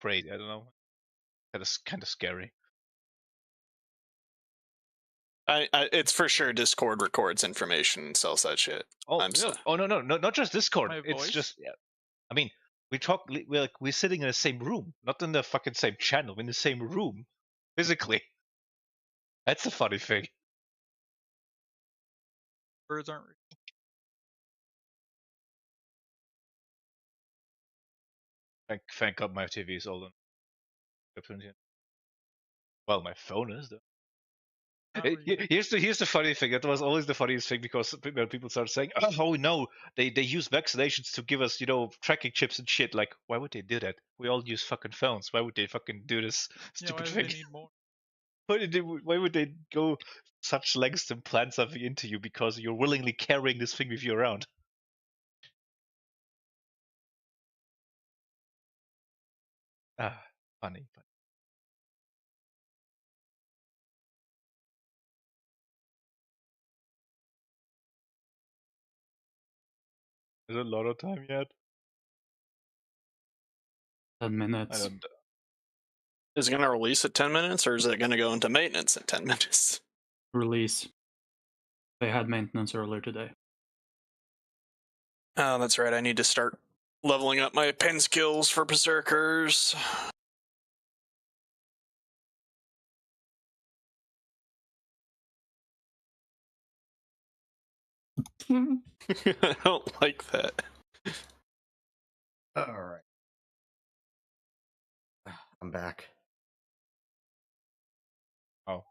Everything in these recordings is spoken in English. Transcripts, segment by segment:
crazy. I don't know. That is kind of scary. It's for sure Discord records information and sells that shit. Oh, no, not just Discord. My It's voice? just, yeah. I mean, we're sitting in the same room, not in the fucking same channel, in the same room, physically. That's a funny thing. Birds aren't real. Thank God my TV is old. Well, my phone is though. Not really. Here's the funny thing. That was always the funniest thing, because when people started saying, "Oh no, they use vaccinations to give us, tracking chips and shit." Like, why would they do that? We all use fucking phones. Why would they fucking do this Yeah, stupid why thing? would they need more? Why would they go such lengths to plant something into you because you're willingly carrying this thing with you around? Funny. Is it a lot of time yet? 10 minutes. I don't. Is it going to release at 10 minutes, or is it going to go into maintenance at 10 minutes? Release. They had maintenance earlier today. Oh, that's right. I need to start leveling up my pen skills for Berserkers. I don't like that. Alright. I'm back. Oh.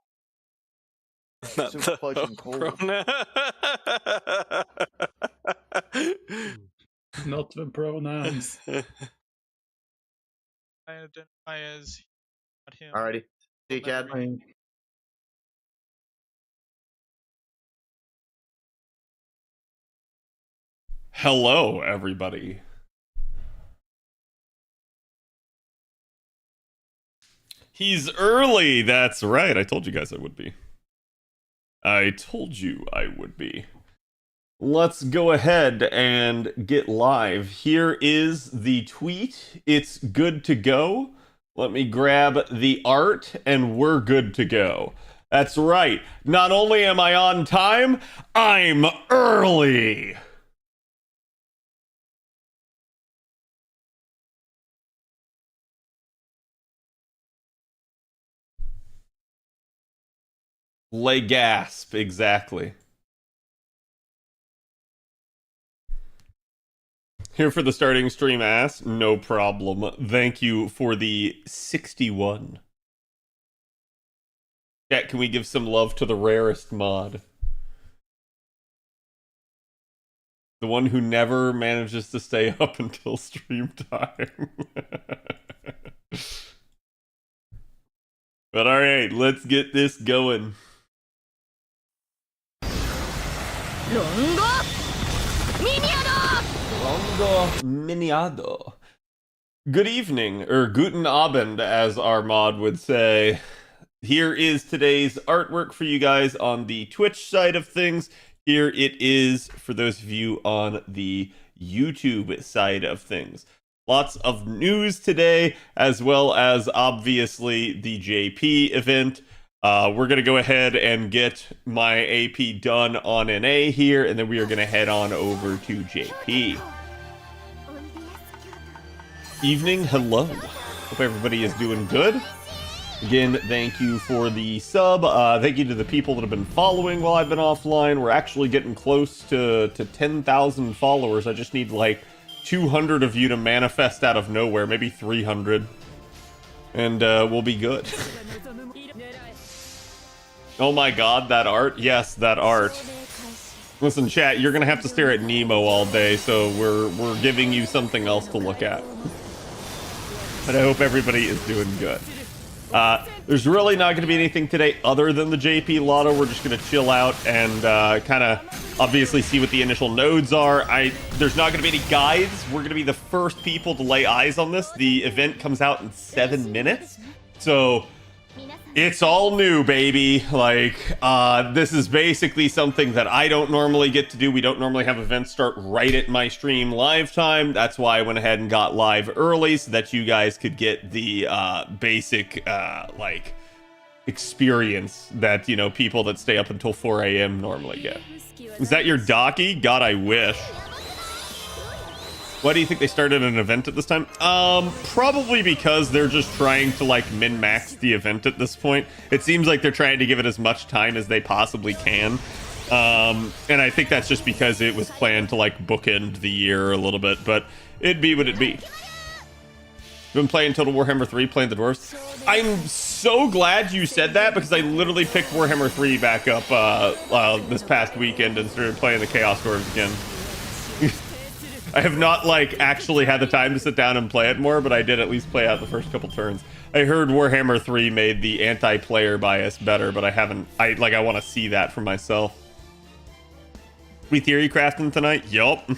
Not So the fudge and cold. Not the pronouns. I identify as not him. Alrighty. See you, Cad. Hello, everybody. He's early. That's right. I told you guys I would be. I told you I would be. Let's go ahead and get live. Here is the tweet. It's good to go. Let me grab the art and we're good to go. That's right. Not only am I on time, I'm early. Lay gasp, exactly. Here for the starting stream ass, no problem. Thank you for the 61. Chat, can we give some love to the rarest mod? The one who never manages to stay up until stream time. But alright, let's get this going. Miniado. Good evening, or guten Abend, as our mod would say. Here is today's artwork for you guys on the Twitch side of things. Here it is for those of you on the YouTube side of things. Lots of news today, as well as obviously the JP event. We're going to go ahead and get my AP done on NA here, and then we are going to head on over to JP. Evening, hello. Hope everybody is doing good. Again, thank you for the sub. Thank you to the people that have been following while I've been offline. We're actually getting close to 10,000 followers. I just need like 200 of you to manifest out of nowhere, maybe 300. And we'll be good. Oh my god, that art? Yes, that art. Listen, chat, you're gonna have to stare at Nemo all day, so we're giving you something else to look at. But I hope everybody is doing good. There's really not going to be anything today other than the JP Lotto. We're just going to chill out and kind of obviously see what the initial nodes are. There's not going to be any guides. We're going to be the first people to lay eyes on this. The event comes out in 7 minutes. So It's all new, baby. Like, this is basically something that I don't normally get to do. We don't normally have events start right at my stream live time. That's why I went ahead and got live early so that you guys could get the basic, like, experience that, you know, people that stay up until 4 a.m. normally get. Is that your Docky? God, I wish. Why do you think they started an event at this time? Probably because they're just trying to like min-max the event at this point. It seems like they're trying to give it as much time as they possibly can. And I think that's just because it was planned to like bookend the year a little bit, but it'd be what it'd be. Been playing Total Warhammer 3, playing the dwarves. I'm so glad you said that because I literally picked Warhammer 3 back up this past weekend and started playing the Chaos Dwarves again. I have not like actually had the time to sit down and play it more, but I did at least play out the first couple turns. I heard Warhammer 3 made the anti-player bias better, but I haven't. I want to see that for myself. We theory crafting tonight? Yup.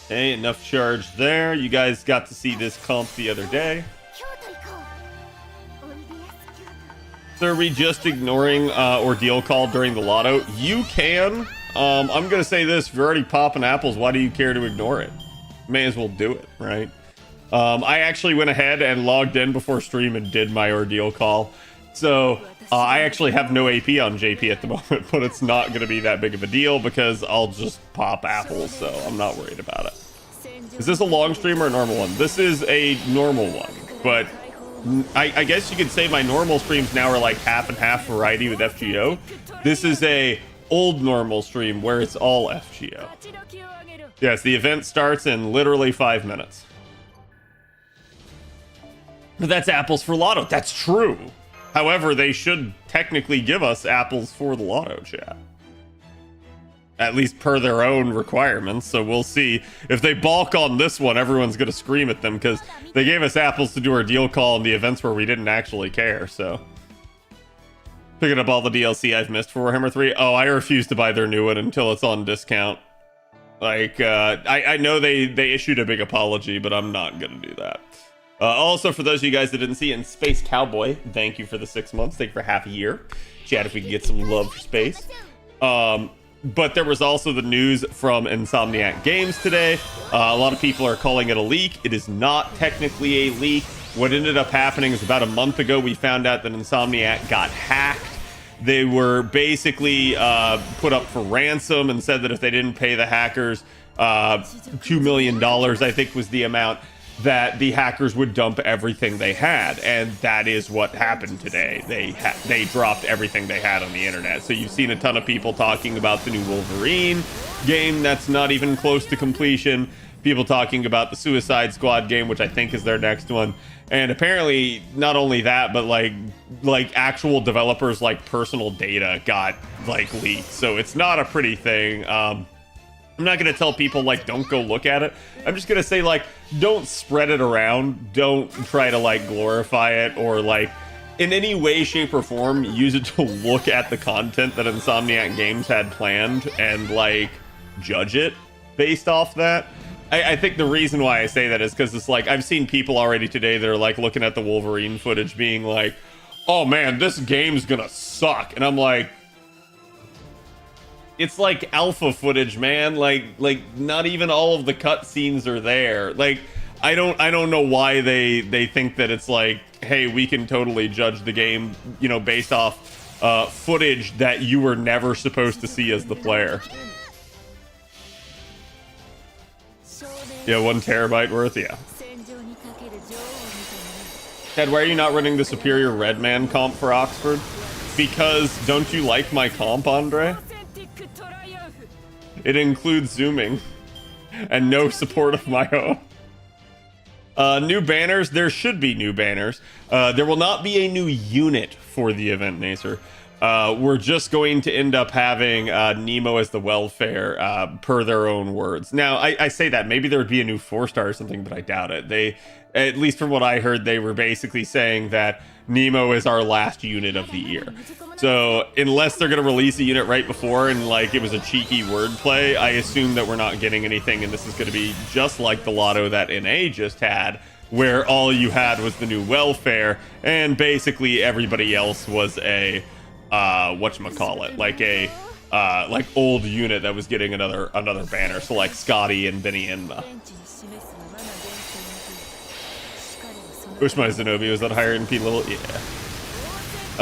Hey, enough charge there. You guys got to see this comp the other day. So are we just ignoring Ordeal call during the lotto? You can. I'm gonna say this: if you're already popping apples, why do you care to ignore it? May as well do it, right? I actually went ahead and logged in before stream and did my Ordeal call. So I actually have no AP on JP at the moment, but it's not gonna be that big of a deal because I'll just pop apples, so I'm not worried about it. Is this a long stream or a normal one? This is a normal one, but I guess you could say my normal streams now are like half and half variety with FGO. This is a old normal stream where it's all FGO. Yes, the event starts in literally 5 minutes. But that's apples for lotto. That's true. However, they should technically give us apples for the lotto, chat. At least per their own requirements, so we'll see. If they balk on this one, everyone's gonna scream at them because they gave us apples to do our deal call in the events where we didn't actually care, so. Picking up all the DLC I've missed for Warhammer 3. Oh, I refuse to buy their new one until it's on discount. Like, I know they issued a big apology, but I'm not gonna do that. Also, for those of you guys that didn't see, in Space Cowboy, thank you for the 6 months. Thank you for half a year. Chat, if we can get some love for space. But there was also the news from Insomniac Games today. A lot of people are calling it a leak. It is not technically a leak. What ended up happening is about a month ago, we found out that Insomniac got hacked. They were basically put up for ransom and said that if they didn't pay the hackers $2 million, I think was the amount, that the hackers would dump everything they had, and that is what happened today. They dropped everything they had on the internet. So you've seen a ton of people talking about the new Wolverine game that's not even close to completion, people talking about the Suicide Squad game, which I think is their next one, and apparently not only that, but like actual developers like personal data got like leaked. So it's not a pretty thing. I'm not going to tell people, like, don't go look at it. I'm just going to say, like, don't spread it around. Don't try to, like, glorify it or, like, in any way, shape, or form, use it to look at the content that Insomniac Games had planned and, like, judge it based off that. I think the reason why I say that is because it's, like, I've seen people already today that are, like, looking at the Wolverine footage being like, oh, man, this game's going to suck. And I'm like, it's like alpha footage, man. Like not even all of the cutscenes are there. Like, I don't know why they think that it's like, hey, we can totally judge the game, you know, based off footage that you were never supposed to see as the player. Yeah, 1 terabyte worth, yeah. Ted, why are you not running the superior Redman comp for Oxford? Because don't you like my comp, Andre? It includes zooming and no support of my own. New banners. There should be new banners. There will not be a new unit for the event, Nacer. We're just going to end up having Nemo as the welfare, per their own words. Now, I say that. Maybe there would be a new 4-star or something, but I doubt it. They, at least from what I heard, they were basically saying that Nemo is our last unit of the year. So unless they're going to release a unit right before and like it was a cheeky wordplay, I assume that we're not getting anything, and this is going to be just like the lotto that NA just had, where all you had was the new welfare, and basically everybody else was a whatchamacallit, like a like old unit that was getting another banner. So like Scotty and Benny Enma. Wish my Zenobia was at higher NP level. Yeah.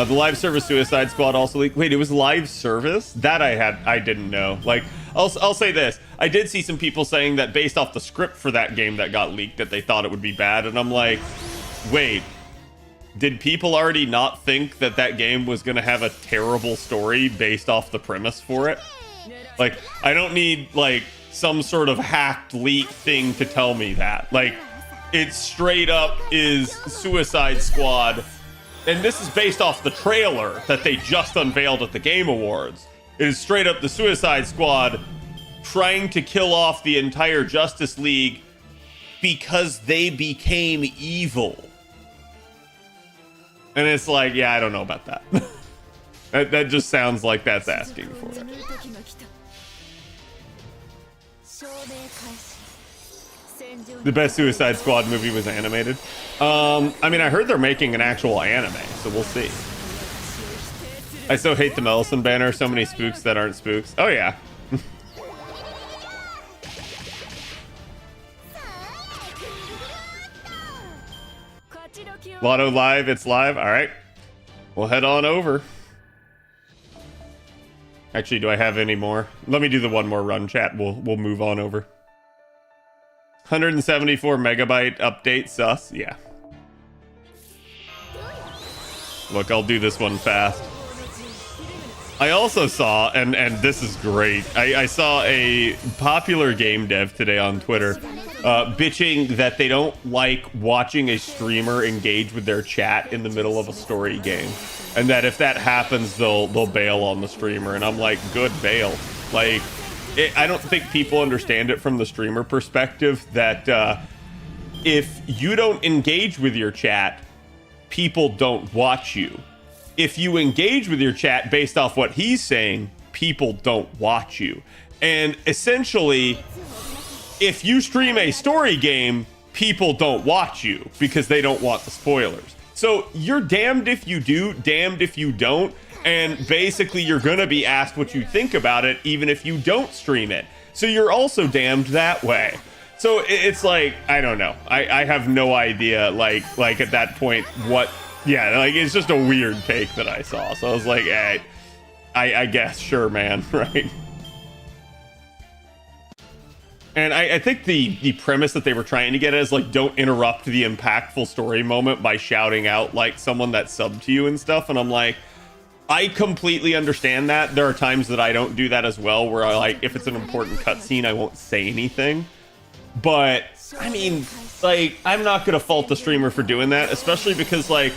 The live service Suicide Squad also leaked. Wait, it was live service? That I didn't know. Like, I'll say this. I did see some people saying that based off the script for that game that got leaked that they thought it would be bad, and I'm like, wait, did people already not think that that game was going to have a terrible story based off the premise for it? Like, I don't need, like, some sort of hacked leak thing to tell me that. Like, it straight up is Suicide Squad, and this is based off the trailer that they just unveiled at the Game Awards. It is straight up the Suicide Squad trying to kill off the entire Justice League because they became evil. And it's like, yeah, I don't know about that. that just sounds like that's asking for it. The best Suicide Squad movie was animated. I mean, I heard they're making an actual anime, so we'll see. I so hate the Mellison banner. So many spooks that aren't spooks. Oh, yeah. Lotto live. It's live. All right. We'll head on over. Actually, do I have any more? Let me do the one more run, chat. We'll move on over. 174 megabyte update sus. Yeah. Look, I'll do this one fast. I also saw, and this is great, I saw a popular game dev today on Twitter bitching that they don't like watching a streamer engage with their chat in the middle of a story game, and that if that happens, they'll bail on the streamer. And I'm like, good, bail. Like, I don't think people understand it from the streamer perspective that if you don't engage with your chat, people don't watch you. If you engage with your chat based off what he's saying, people don't watch you. And essentially, if you stream a story game, people don't watch you because they don't want the spoilers. So you're damned if you do, damned if you don't. And basically, you're going to be asked what you think about it, even if you don't stream it. So you're also damned that way. So it's like, I don't know. I have no idea, like at that point, what... Yeah, like, it's just a weird take that I saw. So I was like, hey, I guess, sure, man, right? And I think the premise that they were trying to get at is, like, don't interrupt the impactful story moment by shouting out, like, someone that subbed to you and stuff. And I'm like, I completely understand that. There are times that I don't do that as well, where I, like, if it's an important cutscene, I won't say anything. But, I mean, like, I'm not going to fault the streamer for doing that, especially because, like,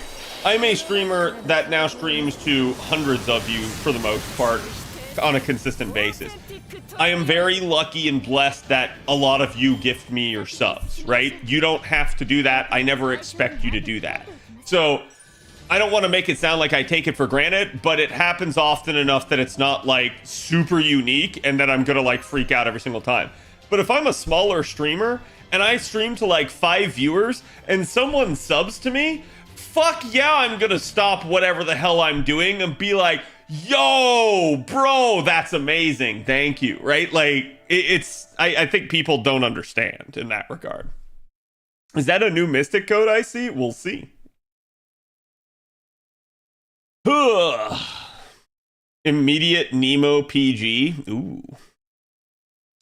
I'm a streamer that now streams to hundreds of you, for the most part, on a consistent basis. I am very lucky and blessed that a lot of you gift me your subs, right? You don't have to do that. I never expect you to do that. So I don't want to make it sound like I take it for granted, but it happens often enough that it's not, like, super unique and that I'm going to, like, freak out every single time. But if I'm a smaller streamer and I stream to, like, 5 viewers and someone subs to me, fuck yeah, I'm gonna stop whatever the hell I'm doing and be like, yo, bro, that's amazing. Thank you, right? Like, I think people don't understand in that regard. Is that a new Mystic code I see? We'll see. Immediate Nemo PG. Ooh.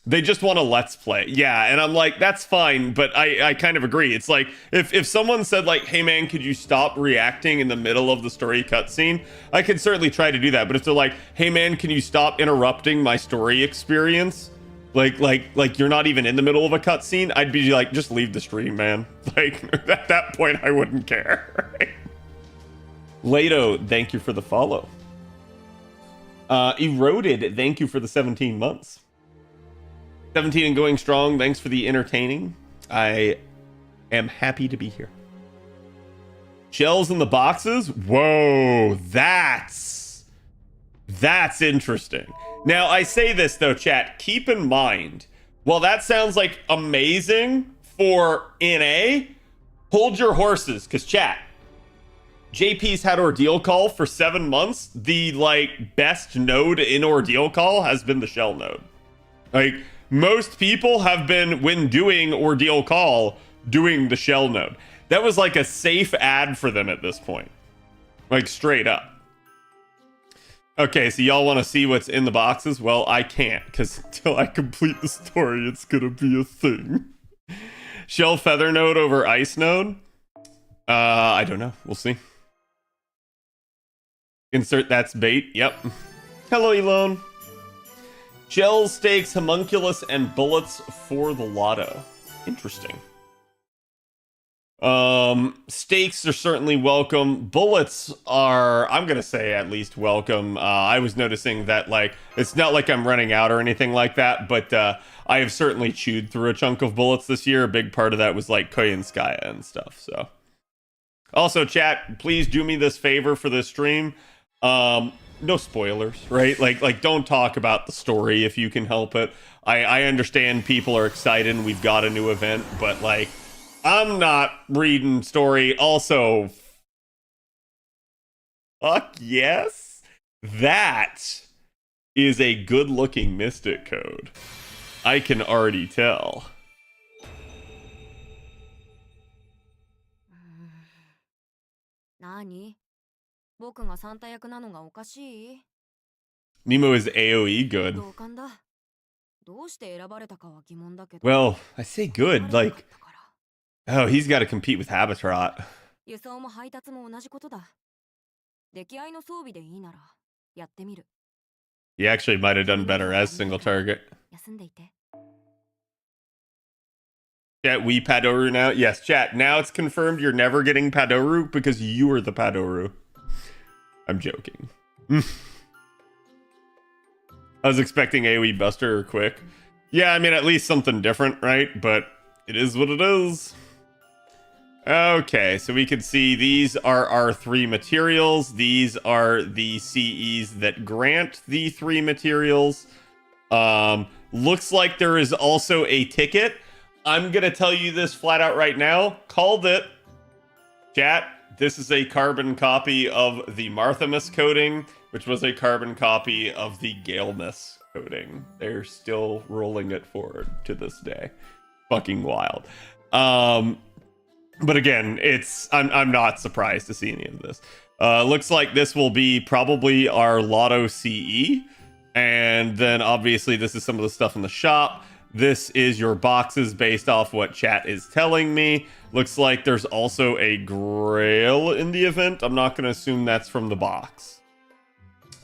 They just want a let's play. Yeah, and I'm like, that's fine, but I kind of agree. It's like, if someone said, like, hey man, could you stop reacting in the middle of the story cutscene? I could certainly try to do that, but if they're like, hey man, can you stop interrupting my story experience? Like you're not even in the middle of a cutscene, I'd be like, just leave the stream, man. Like, at that point, I wouldn't care, right? Lato, thank you for the follow. Eroded, thank you for the 17 months. 17 and going strong, thanks for the entertaining. I am happy to be here. Shells in the boxes? Whoa, that's interesting. Now, I say this though, chat, keep in mind, while that sounds like amazing for NA, hold your horses, because chat, JP's had Ordeal Call for 7 months. The, like, best node in Ordeal Call has been the Shell node. Like, most people have been, when doing Ordeal Call, doing the Shell node. That was like a safe ad for them at this point. Like, straight up. Okay, so y'all want to see what's in the boxes? Well, I can't, because until I complete the story, it's gonna be a thing. Shell Feather node over Ice node? I don't know. We'll see. Insert that's bait. Yep. Hello, Elone. Shell stakes, homunculus, and bullets for the lotto. Interesting. Stakes are certainly welcome. Bullets are, I'm gonna say, at least welcome. I was noticing that, like, it's not like I'm running out or anything like that, but I have certainly chewed through a chunk of bullets this year. A big part of that was like Koyanskaya and stuff. So, also, chat, please do me this favor for this stream. No spoilers, right? Like don't talk about the story if you can help it. I understand people are excited and we've got a new event, but like, I'm not reading story. Also, fuck yes, that is a good-looking Mystic code. I can already tell. Nani? 僕がサンタ役なのがおかしい? Nemo is AoE good. 同感だ。どうして選ばれたかは疑問だけど。Well, I say good, like, oh, he's got to compete with Khadroth. 輸送も配達も同じことだ。出来合いの装備でいいならやってみる。He actually might have done better as single target. 休んでいて。Chat, we Padoru now? Yes, chat, now it's confirmed you're never getting Padoru because you are the Padoru. I'm joking. I was expecting AoE Buster or Quick. Yeah, I mean, at least something different, right? But it is what it is. Okay, so we can see these are our 3 materials. These are the CEs that grant the 3 materials. Looks like there is also a ticket. I'm gonna tell you this flat out right now. Called it. Chat, this is a carbon copy of the Marthamus coding, which was a carbon copy of the Galemus coding. They're still rolling it forward to this day. Fucking wild. But again, I'm not surprised to see any of this. Looks like this will be probably our Lotto CE. And then obviously this is some of the stuff in the shop. This is your boxes based off what chat is telling me. Looks like there's also a grail in the event. I'm not going to assume that's from the box.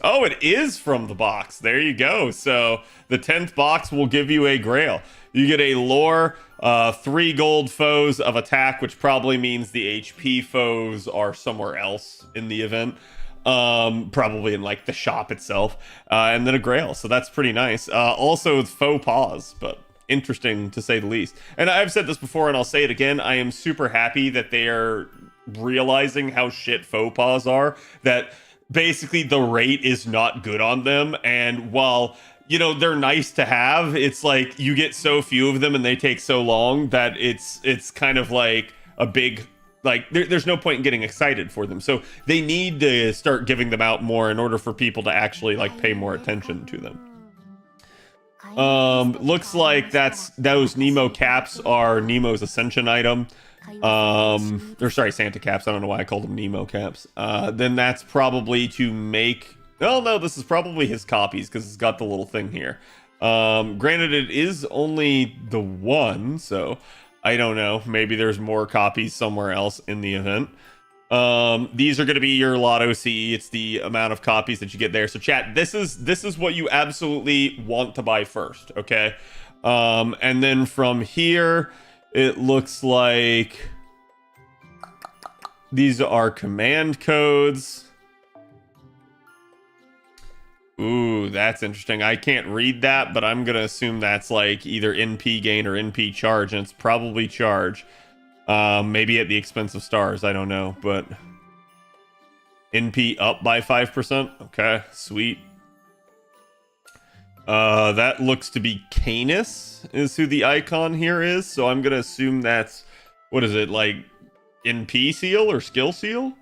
Oh, it is from the box. There you go. So the 10th box will give you a grail. You get a lore, 3 gold foes of attack, which probably means the HP foes are somewhere else in the event. Probably in like the shop itself, and then a grail. So that's pretty nice. Also faux pas, but interesting to say the least. And I've said this before and I'll say it again. I am super happy that they are realizing how shit faux pas are, that basically the rate is not good on them. And while, you know, they're nice to have, it's like you get so few of them and they take so long that it's kind of like a big, like there's no point in getting excited for them. So they need to start giving them out more in order for people to actually like pay more attention to them. Looks like those Nemo caps are Nemo's Ascension item. Or sorry, Santa caps. I don't know why I called them Nemo caps. Then that's probably to make, oh no, this is probably his copies because it's got the little thing here. Granted, it is only the 1, so I don't know. Maybe there's more copies somewhere else in the event. These are going to be your Lotto CE. It's the amount of copies that you get there. So chat, this is what you absolutely want to buy first, okay? And then from here, it looks like these are command codes. Ooh, that's interesting. I can't read that, but I'm going to assume that's like either NP gain or NP charge, and it's probably charge. Maybe at the expense of stars, I don't know, but NP up by 5%. Okay, sweet. That looks to be Canis is who the icon here is, so I'm gonna assume that's, what is it, like NP seal or skill seal?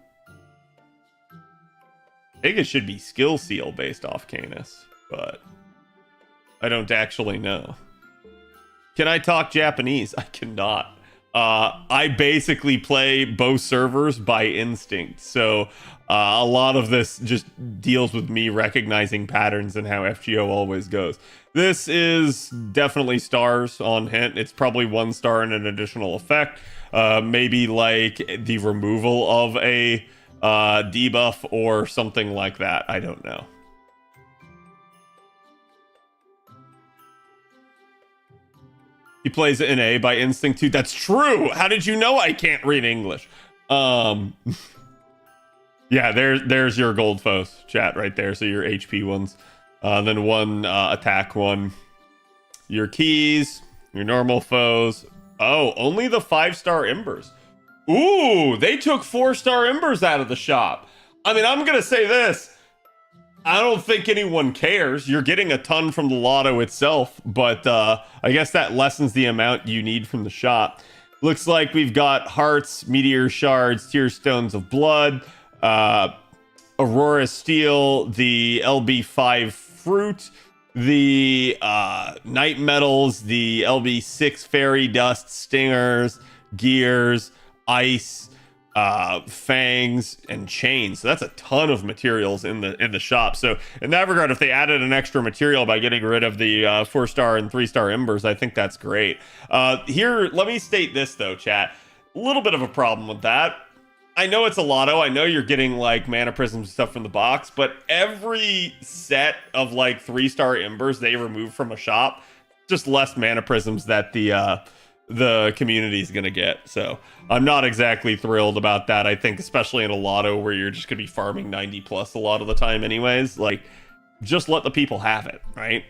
I think it should be skill seal based off Canis, but I don't actually know. Can I talk Japanese? I cannot. I basically play both servers by instinct, so a lot of this just deals with me recognizing patterns and how FGO always goes. This is definitely stars on hint. It's probably 1 star and an additional effect. Maybe like the removal of a debuff or something like that. I don't know. He plays NA by instinct too. That's true. How did you know I can't read English? Yeah, there's your gold foes chat right there. So your HP ones, then 1 attack one, your keys, your normal foes. Oh, only the 5-star embers. Ooh, they took 4-star embers out of the shop. I mean, I'm gonna say this. I don't think anyone cares. You're getting a ton from the lotto itself, but I guess that lessens the amount you need from the shop. Looks like we've got hearts, meteor shards, tear stones of blood, Aurora steel, the LB5 fruit, the night metals, the LB6 fairy dust, stingers, gears, ice, fangs, and chains. So that's a ton of materials in the shop. So in that regard, if they added an extra material by getting rid of the 4-star and 3-star embers, I think that's great. Here, let me state this though, chat. A little bit of a problem with that. I know it's a lotto. I know you're getting like mana prisms and stuff from the box, but every set of like 3-star embers they remove from a shop, just less mana prisms that the community is gonna get. So I'm not exactly thrilled about that. I think especially in a lotto where you're just gonna be farming 90 plus a lot of the time anyways, like just let the people have it, right?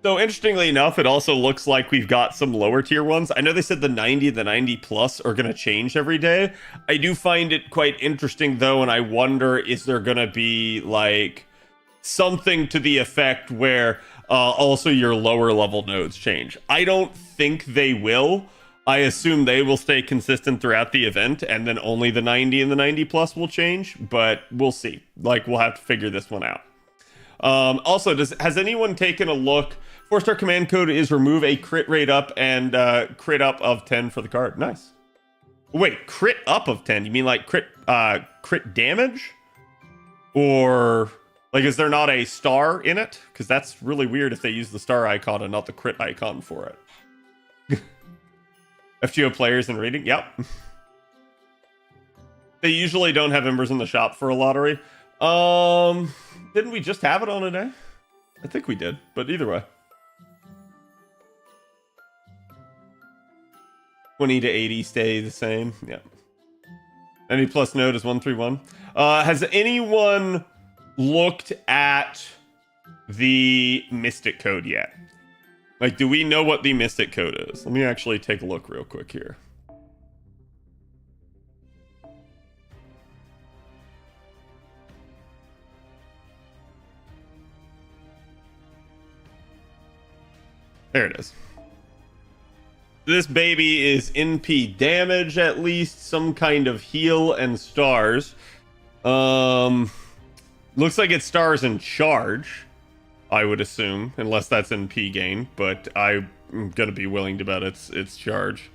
So interestingly enough, it also looks like we've got some lower tier ones. I know they said the 90 and the 90 plus are gonna change every day. I do find it quite interesting though, and I wonder, is there gonna be like something to the effect where also your lower level nodes change? I don't think they will. I assume they will stay consistent throughout the event, and then only the 90 and the 90 plus will change, but we'll see. Like, we'll have to figure this one out. Also, has anyone taken a look? 4-star command code is remove a crit rate up and crit up of 10 for the card. Nice. Wait, crit up of 10? You mean like crit damage? Or like, is there not a star in it? Because that's really weird if they use the star icon and not the crit icon for it. FGO players and rating? Yep. They usually don't have embers in the shop for a lottery. Didn't we just have it on a day? I think we did, but either way. 20 to 80 stay the same. Yeah. 90 plus node is 131. Has anyone looked at the Mystic code yet? Like, do we know what the Mystic code is? Let me actually take a look real quick here. There it is. This baby is NP damage, at least, some kind of heal and stars. Looks like it's stars and charge, I would assume, unless that's NP gain, but I'm gonna be willing to bet it's charge.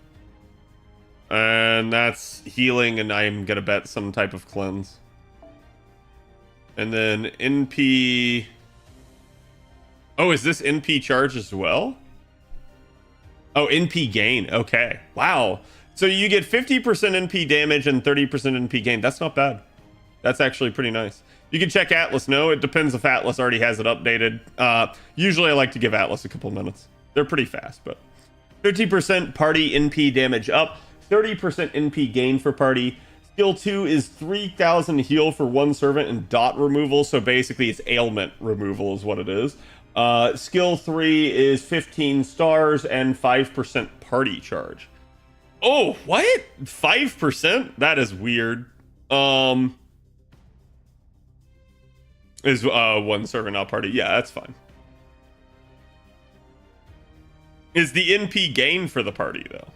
And that's healing, and I'm gonna bet some type of cleanse. And then NP... Oh, is this NP charge as well? Oh, NP gain. Okay. Wow. So you get 50% NP damage and 30% NP gain. That's not bad. That's actually pretty nice. You can check Atlas. No, it depends if Atlas already has it updated. Usually I like to give Atlas a couple minutes. They're pretty fast, but 30% party NP damage up, 30% NP gain for party. Skill 2 is 3,000 heal for one servant and dot removal. So basically it's ailment removal is what it is. Skill 3 is 15 stars and 5% party charge. Oh, what? 5%? That is weird. Is one servant not party? Yeah, that's fine. Is the NP gain for the party though?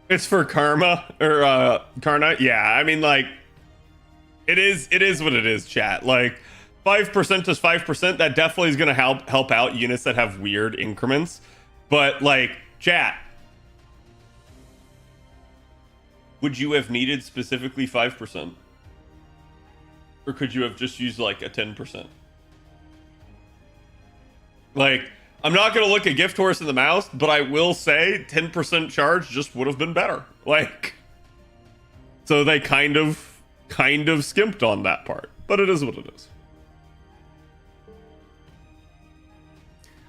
It's for karma or Karna. Yeah, I mean, like, it is what it is, chat. Like, 5% is 5%. That definitely is going to help out units that have weird increments. But, like, chat, would you have needed specifically 5%? Or could you have just used, like, a 10%? Like, I'm not going to look a gift horse in the mouth, but I will say 10% charge just would have been better. Like, so they kind of skimped on that part, but it is what it is.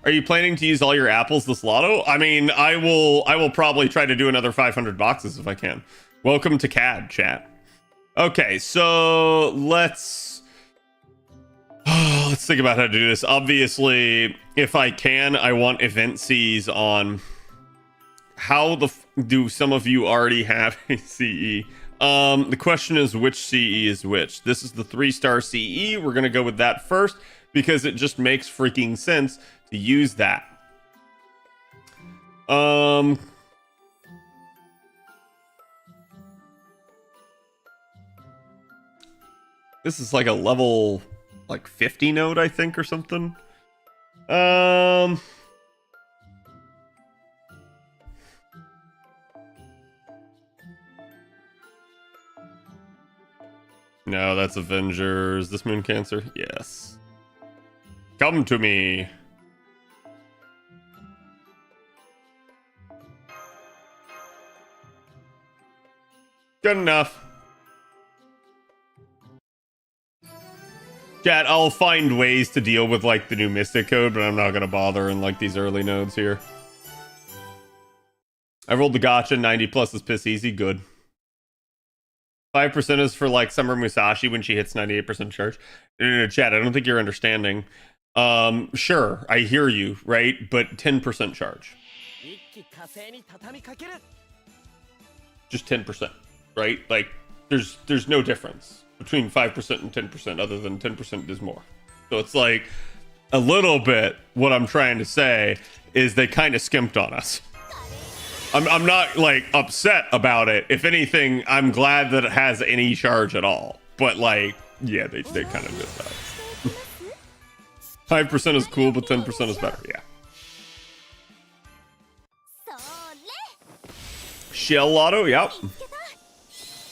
Are you planning to use all your apples this lotto? I mean, I will probably try to do another 500 boxes if I can. Welcome to CAD, chat. Okay, so let's think about how to do this. Obviously, if I can, I want event Cs on. How do some of you already have a CE? The question is which CE is which. This is the 3-star CE. We're gonna go with that first because it just makes freaking sense to use that. This is like a level like 50 node, I think, or something. No, that's Avengers. This Moon Cancer? Yes. Come to me. Good enough. Chat, I'll find ways to deal with like the new Mystic code, but I'm not gonna bother in like these early nodes here. I rolled the Gacha. 90 plus is piss easy. Good. 5% is for like Summer Musashi when she hits 98% charge. No, chat, I don't think you're understanding. Sure, I hear you, right? But 10% charge. Just 10%, right? Like, there's no difference between 5% and 10% other than 10% is more. So it's like a little bit what I'm trying to say is they kind of skimped on us. I'm not like upset about it. If anything, I'm glad that it has any charge at all. But like, yeah, they kind of did that. 5% is cool, but 10% is better. Yeah. Shell Lotto, yep.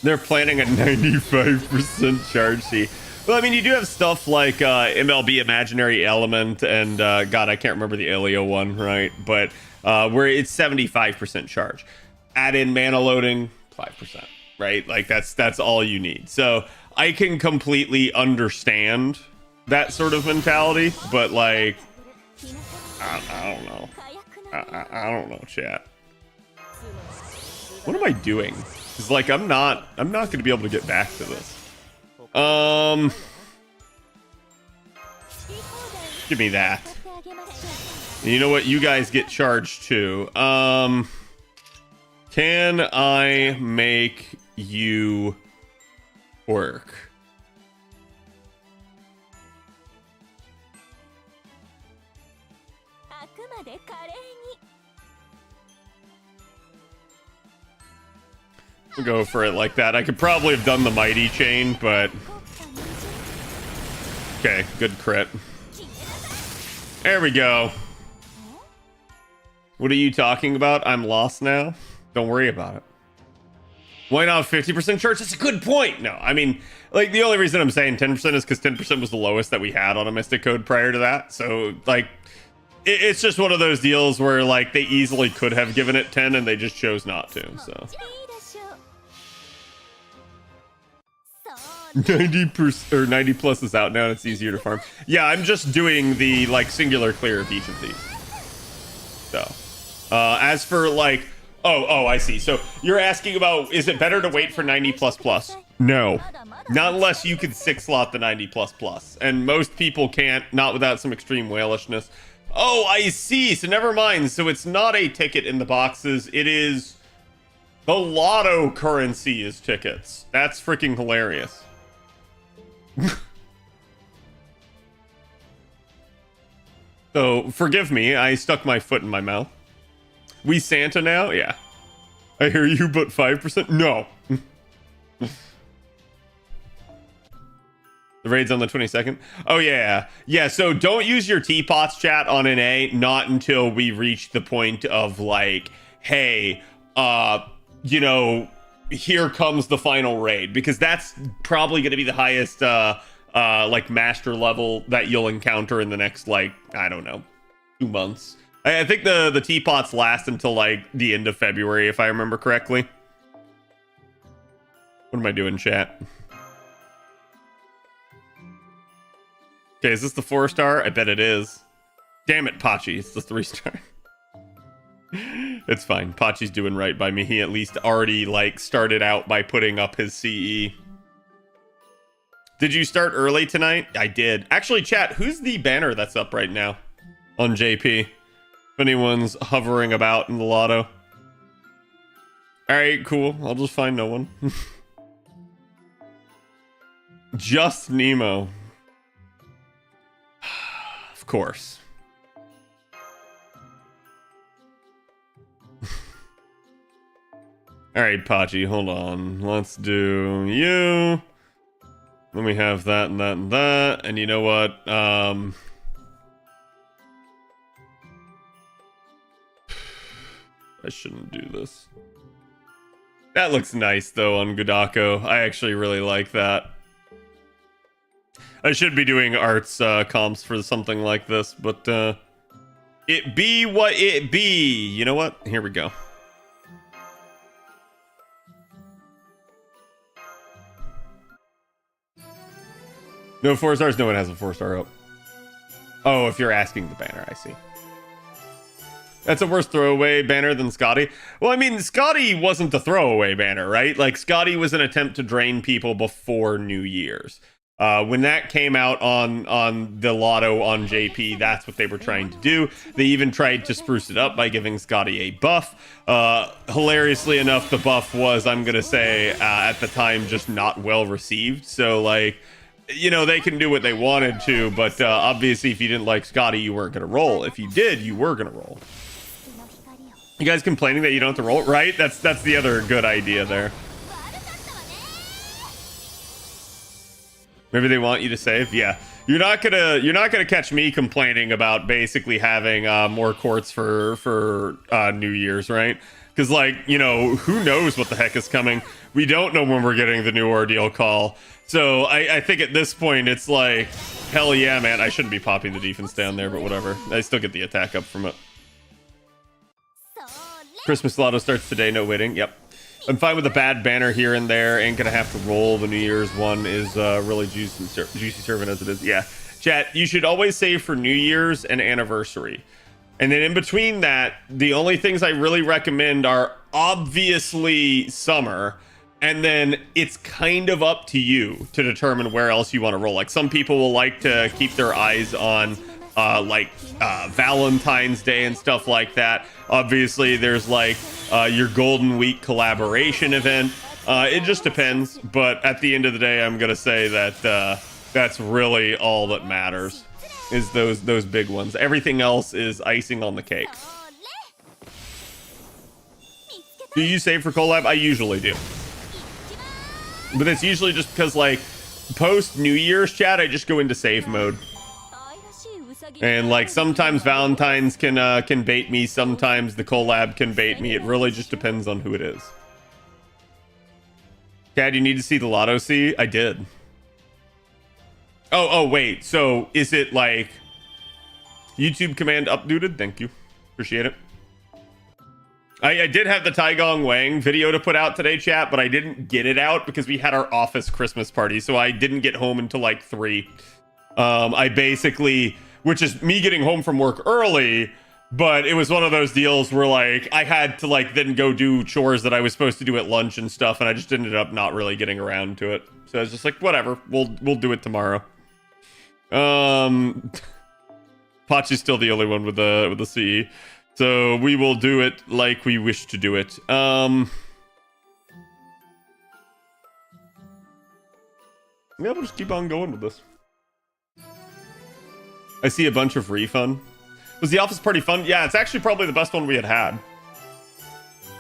They're planning a 95% charge sheet. Well, I mean, you do have stuff like MLB Imaginary Element and, God, I can't remember the Elio one, right? But where it's 75% charge. Add in mana loading, 5%, right? Like, that's all you need. So I can completely understand that sort of mentality, but, like, I don't know. I don't know, chat. What am I doing? Because, like, I'm not going to be able to get back to this. Give me that. And you know what? You guys get charged too. Can I make you work? We'll go for it like that. I could probably have done the mighty chain, but okay, good crit. There we go. What are you talking about? I'm lost now. Don't worry about it. Why not 50% charge? That's a good point. No, I mean, like, the only reason I'm saying 10% is because 10% was the lowest that we had on a Mystic Code prior to that. So, like, it's just one of those deals where, like, they easily could have given it 10 and they just chose not to, so. 90% or 90 plus is out now and it's easier to farm. Yeah, I'm just doing the like singular clear of each of these. So as for like oh I see. So you're asking about, is it better to wait for 90 plus plus? No, not unless you could 6-slot the 90 plus plus, and most people can't, not without some extreme whalishness. Oh, I see. So never mind. So it's not a ticket in the boxes, it is the lotto currency is tickets. That's freaking hilarious. So, forgive me, I stuck my foot in my mouth. We Santa now? Yeah. I hear you, but 5%? No. The raid's on the 22nd. Oh, yeah. Yeah, so don't use your teapots chat on NA, not until we reach the point of, like, hey, you know, here comes the final raid. Because that's probably going to be the highest, like, master level that you'll encounter in the next, like, I don't know, 2 months. I think the teapots last until, like, the end of February, if I remember correctly. What am I doing, chat? Okay, is this the 4-star? I bet it is. Damn it, Pachi. It's the 3-star. It's fine. Pachi's doing right by me. He at least already, like, started out by putting up his CE. Did you start early tonight? I did. Actually, chat, who's the banner that's up right now on JP? If anyone's hovering about in the lotto. Alright, cool. I'll just find no one. Just Nemo. Of course. Alright, Pachi, hold on. Let's do you. Then we have that and that and that. And you know what? I shouldn't do this. That looks nice, though, on Godako. I actually really like that. I should be doing arts comps for something like this, but it be what it be. You know what? Here we go. No 4 stars? No one has a 4-star up. Oh, if you're asking the banner, I see. That's a worse throwaway banner than Scotty. Well, I mean, Scotty wasn't the throwaway banner, right? Like, Scotty was an attempt to drain people before New Year's. When that came out on the lotto on JP, that's what they were trying to do. They even tried to spruce it up by giving Scotty a buff. Hilariously enough, the buff was, I'm gonna say, at the time, just not well received. So, like, you know, they can do what they wanted to, but obviously if you didn't like Scotty, you weren't gonna roll. If you did, you were gonna roll. You guys complaining that you don't have to roll, right? That's the other good idea there. Maybe they want you to save. Yeah, you're not gonna catch me complaining about basically having more courts for New Year's, right? Because, like, you know, who knows what the heck is coming? We don't know when we're getting the new Ordeal call. So I think at this point it's like, hell yeah, man. I shouldn't be popping the defense down there, but whatever. I still get the attack up from it. Christmas Lotto starts today, no waiting. Yep. I'm fine with a bad banner here and there. Ain't gonna have to roll. The New Year's one is really juicy serving as it is. Yeah. Chat, you should always save for New Year's and anniversary. And then in between that, the only things I really recommend are obviously summer. And then it's kind of up to you to determine where else you want to roll. Like, some people will like to keep their eyes on Valentine's Day and stuff like that. Obviously, there's like your Golden Week collaboration event. It just depends. But at the end of the day, I'm going to say that that's really all that matters, is those big ones. Everything else is icing on the cake. Do you save for collab? I usually do. But it's usually just because, like, post New Year's, chat, I just go into save mode. And, like, sometimes Valentine's can bait me, sometimes the collab can bait me. It really just depends on who it is. Dad, you need to see the Lotto C? I did. Oh, wait. So, is it, like, YouTube command updated? Thank you. Appreciate it. I did have the Taigong Wang video to put out today, chat, but I didn't get it out because we had our office Christmas party, so I didn't get home until like 3. I basically, which is me getting home from work early, but it was one of those deals where, like, I had to, like, then go do chores that I was supposed to do at lunch and stuff, and I just ended up not really getting around to it. So I was just like, whatever, we'll do it tomorrow. Pachi's still the only one with the CE. So we will do it like we wish to do it. Yeah, we'll just keep on going with this. I see a bunch of refund. Was the office party fun? Yeah, it's actually probably the best one we had.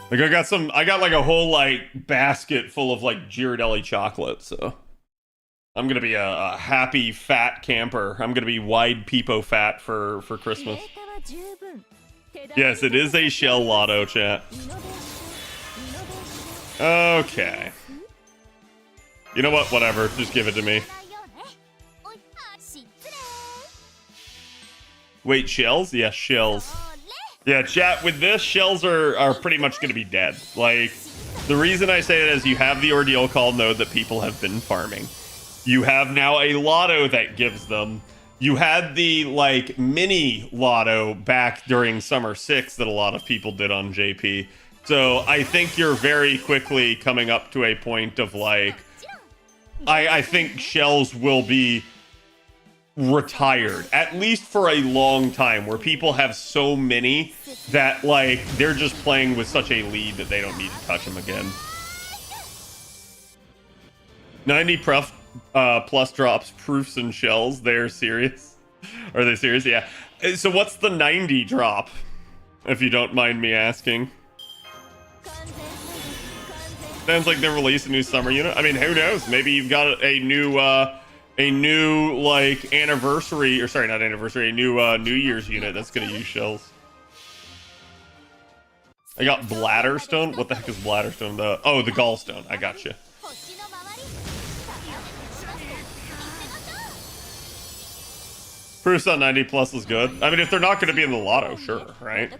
Like I got like a whole like basket full of like Ghirardelli chocolate, so I'm gonna be a happy fat camper. I'm gonna be wide peepo fat for Christmas. Yes, it is a shell lotto, chat. Okay. You know what? Whatever. Just give it to me. Wait, shells? Yes, shells. Yeah, chat, with this, shells are pretty much going to be dead. Like, the reason I say that is you have the Ordeal call node that people have been farming. You have now a lotto that gives them. You had the, like, mini lotto back during Summer 6 that a lot of people did on JP. So I think you're very quickly coming up to a point of, like, I think shells will be retired, at least for a long time, where people have so many that, like, they're just playing with such a lead that they don't need to touch them again. 90 plus drops proofs and shells. They're serious. Are they serious? Yeah. So what's the 90 drop, if you don't mind me asking? Sounds like they're releasing a new summer unit. I mean, who knows? Maybe you've got a new like anniversary, or sorry, not anniversary, a new New Year's unit that's gonna use shells. I got Bladderstone. What the heck is Bladderstone? Oh, the Gallstone. I gotcha. Proofs on 90 plus is good. I mean, if they're not gonna be in the lotto, sure, right?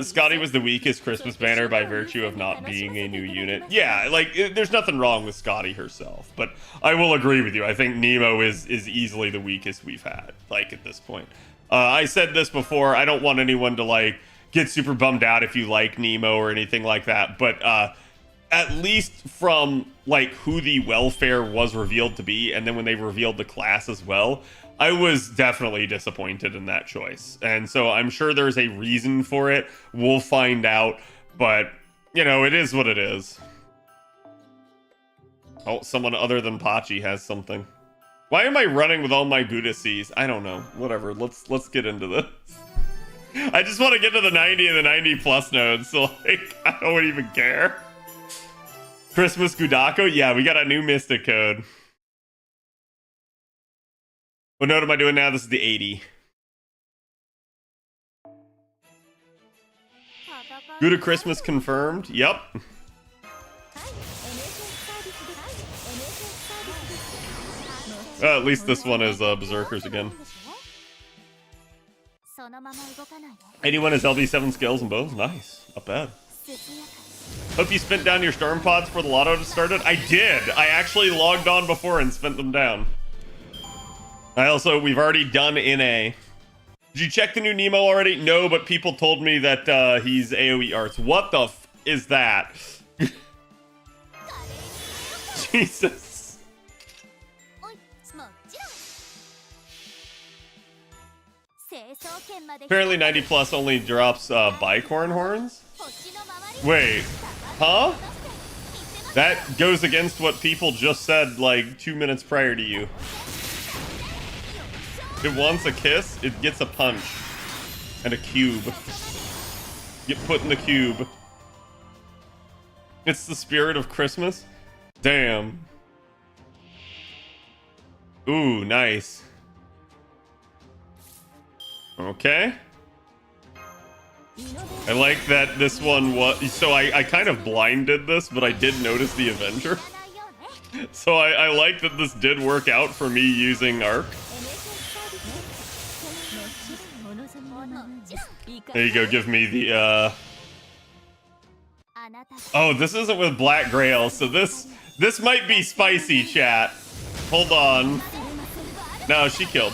Scotty was the weakest Christmas banner by virtue of not being a new unit. Yeah, like, there's nothing wrong with Scotty herself, but I will agree with you. I think Nemo is easily the weakest we've had, like, at this point. I said this before, I don't want anyone to, like, get super bummed out if you like Nemo or anything like that, but, at least from, like, who the welfare was revealed to be, and then when they revealed the class as well, I was definitely disappointed in that choice. And so I'm sure there's a reason for it. We'll find out. But, you know, it is what it is. Oh, someone other than Pachi has something. Why am I running with all my Buddha-Cs? I don't know. Whatever. Let's get into this. I just want to get to the 90 and the 90 plus nodes. So, like, I don't even care. Christmas Gudako? Yeah, we got a new Mystic code. What note am I doing now? This is the 80. Gouda Christmas confirmed. Yep. At least this one is Berserkers again. 81 is LB7 skills and bows. Nice. Not bad. Hope you spent down your storm pods for the lotto to start it. I did. I actually logged on before and spent them down. We've already done NA. Did you check the new Nemo already? No, but people told me that he's AoE arts. What the f is that? Jesus. Apparently 90 plus only drops bicorn horns? Wait, huh? That goes against what people just said like 2 minutes prior to you. It wants a kiss, it gets a punch. And a cube. Get put in the cube. It's the spirit of Christmas? Damn. Ooh, nice. Okay. I like that this one was... So I kind of blinded this, but I did notice the Avenger. So I like that this did work out for me using Arc. There you go, give me the, Oh, this isn't with Black Grail, so this might be spicy, chat. Hold on. No, she killed.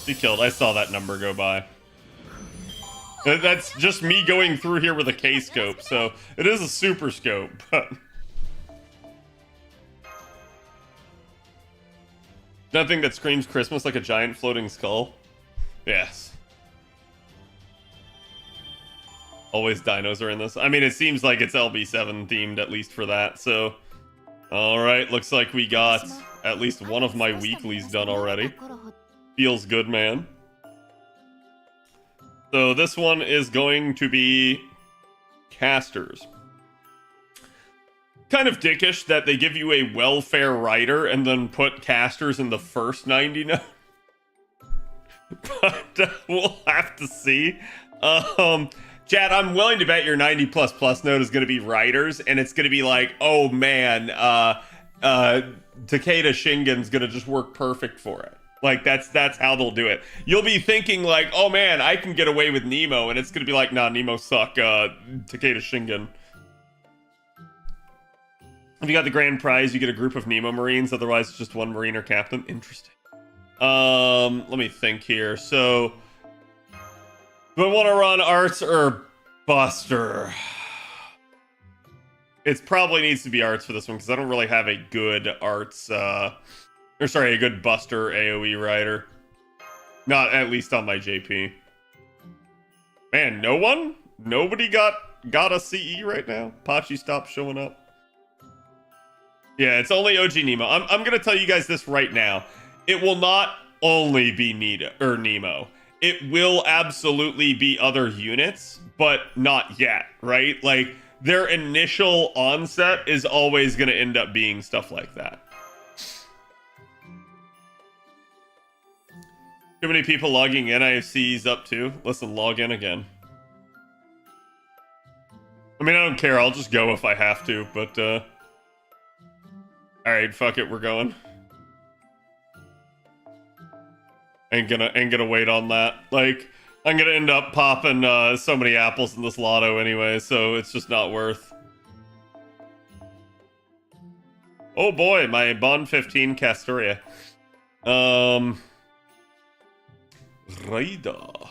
She killed. I saw that number go by. That's just me going through here with a K-scope, so it is a super scope, but... Nothing that screams Christmas like a giant floating skull? Yes. Always dinos are in this. I mean, it seems like it's LB7 themed, at least for that, so... Alright, looks like we got at least one of my weeklies done already. Feels good, man. So this one is going to be casters. Kind of dickish that they give you a welfare rider and then put casters in the first 90 nodes. But we'll have to see. Chad, I'm willing to bet your 90++ node is going to be riders, and it's going to be like, oh man, Takeda Shingen's going to just work perfect for it. Like, that's how they'll do it. You'll be thinking like, oh man, I can get away with Nemo, and it's going to be like, nah, Nemo suck, Takeda Shingen. If you got the grand prize, you get a group of Nemo Marines, otherwise it's just one Marine or Captain. Interesting. Let me think here. So, do I want to run Arts or Buster? It probably needs to be Arts for this one, because I don't really have a good Arts, a good Buster AoE rider. Not at least on my JP. Man, no one? Nobody got a CE right now? Pachi stopped showing up. Yeah, it's only OG Nemo. I'm gonna tell you guys this right now. It will not only be Nemo. It will absolutely be other units, but not yet, right? Like, their initial onset is always gonna end up being stuff like that. Too many people logging in. IFC's up too. Listen, log in again. I mean, I don't care. I'll just go if I have to, but, alright, fuck it, we're going. Ain't gonna wait on that. Like, I'm gonna end up popping so many apples in this lotto anyway, so it's just not worth. Oh boy, my Bond 15 Castoria. Raida.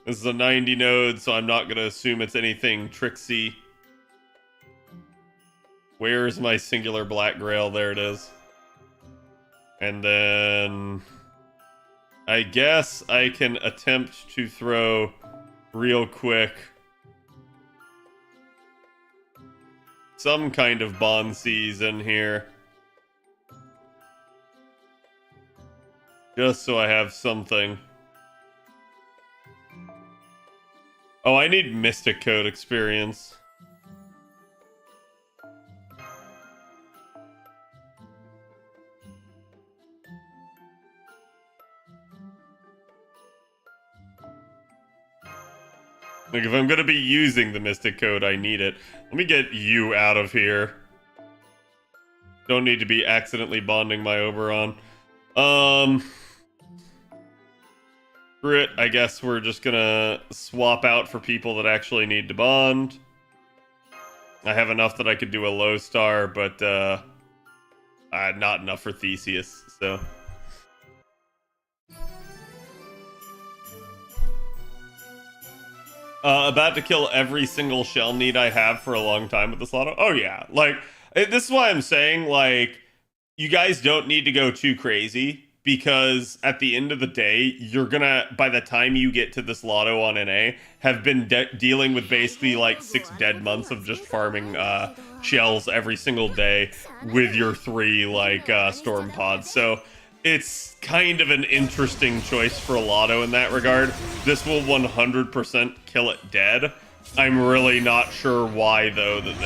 This is a 90 node, so I'm not gonna assume it's anything tricksy. Where's my singular black grail? There it is. And then I guess I can attempt to throw real quick some kind of Bond Seas in here. Just so I have something. Oh, I need Mystic Code experience. Like, if I'm gonna be using the Mystic Code, I need it. Let me get you out of here. Don't need to be accidentally bonding my Oberon. Screw it. I guess we're just gonna swap out for people that actually need to bond. I have enough that I could do a low star, but not enough for Theseus, so... about to kill every single shell need I have for a long time with this lotto. Oh yeah, like, this is why I'm saying, like, you guys don't need to go too crazy, because at the end of the day, you're gonna, by the time you get to this lotto on NA, have been dealing with basically like 6 dead months of just farming shells every single day with your 3 like storm pods. So it's kind of an interesting choice for a lotto in that regard. This will 100% kill it dead. I'm really not sure why though that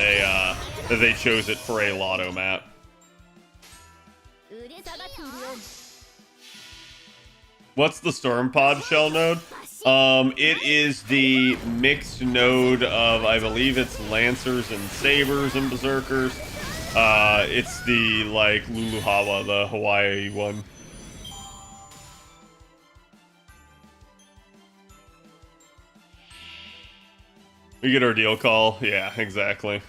they chose it for a lotto map. What's the storm pod shell node? It is the mixed node of, I believe it's Lancers and Sabers and Berserkers. It's the, like, Luluhawa, the Hawaii one. We get Ordeal call. Yeah, exactly.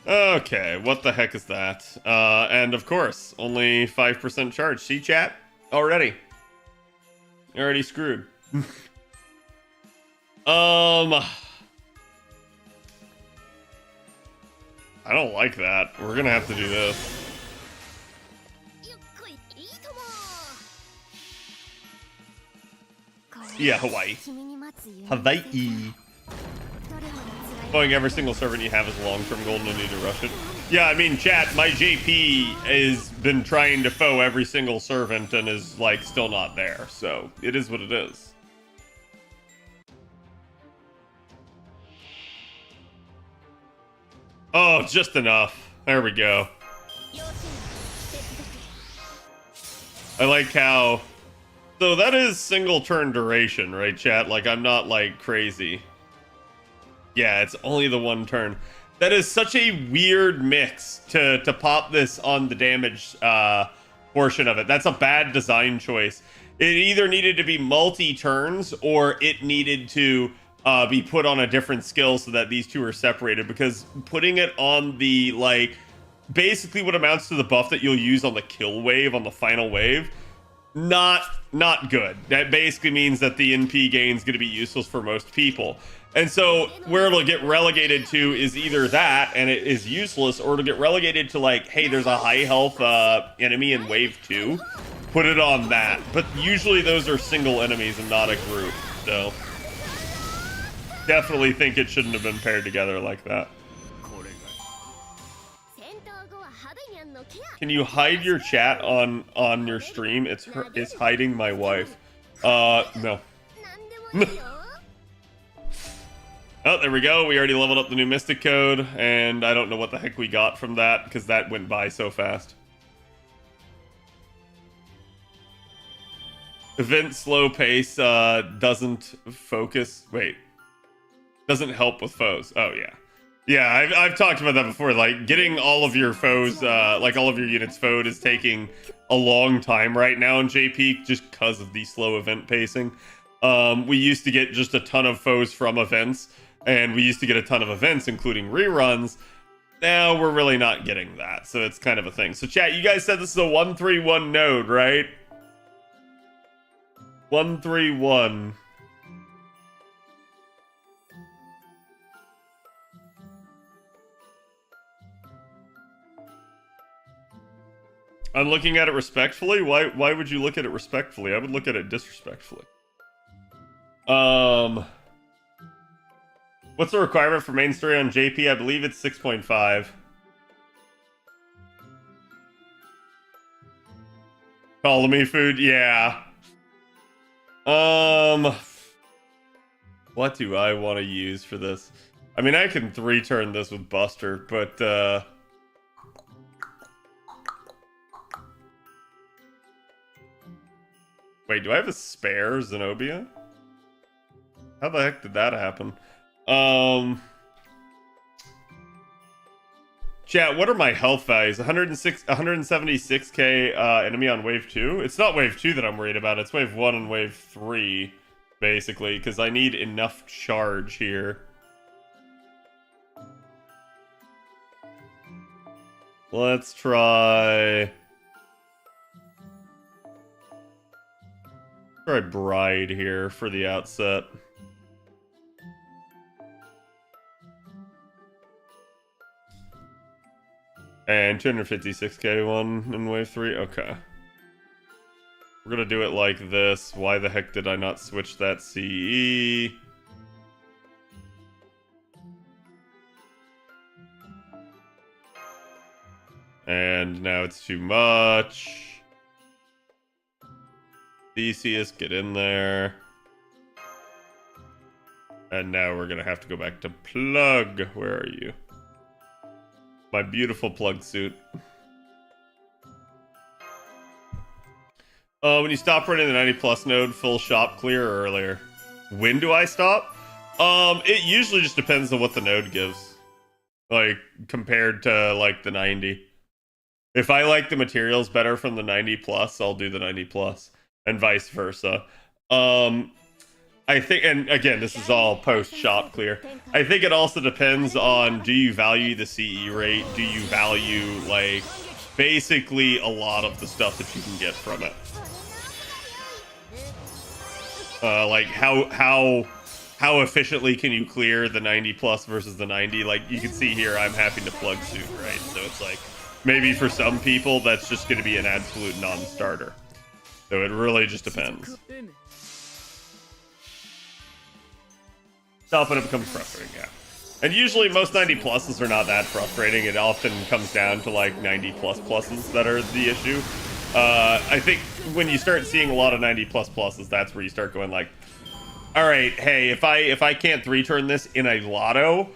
Okay, what the heck is that? And of course, only 5% charge. See, chat? Already screwed. I don't like that. We're gonna have to do this. Yeah, Hawaii. Hawaii. Going every single servant you have is a long-term goal, no need to rush it. Yeah, I mean, chat, my JP has been trying to foe every single servant and is, like, still not there. So, it is what it is. Oh, just enough. There we go. I like how... So that is single turn duration, right, chat? Like, I'm not, like, crazy. Yeah, it's only the one turn. That is such a weird mix to pop this on the damage portion of it. That's a bad design choice. It either needed to be multi-turns or it needed to be put on a different skill so that these two are separated, because putting it on the, like, basically what amounts to the buff that you'll use on the kill wave, on the final wave, not good. That basically means that the NP gain is going to be useless for most people. And so where it'll get relegated to is either that, and it is useless, or it'll get relegated to, like, hey, there's a high health enemy in wave 2. Put it on that. But usually those are single enemies and not a group. So definitely think it shouldn't have been paired together like that. Can you hide your chat on your stream? It's hiding my wife. No. Oh, there we go. We already leveled up the new Mystic Code, and I don't know what the heck we got from that, because that went by so fast. Event slow pace doesn't focus. Wait. Doesn't help with foes. Oh, yeah. Yeah, I've talked about that before. Like, getting all of your foes, like all of your units foed is taking a long time right now in JP just because of the slow event pacing. We used to get just a ton of foes from events, and we used to get a ton of events, including reruns. Now we're really not getting that, so it's kind of a thing. So chat, you guys said this is a 131 node, right? 131. I'm looking at it respectfully? Why would you look at it respectfully? I would look at it disrespectfully. What's the requirement for main story on JP? I believe it's 6.5. Call me food? Yeah. What do I want to use for this? I mean, I can 3-turn this with Buster, but, wait, do I have a spare Zenobia? How the heck did that happen? Chat, what are my health values? 176k enemy on wave 2? It's not wave 2 that I'm worried about. It's wave 1 and wave 3, basically, because I need enough charge here. Let's try Bride here for the outset. And 256k one in wave 3. Okay. We're gonna do it like this. Why the heck did I not switch that CE? And now it's too much. Theseus, get in there. And now we're gonna have to go back to Plug. Where are you? My beautiful Plug suit. When you stop running the 90+ node, full shop clear or earlier? When do I stop? It usually just depends on what the node gives. Like, compared to, like, the 90. If I like the materials better from the 90+, I'll do the 90+. And vice versa. I think, and again, this is all post-shop clear. I think it also depends on, do you value the CE rate? Do you value, like, basically a lot of the stuff that you can get from it? Like, how efficiently can you clear the 90+ versus the 90? Like, you can see here, I'm having to Plug suit, right? So it's like, maybe for some people, that's just going to be an absolute non-starter. So it really just depends. Stop and it becomes frustrating, yeah. And usually most 90 pluses are not that frustrating. It often comes down to like 90 plus pluses that are the issue. I think when you start seeing a lot of 90 plus pluses, that's where you start going like, all right, hey, if I can't 3-turn this in a lotto,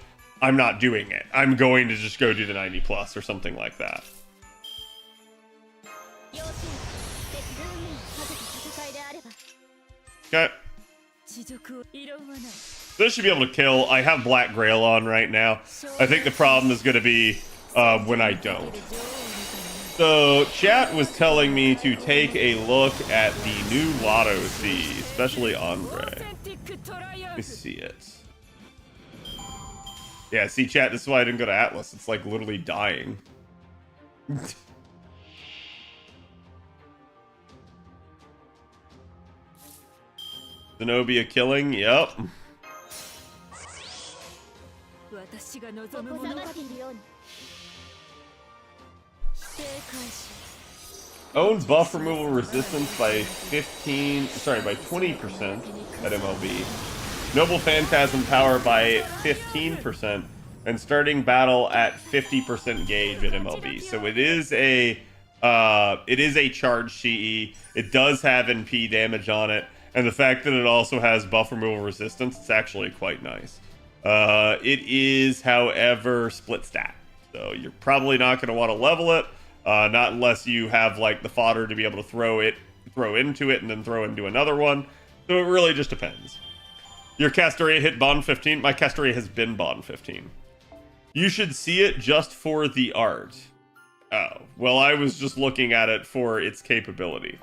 I'm not doing it. I'm going to just go do the 90 plus or something like that. Okay. This should be able to kill. I have Black Grail on right now. I think the problem is going to be when I don't. So, chat was telling me to take a look at the new Lotto C, especially Andre. Let me see it. Yeah, see, chat, this is why I didn't go to Atlas. It's like literally dying. Zenobia killing, yep. Own buff removal resistance by 20% at MLB. Noble Phantasm power by 15%, and starting battle at 50% gauge at MLB. So it is a charged CE. It does have NP damage on it, and the fact that it also has buff removal resistance, it's actually quite nice. It is, however, split stat. So you're probably not going to want to level it, not unless you have like the fodder to be able to throw into it and then throw into another one. So it really just depends. Your Castoria hit Bond 15. My Castoria has been Bond 15. You should see it just for the art. Oh, well, I was just looking at it for its capability.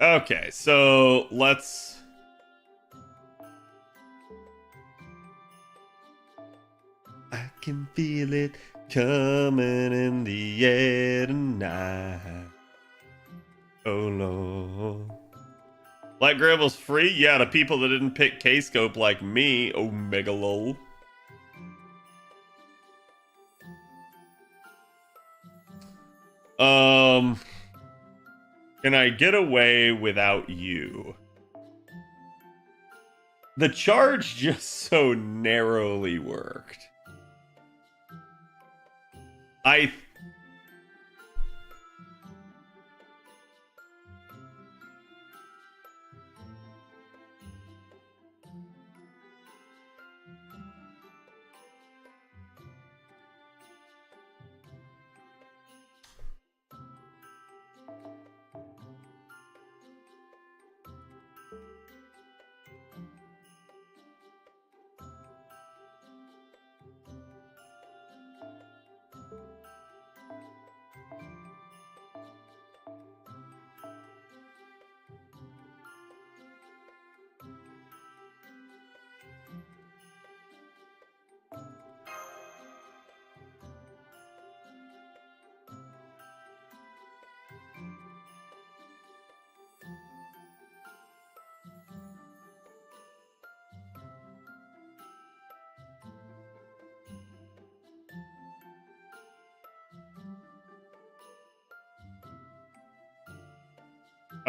Okay, so let's... I can feel it coming in the air tonight. Oh, Lord. Black Gravel's free? Yeah, to people that didn't pick K-Scope like me. Oh, mega lol. Can I get away without you? The charge just so narrowly worked. I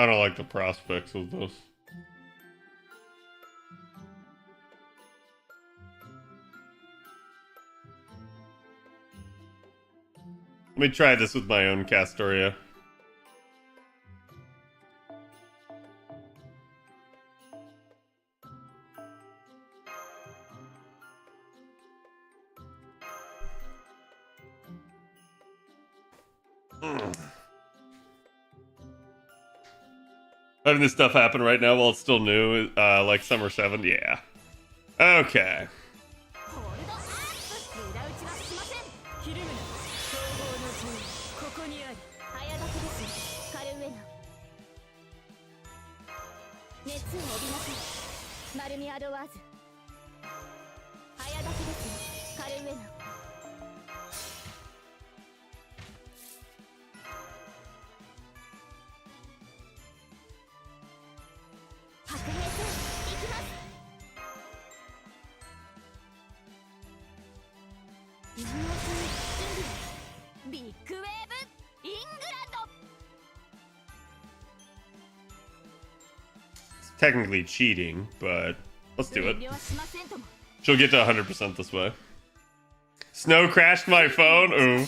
don't like the prospects of this. Let me try this with my own Castoria. Having this stuff happen right now while it's still new, like Summer 7, yeah. Okay. Technically cheating, but Let's do it. She'll get to 100% this way. Snow crashed my phone. Ooh.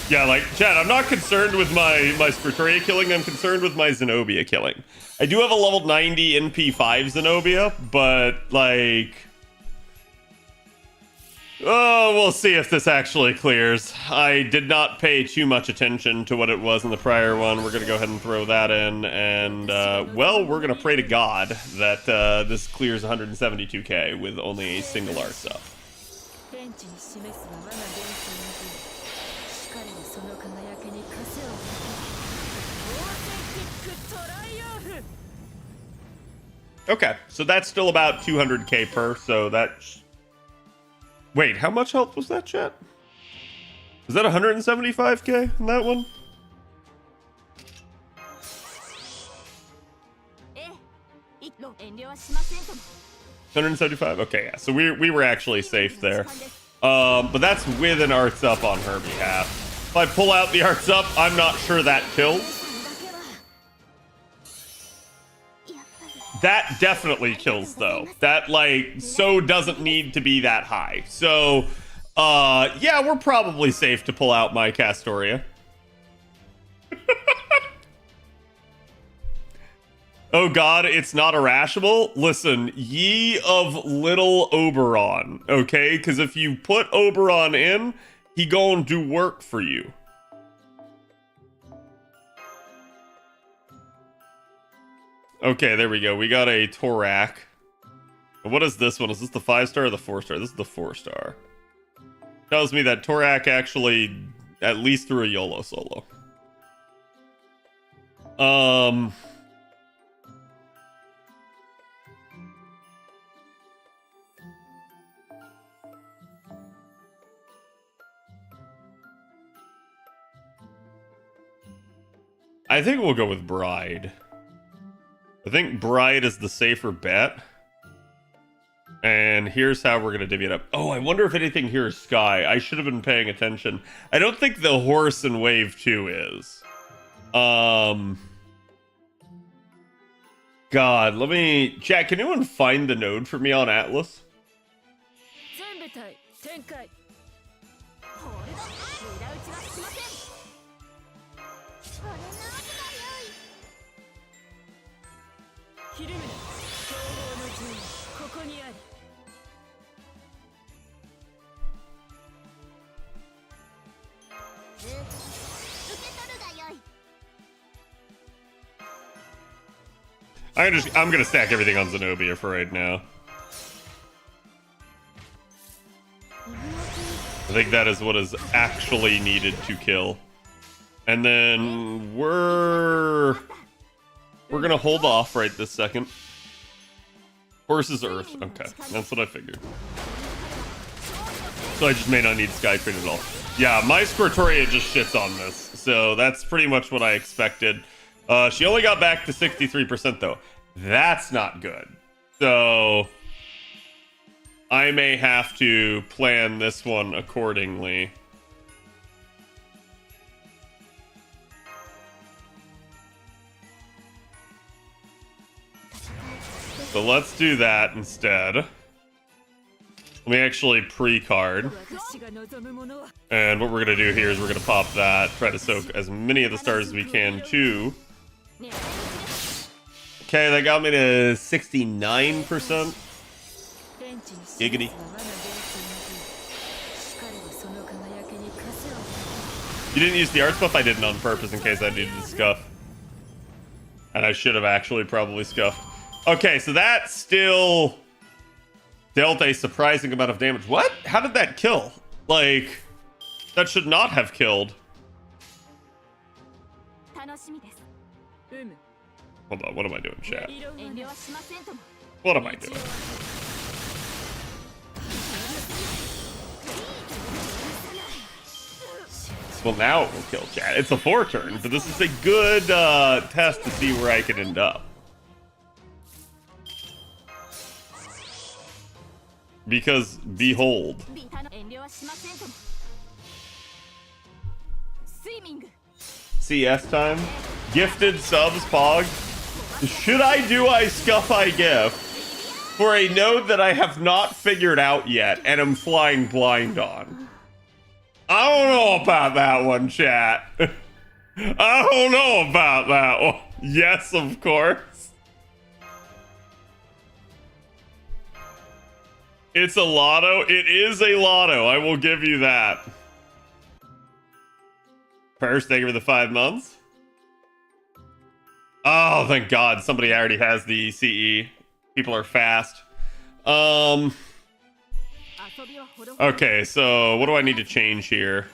Yeah, like, Chad, I'm not concerned with my Scriptoria killing. I'm concerned with my Zenobia killing. I do have a level 90 NP5 Zenobia, but, like... Oh, we'll see if this actually clears. I did not pay too much attention to what it was in the prior one. We're going to go ahead and throw that in. And, well, we're going to pray to God that this clears 172k with only a single art sub. Okay, so that's still about 200k per, so that's... Wait, how much health was that, chat? Was that 175k in that one? $175? Okay, yeah, so we were actually safe there. But that's with an arts up on her behalf. If I pull out the arts up, I'm not sure that kills. That definitely kills, though. That, like, so doesn't need to be that high. So, yeah, we're probably safe to pull out my Castoria. Oh god, it's not irrational? Listen, ye of little Oberon, okay? Because if you put Oberon in, he gon' do work for you. Okay, there we go. We got a Torak. What is this one? Is this the 5-star or the 4-star? This is the 4-star. Tells me that Torak actually at least threw a YOLO solo. I think we'll go with Bride. I think Bride is the safer bet. And here's how we're going to divvy it up. Oh, I wonder if anything here is Sky. I should have been paying attention. I don't think the horse in Wave 2 is. God, let me... Chat, can anyone find the node for me on Atlas? I'm gonna stack everything on Zenobia for right now. I think that is what is actually needed to kill. And then we're gonna hold off right this second. Horse is Earth. Okay, that's what I figured. So I just may not need Sky Train at all. Yeah, my Squirtoria just shits on this. So that's pretty much what I expected. She only got back to 63% though. That's not good. So I may have to plan this one accordingly. So let's do that instead. Let me actually pre-card. And what we're going to do here is we're going to pop that, try to soak as many of the stars as we can too. Okay, that got me to 69%. Giggity. You didn't use the arts buff? I didn't on purpose in case I needed to scuff. And I should have actually probably scuffed. Okay, so that still dealt a surprising amount of damage. What? How did that kill? Like, that should not have killed. Hold on, what am I doing, chat? What am I doing? Well, now it will kill chat. It's a 4-turn, but this is a good test to see where I can end up. Because, behold. CS time. Gifted subs, Pog. Should I do I scuff I give for a node that I have not figured out yet and am flying blind on? I don't know about that one, chat. I don't know about that one. Yes, of course. It's a lotto. It is a lotto. I will give you that. First, thank you for the 5 months. Oh, thank God. Somebody already has the CE. People are fast. Okay, so what do I need to change here?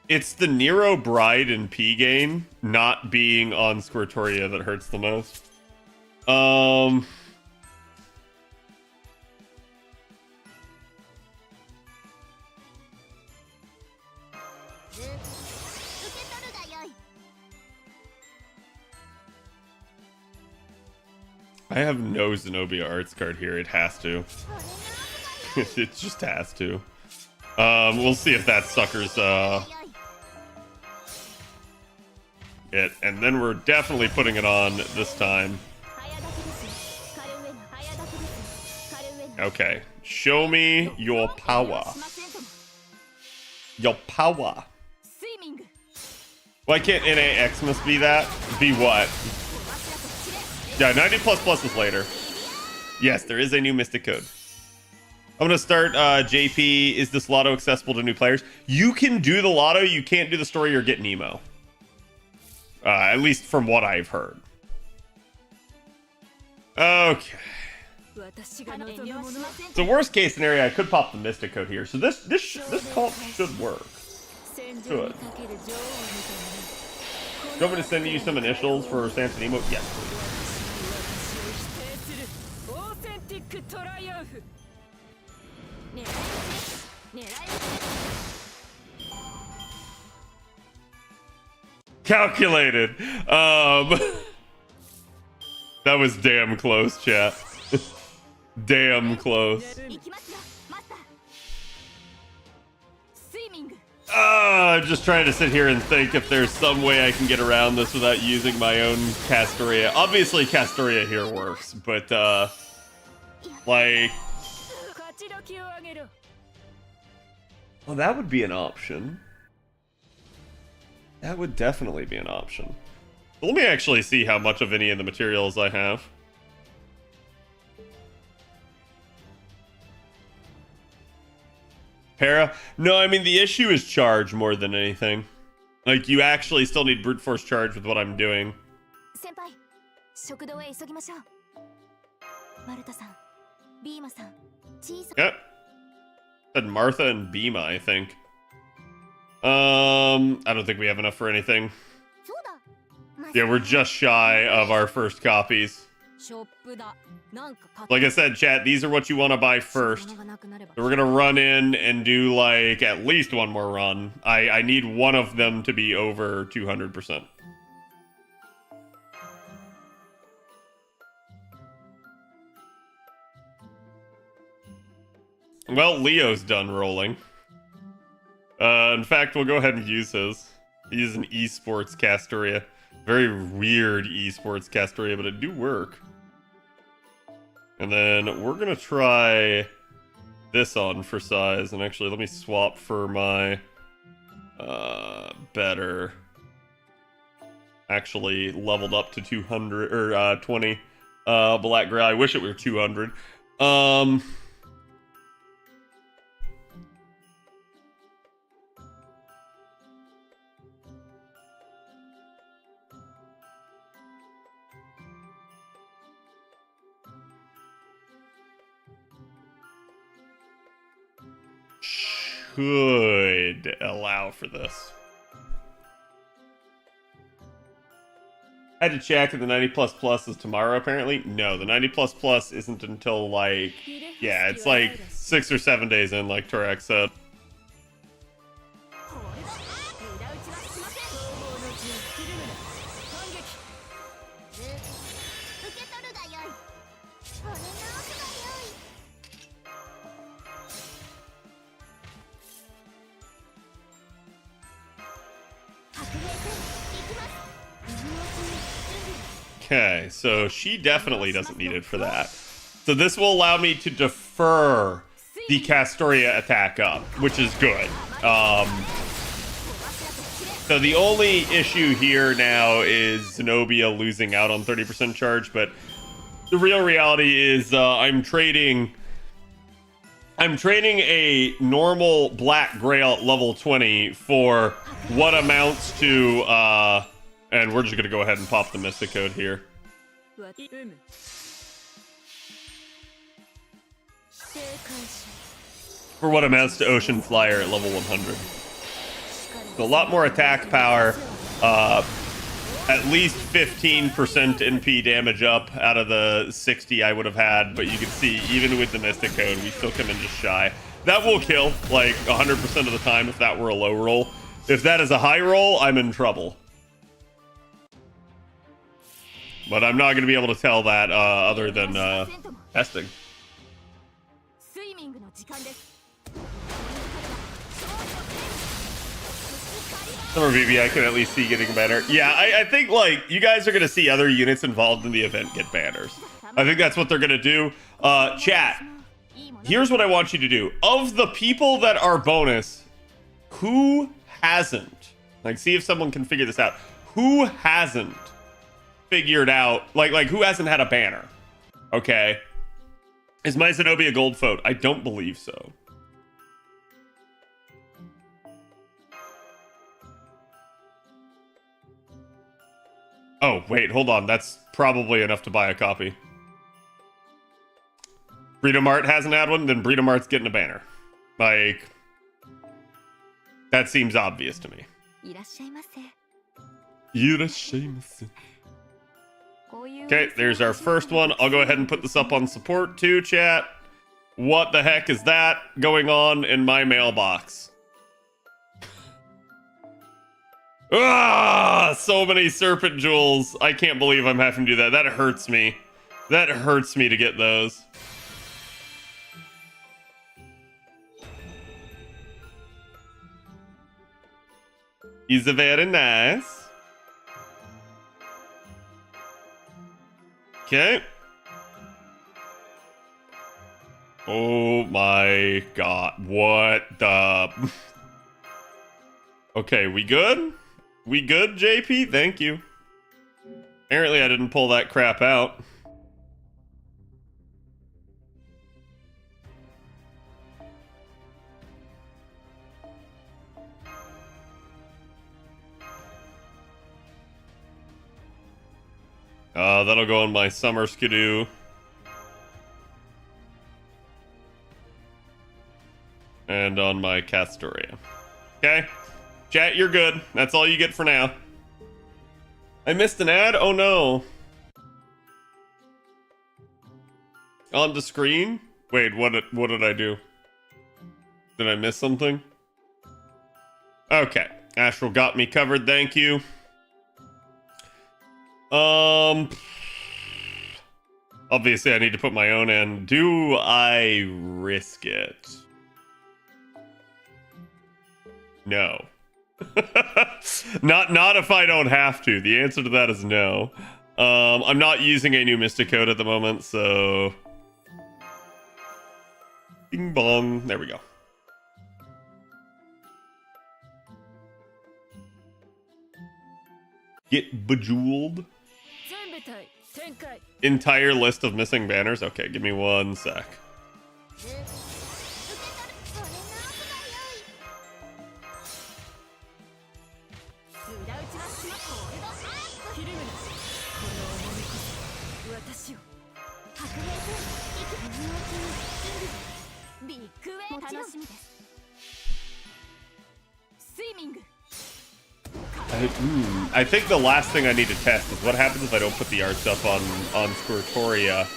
It's the Nero Bride and P-Gain not being on Squirtoria that hurts the most. I have no Zenobia Arts card here. It has to. It just has to. We'll see if that sucker's it, and then we're definitely putting it on this time. Okay, show me your power. Your power. Why can't NA Xmas be that? Be what? Yeah, 90++ is later. Yes, there is a new Mystic Code. I'm gonna start JP. Is this lotto accessible to new players? You can do the lotto, you can't do the story or get Nemo. At least from what I've heard. Okay. So worst case scenario, I could pop the Mystic Code here. So this cult should work. Good. Do you want me to send you some initials for Samson Nemo? Yes, please. Calculated. That was damn close, chat. Damn close. Just trying to sit here and think if there's some way I can get around this without using my own Castoria. Obviously, Castoria here works, but, like... Well, that would be an option. That would definitely be an option. But let me actually see how much of any of the materials I have. Para? No, I mean, the issue is charge more than anything. Like, you actually still need brute force charge with what I'm doing. Yep. Said Martha and Bima, I think. I don't think we have enough for anything. Yeah, we're just shy of our first copies. Like I said, chat, these are what you want to buy first. So we're gonna run in and do, like, at least one more run. I need one of them to be over 200%. Well, Leo's done rolling. In fact, we'll go ahead and use his. He's an esports Castoria. Very weird esports Castoria, but it do work. And then we're gonna try this on for size. And actually, let me swap for my better. Actually leveled up to 200 or 20 Black Grail. I wish it were 200. Could allow for this. I had to check if the 90++ is tomorrow, apparently. No, the 90++ isn't until, like, yeah, it's like 6 or 7 days in, like Turek said. Okay, so she definitely doesn't need it for that. So this will allow me to defer the Castoria attack up, which is good. So the only issue here now is Zenobia losing out on 30% charge, but the real reality is I'm trading a normal Black Grail at level 20 for what amounts to and we're just gonna go ahead and pop the Mystic Code here. For what amounts to Ocean Flyer at level 100. So a lot more attack power, at least 15% NP damage up out of the 60 I would have had, but you can see even with the Mystic Code, we still come in just shy. That will kill like 100% of the time if that were a low roll. If that is a high roll, I'm in trouble. But I'm not going to be able to tell that other than testing. Summer BB, I can at least see getting better. Yeah, I think, like, you guys are going to see other units involved in the event get banners. I think that's what they're going to do. Chat, here's what I want you to do. Of the people that are bonus, who hasn't? Like, see if someone can figure this out. Who hasn't figured out, like who hasn't had a banner? Okay. Is my Zenobia gold vote? I don't believe so. Oh, wait, hold on. That's probably enough to buy a copy. Burrito Mart hasn't had one, then Burrito Mart's getting a banner. Like, that seems obvious to me. Okay, there's our first one. I'll go ahead and put this up on support too, chat. What the heck is that going on in my mailbox? Ah, so many serpent jewels. I can't believe I'm having to do that. That hurts me. That hurts me to get those. He's very nice. Okay. Oh my god. What the... Okay, we good? We good, JP? Thank you. Apparently I didn't pull that crap out. That'll go on my summer skidoo. And on my Castoria. Okay. Chat, you're good. That's all you get for now. I missed an ad? Oh no. On the screen? Wait, what did I do? Did I miss something? Okay. Astral got me covered, thank you. Obviously I need to put my own in. Do I risk it? No. Not if I don't have to. The answer to that is no. I'm not using a new Mystic Code at the moment, so... Bing bong. There we go. Get bejeweled. Entire list of missing banners? Okay, give me 1 sec. I think the last thing I need to test is what happens if I don't put the art stuff on Squirtoria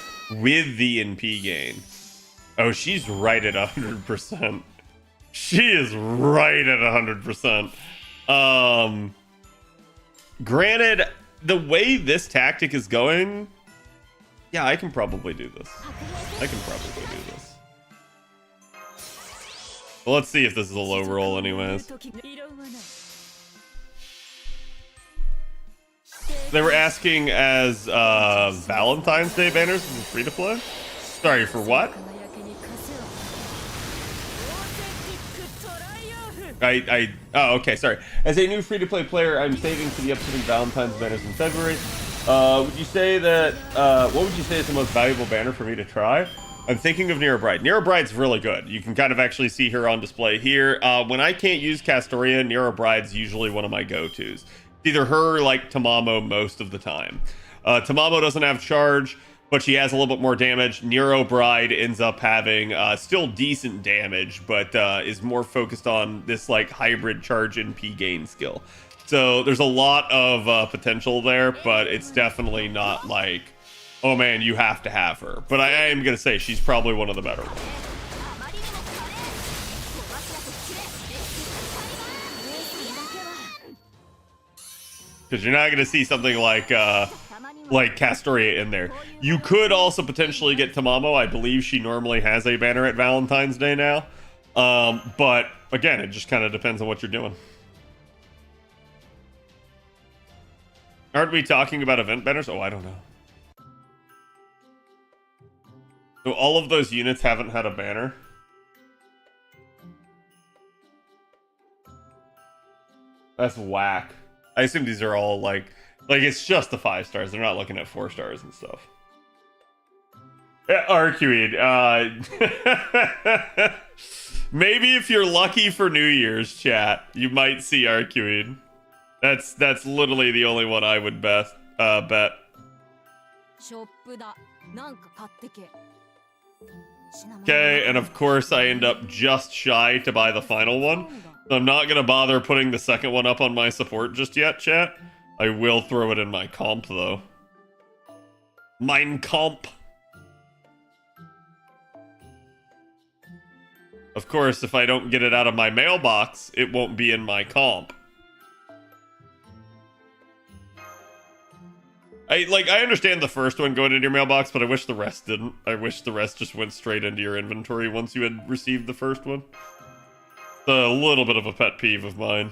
with the NP gain. Oh, she's right at 100%. She is right at 100%. Granted, the way this tactic is going, yeah, I can probably do this. Well, let's see if this is a low roll anyways. They were asking as Valentine's Day banners is free to play. Sorry, for what? Oh, okay, sorry. As a new free-to-play player, I'm saving for the upcoming Valentine's banners in February. Would you say that, what would you say is the most valuable banner for me to try? I'm thinking of Nero Bride. Nero Bride's really good. You can kind of actually see her on display here. When I can't use Castoria, Nero Bride's usually one of my go-tos. It's either her or, like, Tamamo most of the time. Tamamo doesn't have charge, but she has a little bit more damage. Nero Bride ends up having still decent damage, but is more focused on this like hybrid charge NP gain skill. So there's a lot of potential there, but it's definitely not like, oh man, you have to have her. But I am going to say she's probably one of the better ones. Because you're not going to see something like Castoria in there. You could also potentially get Tamamo. I believe she normally has a banner at Valentine's Day now. But again, it just kind of depends on what you're doing. Aren't we talking about event banners? Oh, I don't know. So all of those units haven't had a banner. That's whack. I assume these are all like it's just the 5 stars. They're not looking at 4 stars and stuff. Yeah, Arcuid. Maybe if you're lucky for New Year's, chat, you might see Arcuid. That's literally the only one I would bet. Okay, and of course I end up just shy to buy the final one. So I'm not gonna bother putting the second one up on my support just yet, chat. I will throw it in my comp, though. Mine comp. Of course, if I don't get it out of my mailbox, it won't be in my comp. I understand the first one going into your mailbox, but I wish the rest didn't. I wish the rest just went straight into your inventory once you had received the first one. It's a little bit of a pet peeve of mine.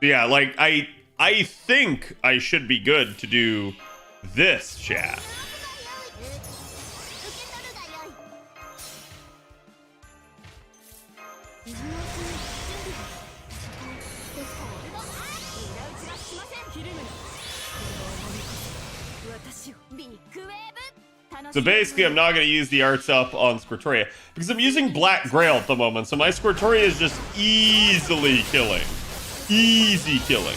Yeah, like, I think I should be good to do this, chat. So basically, I'm not going to use the arts up on Squirtoria because I'm using Black Grail at the moment, so my Squirtoria is just easily killing. Easy killing.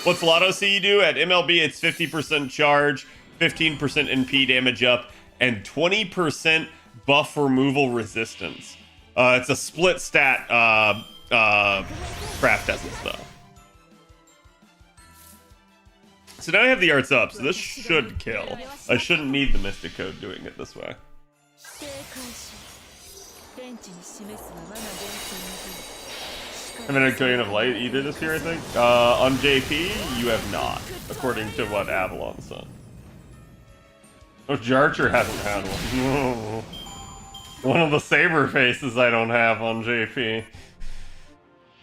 What's Lotto C do? At MLB, it's 50% charge, 15% NP damage up, and 20% buff removal resistance. It's a split stat craft essence, though. So now I have the arts up, so this should kill. I shouldn't need the Mystic Code doing it this way. I haven't had Coin of Light either this year, I think. On JP, you have not, according to what Avalon said. Oh, Jarcher hasn't had one. One of the saber faces I don't have on JP.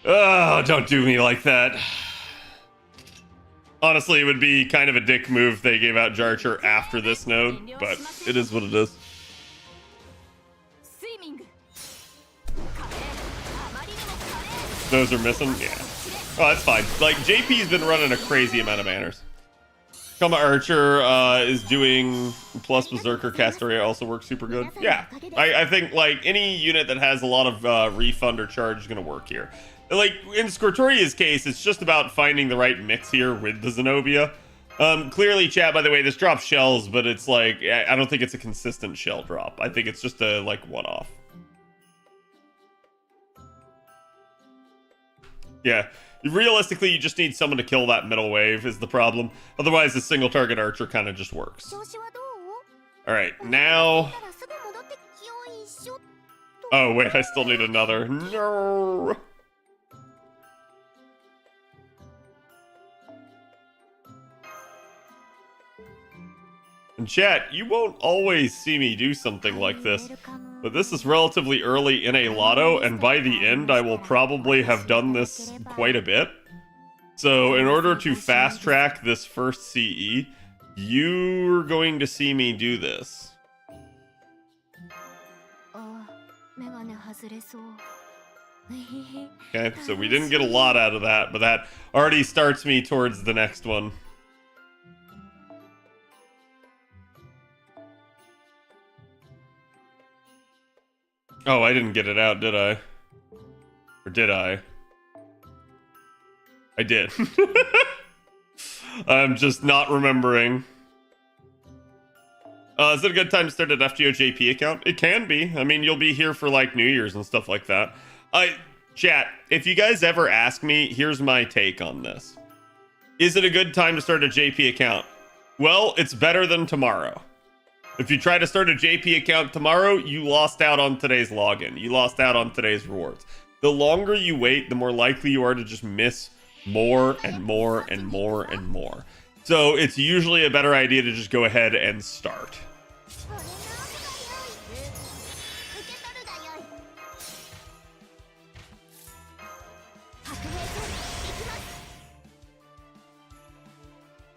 Oh, don't do me like that. Honestly, it would be kind of a dick move if they gave out Jarcher after this node, but it is what it is. Those are missing? Yeah. Oh, that's fine. Like, JP's been running a crazy amount of banners. Kama Archer is doing plus Berserker. Castoria also works super good. Yeah. I think, like, any unit that has a lot of refund or charge is going to work here. Like, in Squirtoria's case, it's just about finding the right mix here with the Zenobia. Clearly, chat, by the way, this drops shells, but it's like, I don't think it's a consistent shell drop. I think it's just a, like, one-off. Yeah. Realistically, you just need someone to kill that middle wave is the problem. Otherwise, the single target archer kind of just works. Alright, now... Oh, wait, I still need another. No! And chat, you won't always see me do something like this, but this is relatively early in a lotto, and by the end I will probably have done this quite a bit. So in order to fast track this first CE, you're going to see me do this. Okay, so we didn't get a lot out of that, but that already starts me towards the next one. Oh, I didn't get it out, did I? Or did I? I did. I'm just not remembering. Is it a good time to start an FGOJP account? It can be. I mean, you'll be here for like New Year's and stuff like that. Chat, if you guys ever ask me, here's my take on this. Is it a good time to start a JP account? Well, it's better than tomorrow. If you try to start a JP account tomorrow, you lost out on today's login. You lost out on today's rewards. The longer you wait, the more likely you are to just miss more and more and more and more. So it's usually a better idea to just go ahead and start.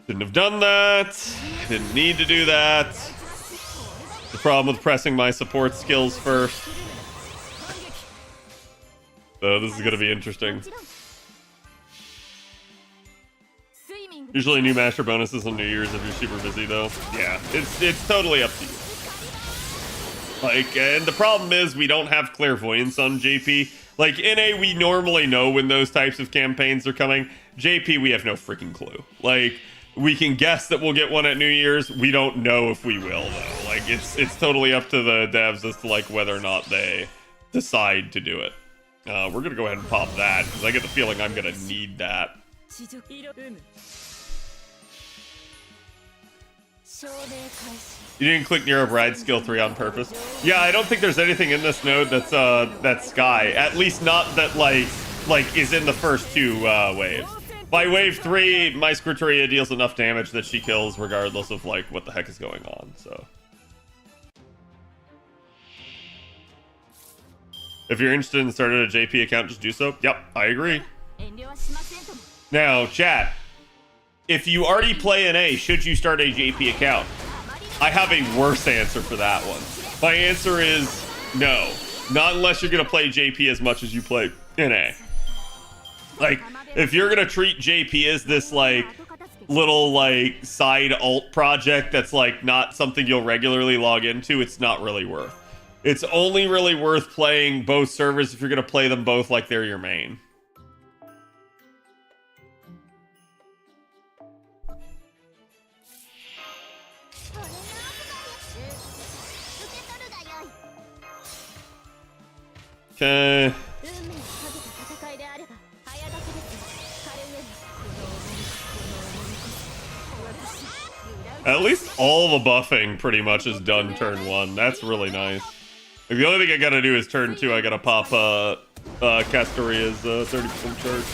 Shouldn't have done that. Didn't need to do that. The problem with pressing my support skills first. So this is going to be interesting. Usually new master bonuses on New Year's if you're super busy though. Yeah, it's totally up to you. Like, and the problem is we don't have clairvoyance on JP. Like, NA, we normally know when those types of campaigns are coming. JP, we have no freaking clue. Like, we can guess that we'll get one at New Year's. We don't know if we will, though. Like, it's totally up to the devs as to, like, whether or not they decide to do it. We're going to go ahead and pop that, because I get the feeling I'm going to need that. You didn't click Nero Bride skill 3 on purpose. Yeah, I don't think there's anything in this node that's Sky. At least not that, like is in the first two waves. By wave 3, my Squirtoria deals enough damage that she kills regardless of, like, what the heck is going on, so. If you're interested in starting a JP account, just do so. Yep, I agree. Now, chat. If you already play NA, should you start a JP account? I have a worse answer for that one. My answer is no. Not unless you're going to play JP as much as you play NA. Like, if you're going to treat JP as this, like, little, like, side alt project that's, like, not something you'll regularly log into, it's not really worth. It's only really worth playing both servers if you're going to play them both like they're your main. Okay. At least all the buffing pretty much is done turn 1. That's really nice. Like, the only thing I gotta do is turn 2. I gotta pop Castoria's 30% charge.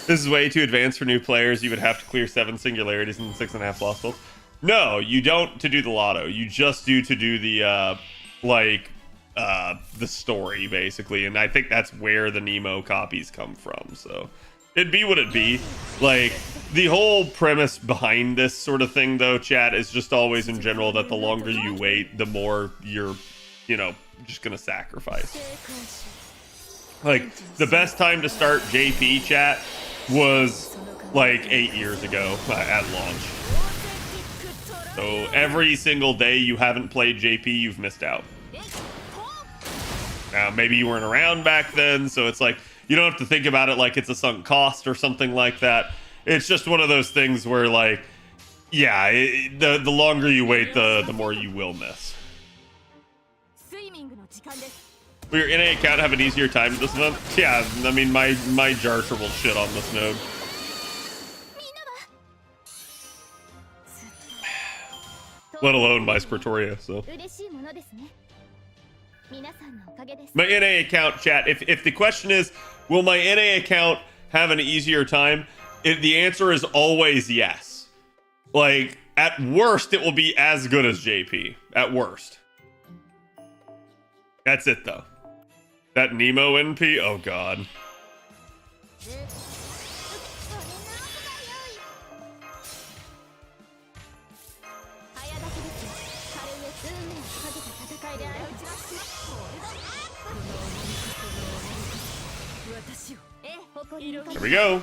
This is way too advanced for new players. You would have to clear 7 singularities and 6.5 lost souls. No, you don't to do the lotto. You just do to do the the story, basically. And I think that's where the Nemo copies come from. So it'd be what it be. Like, the whole premise behind this sort of thing, though, chat, is just always in general that the longer you wait, the more you're, you know, just gonna sacrifice. Like, the best time to start JP, chat, was like 8 years ago at launch. So every single day you haven't played JP, you've missed out. Now, maybe you weren't around back then, so it's like, you don't have to think about it like it's a sunk cost or something like that. It's just one of those things where, like, yeah, the longer you wait, the more you will miss. Will your NA account have an easier time this month? Yeah, I mean, my jar will shit on this node. Let alone my Squirtoria, so. My NA account, chat, if the question is, will my NA account have an easier time? The answer is always yes. Like, at worst, it will be as good as JP. At worst. That's it, though. That Nemo NP? Oh, God. There we go.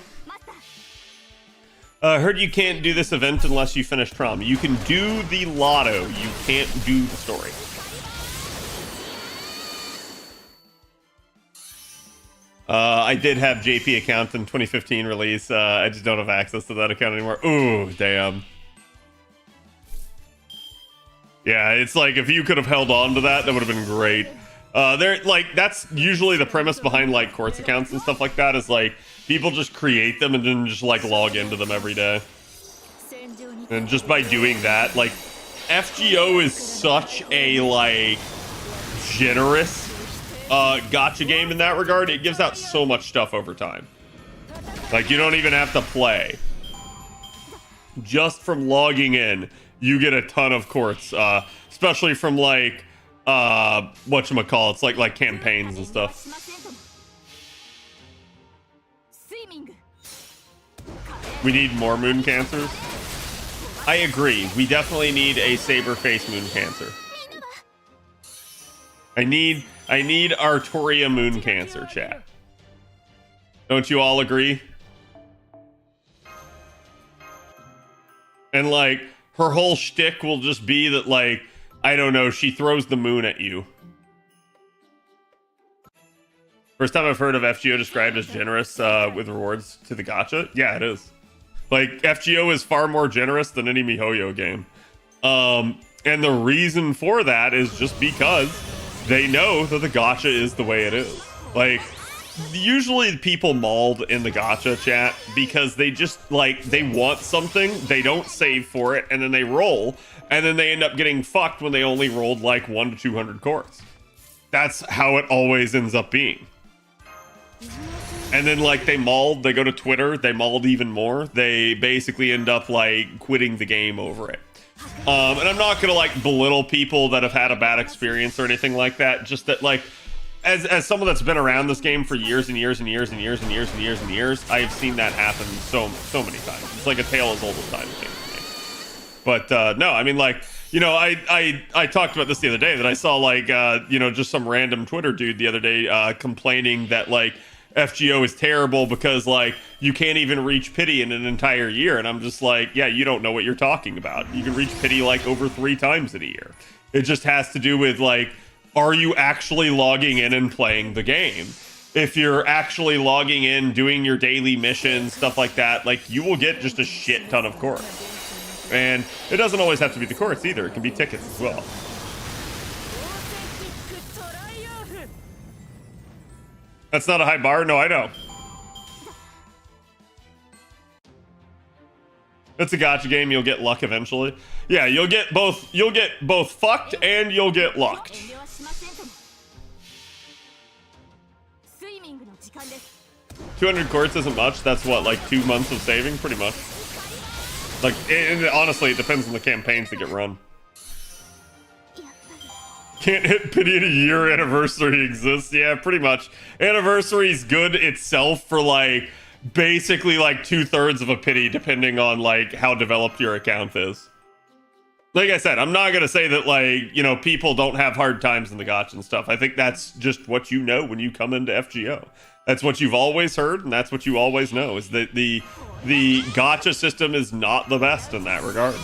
Heard you can't do this event unless you finish prom. You can do the lotto. You can't do the story. I did have JP account in 2015 release. I just don't have access to that account anymore. Ooh, damn. Yeah, it's like if you could have held on to that, that would have been great. That's usually the premise behind like Quartz accounts and stuff like that, is like people just create them and then just like log into them every day. And just by doing that, like FGO is such a like generous gacha game in that regard. It gives out so much stuff over time. Like you don't even have to play. Just from logging in, you get a ton of quartz, especially from like whatchamacallits, like campaigns and stuff. We need more moon cancers. I agree. We definitely need a saber face moon cancer. I need Artoria moon cancer, chat. Don't you all agree? And like her whole shtick will just be that like, I don't know, she throws the moon at you. First time I've heard of FGO described as generous with rewards to the gacha. Yeah, it is. Like, FGO is far more generous than any MiHoYo game. And the reason for that is just because they know that the gacha is the way it is. Like, usually people mauled in the gacha chat because they just, like, they want something, they don't save for it, and then they roll, and then they end up getting fucked when they only rolled, like, 1 to 200 cores. That's how it always ends up being. And then, like, they mauled, they go to Twitter, they mauled even more. They basically end up, like, quitting the game over it. And I'm not gonna, like, belittle people that have had a bad experience or anything like that. Just that, like, as someone that's been around this game for years and years and years and years and years and years and years, I've seen that happen so many times. It's like a tale as old as time, it seems to me. But, no, I mean, like, you know, I talked about this the other day, that I saw, like, you know, just some random Twitter dude the other day complaining that, like, FGO is terrible because, like, you can't even reach pity in an entire year. And I'm just like, yeah, you don't know what you're talking about. You can reach pity, like, over 3 times in a year. It just has to do with, like, are you actually logging in and playing the game? If you're actually logging in, doing your daily missions, stuff like that, like, you will get just a shit ton of quartz. And it doesn't always have to be the quartz either. It can be tickets as well. That's not a high bar? No, I know. It's a gacha game. You'll get luck eventually. Yeah, you'll get both fucked and you'll get lucked. 200 quartz isn't much. That's what, like 2 months of saving, pretty much. Like, honestly, it depends on the campaigns that get run. Can't hit pity in a year. Anniversary exists. Yeah, pretty much. Anniversary's good itself for, like, basically, like, 2/3 of a pity, depending on, like, how developed your account is. Like I said, I'm not gonna say that, like, you know, people don't have hard times in the gacha and stuff. I think that's just what you know when you come into FGO. That's what you've always heard, and that's what you always know, is that the gacha system is not the best in that regard.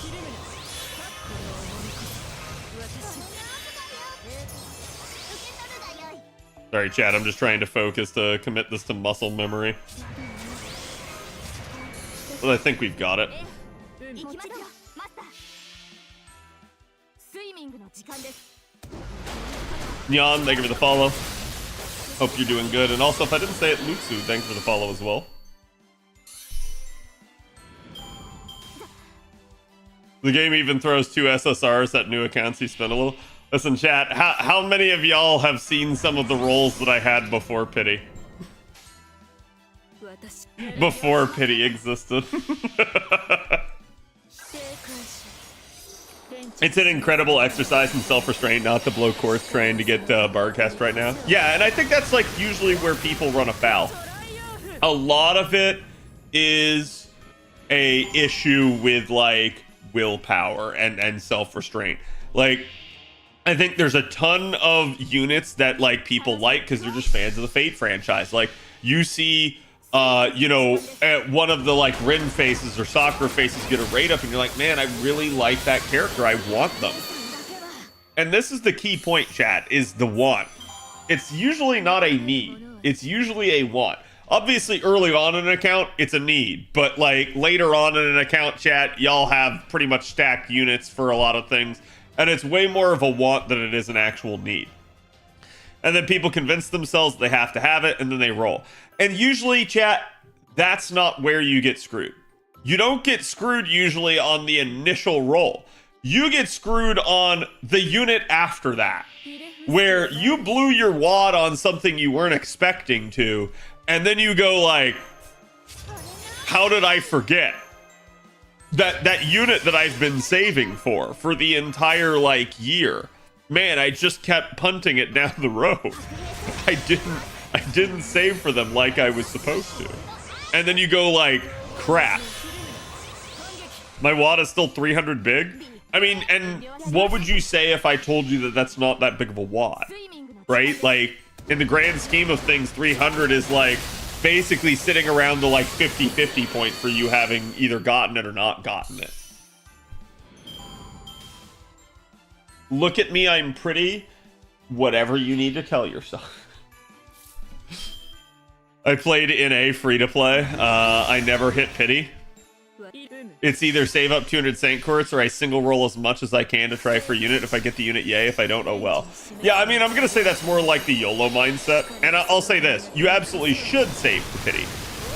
Sorry, chat, I'm just trying to focus to commit this to muscle memory. Well, I think we've got it. Nyan, thank you for the follow. Hope you're doing good. And also, if I didn't say it, Lutsu, thanks for the follow as well. The game even throws 2 SSRs at new accounts you spend a little. Listen, chat, how many of y'all have seen some of the roles that I had before pity? Before pity existed. It's an incredible exercise in self-restraint not to blow Korth trying to get Barcast right now. Yeah, and I think that's like usually where people run afoul. A lot of it is a issue with like willpower and self-restraint. Like, I think there's a ton of units that like people like because they're just fans of the Fate franchise. Like, you see you know, one of the like Rin faces or Sakura faces get a rate up and you're like, man, I really like that character, I want them. And this is the key point, chat, is the want. It's usually not a need, it's usually a want. Obviously early on in an account it's a need, but like later on in an account, chat, y'all have pretty much stacked units for a lot of things, and it's way more of a want than it is an actual need. And then people convince themselves they have to have it, and then they roll. And usually, chat, that's not where you get screwed. You don't get screwed usually on the initial roll. You get screwed on the unit after that, where you blew your wad on something you weren't expecting to, and then you go like, how did I forget? That unit that I've been saving for the entire like year. Man, I just kept punting it down the road. I didn't save for them like I was supposed to. And then you go like, crap. My wad is still 300 big? I mean, and what would you say if I told you that that's not that big of a wad? Right? Like, in the grand scheme of things, 300 is like basically sitting around the like 50-50 point for you having either gotten it or not gotten it. Look at me, I'm pretty. Whatever you need to tell yourself. I played in a free-to-play. I never hit pity. It's either save up 200 Saint Quartz or I single roll as much as I can to try for unit. If I get the unit, yay. If I don't, oh well. Yeah, I mean, I'm going to say that's more like the YOLO mindset. And I'll say this. You absolutely should save for pity.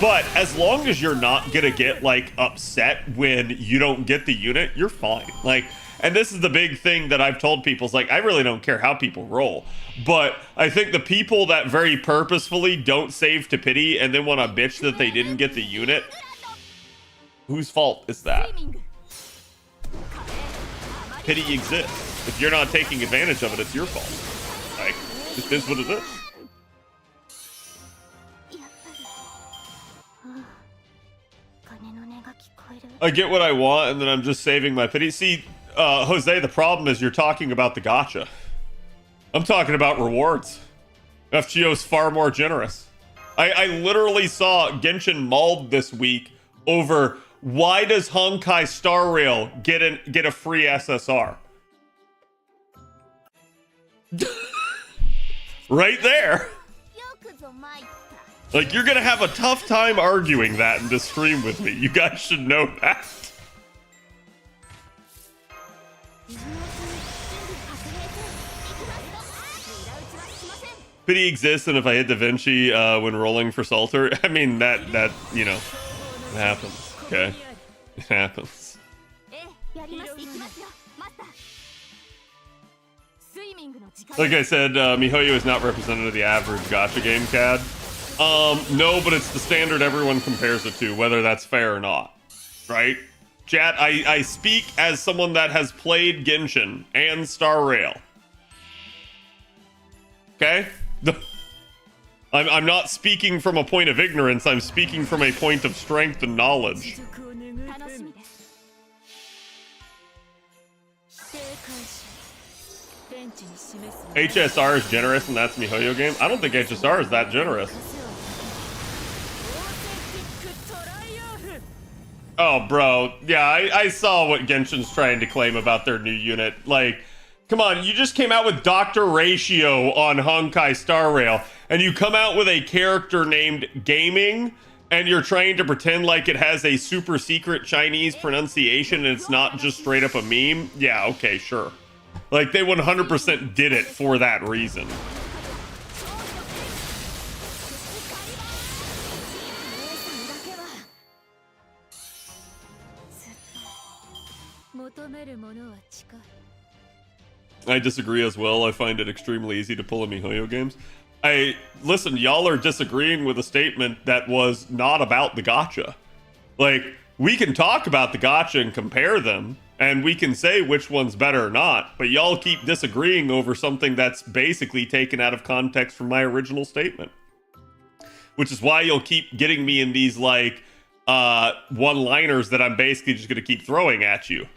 But as long as you're not going to get, like, upset when you don't get the unit, you're fine. Like... And this is the big thing that I've told people. Is like, I really don't care how people roll. But I think the people that very purposefully don't save to pity and then want to bitch that they didn't get the unit, whose fault is that? Pity exists. If you're not taking advantage of it, it's your fault. Like, this is what it is. I get what I want, and then I'm just saving my pity. See, Jose, the problem is you're talking about the gacha. I'm talking about rewards. FGO's far more generous. I literally saw Genshin mauled this week over why does Honkai Star Rail get a free SSR? Right there. Like, you're gonna have a tough time arguing that in this stream with me. You guys should know that. Pity exists, and if I hit Da Vinci when rolling for Salter, I mean, that you know, it happens, okay? It happens. Like I said, MiHoYo is not representative of the average gacha game, CAD. No, but it's the standard everyone compares it to, whether that's fair or not, right? Chat, I speak as someone that has played Genshin and Star Rail. Okay? I'm not speaking from a point of ignorance, I'm speaking from a point of strength and knowledge. HSR is generous and that's MiHoYo game? I don't think HSR is that generous. Oh, bro. Yeah, I saw what Genshin's trying to claim about their new unit. Like, come on, you just came out with Dr. Ratio on Honkai Star Rail, and you come out with a character named Gaming, and you're trying to pretend like it has a super secret Chinese pronunciation and it's not just straight up a meme? Yeah, okay, sure. Like, they 100% did it for that reason. I disagree as well. I find it extremely easy to pull in MiHoYo games. Listen, y'all are disagreeing with a statement that was not about the gacha. Like, we can talk about the gacha and compare them, And we can say which one's better or not, but y'all keep disagreeing over something that's basically taken out of context from my original statement. Which is why you'll keep getting me in these, like, one-liners that I'm basically just going to keep throwing at you.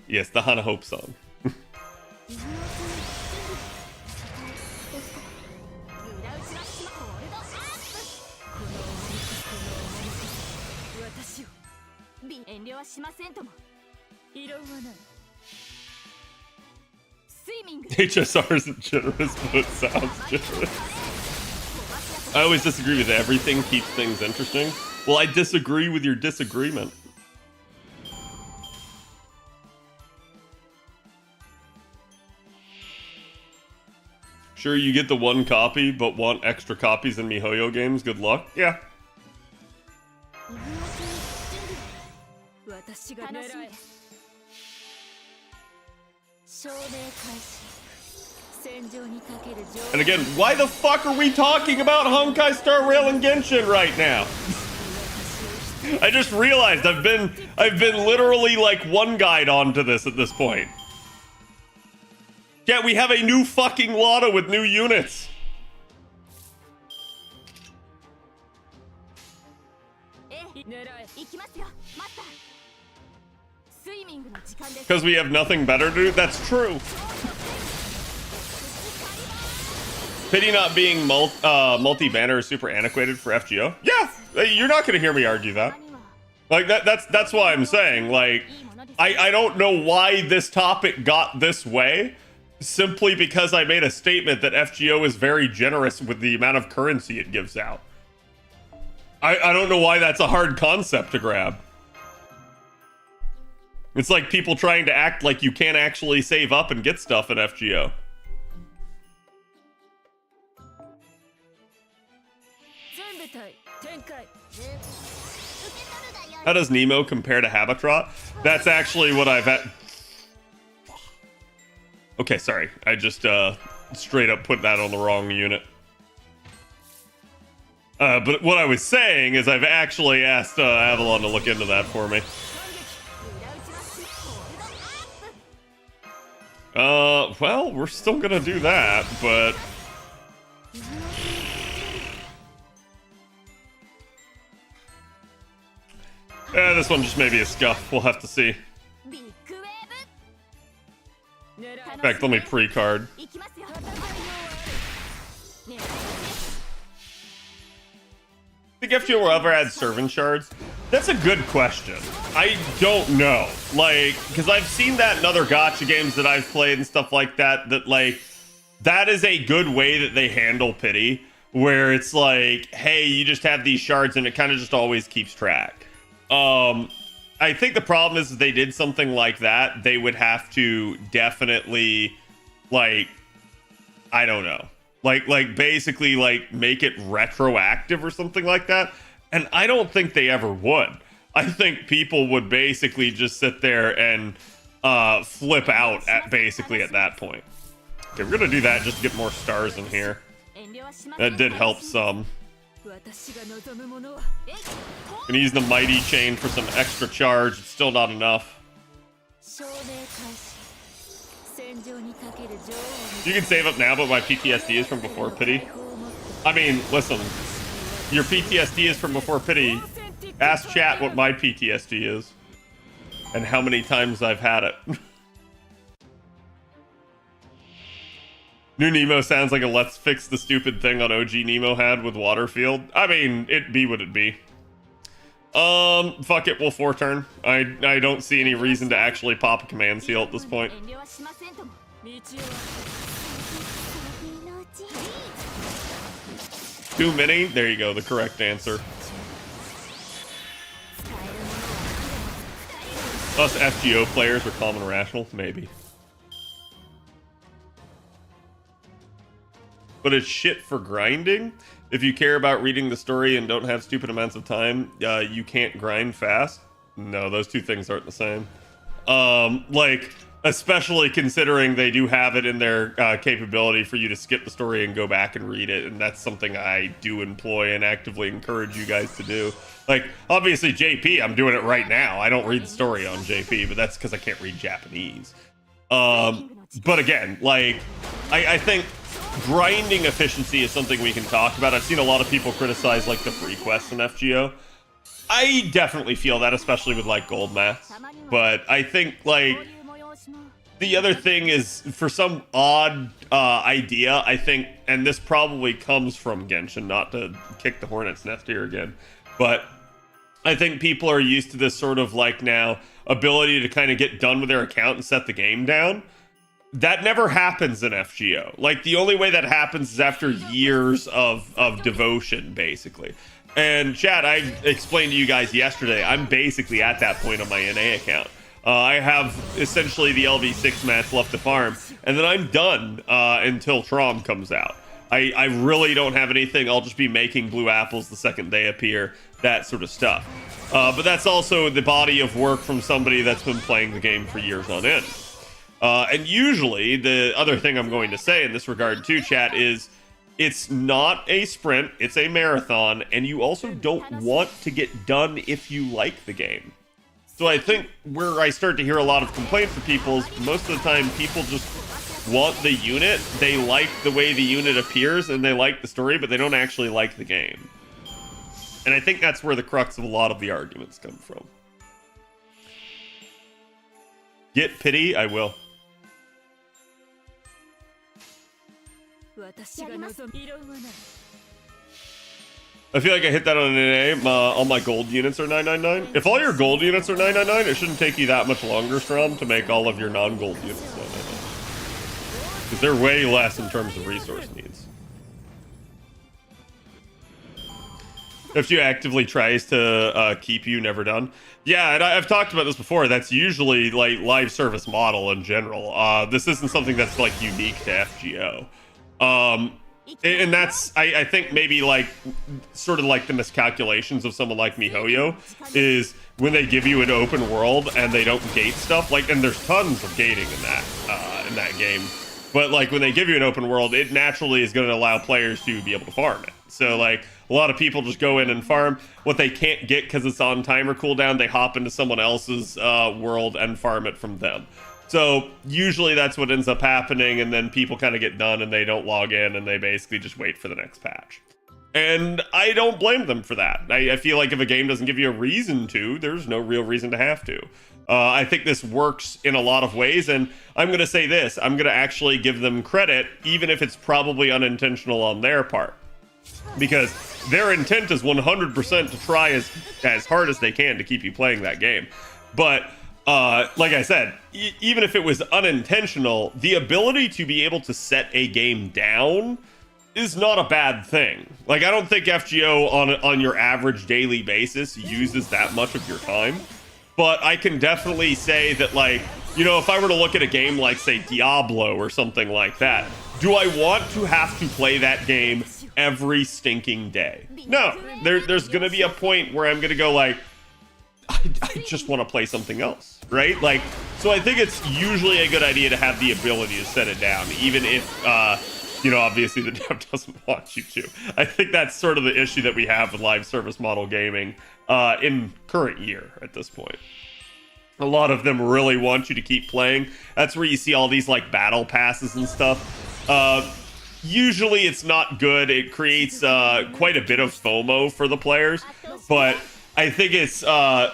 Yes, the Hana Hope song. HSR isn't generous, but it sounds generous. I always disagree with everything, keeps things interesting. Well, I disagree with your disagreement. Sure, you get the one copy, but want extra copies in MiHoYo games? Good luck. Yeah. And again, why the fuck are we talking about Honkai Star Rail and Genshin right now? I just realized I've been literally like one guide onto this at this point. Yeah, we have a new fucking lotto with new units. Because we have nothing better to do? That's true. Pity not being multi-banner is super antiquated for FGO. Yeah, you're not gonna hear me argue that. Like that's why I'm saying, like, I don't know why this topic got this way, simply because I made a statement that FGO is very generous with the amount of currency it gives out. I don't know why that's a hard concept to grab. It's like people trying to act like you can't actually save up and get stuff in FGO. How does Nemo compare to Habitrot? That's actually what I've had. Okay, sorry. I just straight up put that on the wrong unit. But what I was saying is I've actually asked Avalon to look into that for me. Well, we're still gonna do that, but... this one just may be a scuff. We'll have to see. In fact, let me pre-card. Think FGO will ever add servant shards? That's a good question. I don't know. Like, because I've seen that in other gacha games that I've played and stuff like that, like, that is a good way that they handle pity, where it's like, hey, you just have these shards and it kind of just always keeps track. I think the problem is if they did something like that, they would have to definitely, like, I don't know. Like basically, like, make it retroactive or something like that. And I don't think they ever would. I think people would basically just sit there and flip out at that point. Okay, we're gonna do that just to get more stars in here. That did help some. Gonna use the mighty chain for some extra charge. It's still not enough. You can save up now, but my PTSD is from before pity. I mean, listen, your PTSD is from before pity. Ask chat what my PTSD is and how many times I've had it. New Nemo sounds like a let's fix the stupid thing on OG Nemo had with Waterfield. I mean, it be what it be. Fuck it, we'll 4-turn. I don't see any reason to actually pop a command seal at this point. Too many? There you go, the correct answer. Us FGO players are calm and rational? Maybe. But it's shit for grinding. If you care about reading the story and don't have stupid amounts of time, you can't grind fast. No, those two things aren't the same. Like, especially considering they do have it in their capability for you to skip the story and go back and read it, and that's something I do employ and actively encourage you guys to do. Like, obviously JP, I'm doing it right now. I don't read the story on JP, but that's because I can't read Japanese. But again, like, I think grinding efficiency is something we can talk about. I've seen a lot of people criticize, like, the free quests in FGO. I definitely feel that, especially with, like, gold maths. But I think, like, the other thing is, for some odd idea, I think, and this probably comes from Genshin, not to kick the hornet's nest here again, but I think people are used to this sort of, like, now ability to kind of get done with their account and set the game down. That never happens in FGO. Like, the only way that happens is after years of devotion, basically. And chat, I explained to you guys yesterday, I'm basically at that point on my NA account. I have essentially the LV6 match left to farm, and then I'm done until Trom comes out. I really don't have anything. I'll just be making blue apples the second they appear, that sort of stuff. But that's also the body of work from somebody that's been playing the game for years on end. And usually, the other thing I'm going to say in this regard too, chat, is it's not a sprint, it's a marathon, and you also don't want to get done if you like the game. So I think where I start to hear a lot of complaints from people is most of the time people just want the unit, they like the way the unit appears, and they like the story, but they don't actually like the game. And I think that's where the crux of a lot of the arguments come from. Get pity? I will. I feel like I hit that on an NA. All my gold units are 999. If all your gold units are 999, it shouldn't take you that much longer, Strom, to make all of your non-gold units 999. Because they're way less in terms of resource needs. If you actively tries to keep you never done. Yeah, and I've talked about this before. That's usually, like, live service model in general. This isn't something that's, like, unique to FGO. And that's, I think, maybe, like, sort of like the miscalculations of someone like MiHoYo is when they give you an open world and they don't gate stuff, like, and there's tons of gating in that game, but, like, when they give you an open world, it naturally is going to allow players to be able to farm it. So, like, a lot of people just go in and farm what they can't get because it's on timer cooldown. They hop into someone else's world and farm it from them. So usually that's what ends up happening, and then people kind of get done and they don't log in and they basically just wait for the next patch. And I don't blame them for that. I feel like if a game doesn't give you a reason to, there's no real reason to have to. I think this works in a lot of ways, and I'm going to say this. I'm going to actually give them credit, even if it's probably unintentional on their part. Because their intent is 100% to try as hard as they can to keep you playing that game. But like I said, even if it was unintentional, the ability to be able to set a game down is not a bad thing. Like, I don't think FGO on your average daily basis uses that much of your time. But I can definitely say that, like, you know, if I were to look at a game like, say, Diablo or something like that, do I want to have to play that game every stinking day? No. There's going to be a point where I'm going to go, like, I just want to play something else, right? Like, so I think it's usually a good idea to have the ability to set it down, even if, you know, obviously the dev doesn't want you to. I think that's sort of the issue that we have with live service model gaming in current year at this point. A lot of them really want you to keep playing. That's where you see all these, like, battle passes and stuff. Usually it's not good. It creates quite a bit of FOMO for the players, but I think it's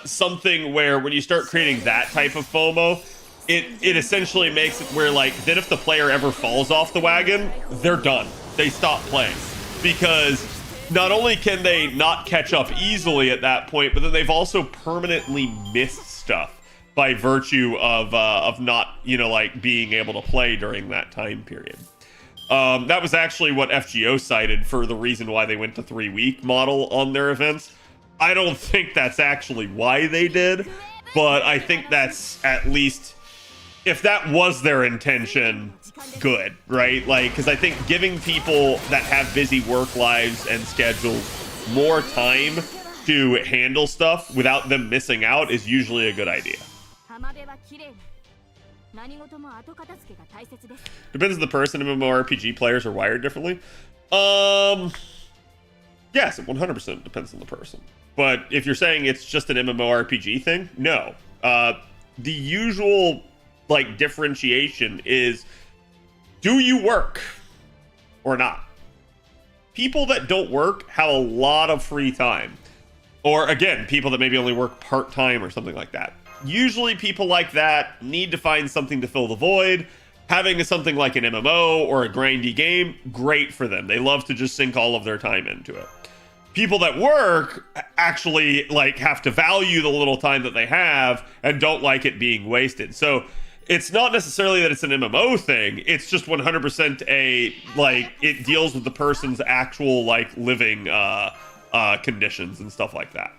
something where when you start creating that type of FOMO, it essentially makes it where, like, then if the player ever falls off the wagon, they're done. They stop playing. Because not only can they not catch up easily at that point, but then they've also permanently missed stuff by virtue of not, you know, like, being able to play during that time period. That was actually what FGO cited for the reason why they went to 3-week model on their events. I don't think that's actually why they did, but I think that's at least, if that was their intention, good, right? Like, because I think giving people that have busy work lives and schedules more time to handle stuff without them missing out is usually a good idea. Depends on the person. MMORPG players are wired differently. Yes, it 100% depends on the person. But if you're saying it's just an MMORPG thing, no. The usual like differentiation is, do you work or not? People that don't work have a lot of free time. Or again, people that maybe only work part-time or something like that. Usually people like that need to find something to fill the void. Having something like an MMO or a grindy game, great for them. They love to just sink all of their time into it. People that work actually like have to value the little time that they have and don't like it being wasted. So it's not necessarily that it's an MMO thing. It's just 100% a, like, it deals with the person's actual like living conditions and stuff like that.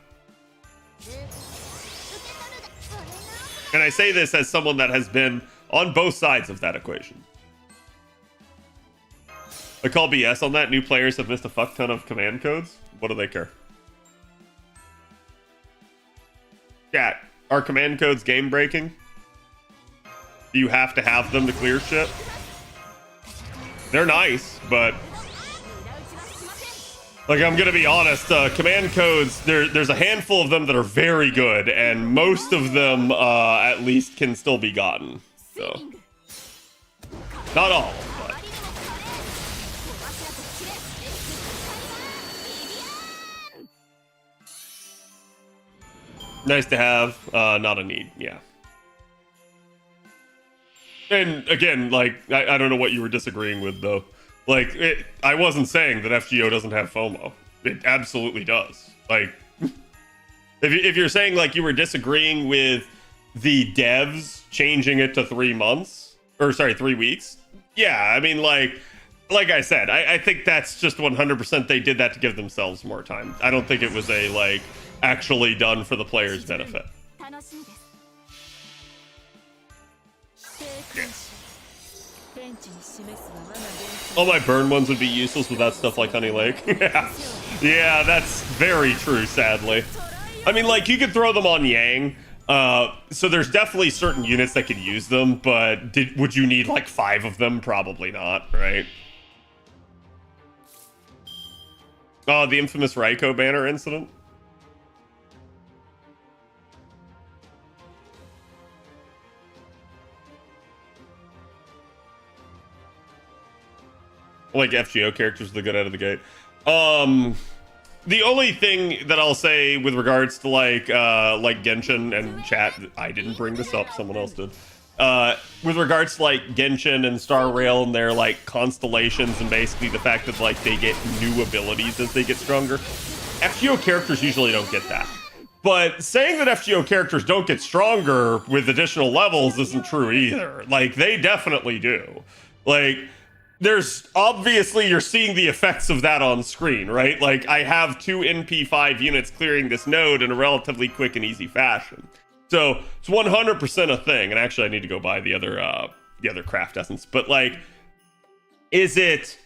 And I say this as someone that has been on both sides of that equation. I call BS on that. New players have missed a fuck ton of command codes. What do they care? Chat, are command codes game breaking? Do you have to have them to clear shit? They're nice, but like, I'm gonna be honest, command codes, there's a handful of them that are very good, and most of them at least can still be gotten. So not all, but nice to have, not a need. Yeah. And again, like, I don't know what you were disagreeing with, though. Like, I wasn't saying that FGO doesn't have FOMO. It absolutely does. Like, if you're saying, like, you were disagreeing with the devs changing it to 3 months, or sorry, 3 weeks, yeah, I mean, like I said, I think that's just 100% they did that to give themselves more time. I don't think it was a, like, actually done for the players' benefit. All my burn ones would be useless without stuff like Honey Lake. Yeah, that's very true, sadly. I mean, like, you could throw them on Yang, so there's definitely certain units that could use them, but would you need, like, 5 of them? Probably not, right? Oh, the infamous Raiko banner incident? Like, FGO characters are the good out of the gate. The only thing that I'll say with regards to like Genshin and chat, I didn't bring this up, someone else did. With regards to like Genshin and Star Rail and their like constellations and basically the fact that like they get new abilities as they get stronger, FGO characters usually don't get that. But saying that FGO characters don't get stronger with additional levels isn't true either. Like, they definitely do. Like, there's obviously, you're seeing the effects of that on screen, right? Like, I have 2 NP5 units clearing this node in a relatively quick and easy fashion. So it's 100% a thing. And actually, I need to go buy the other craft essence. But like, is it,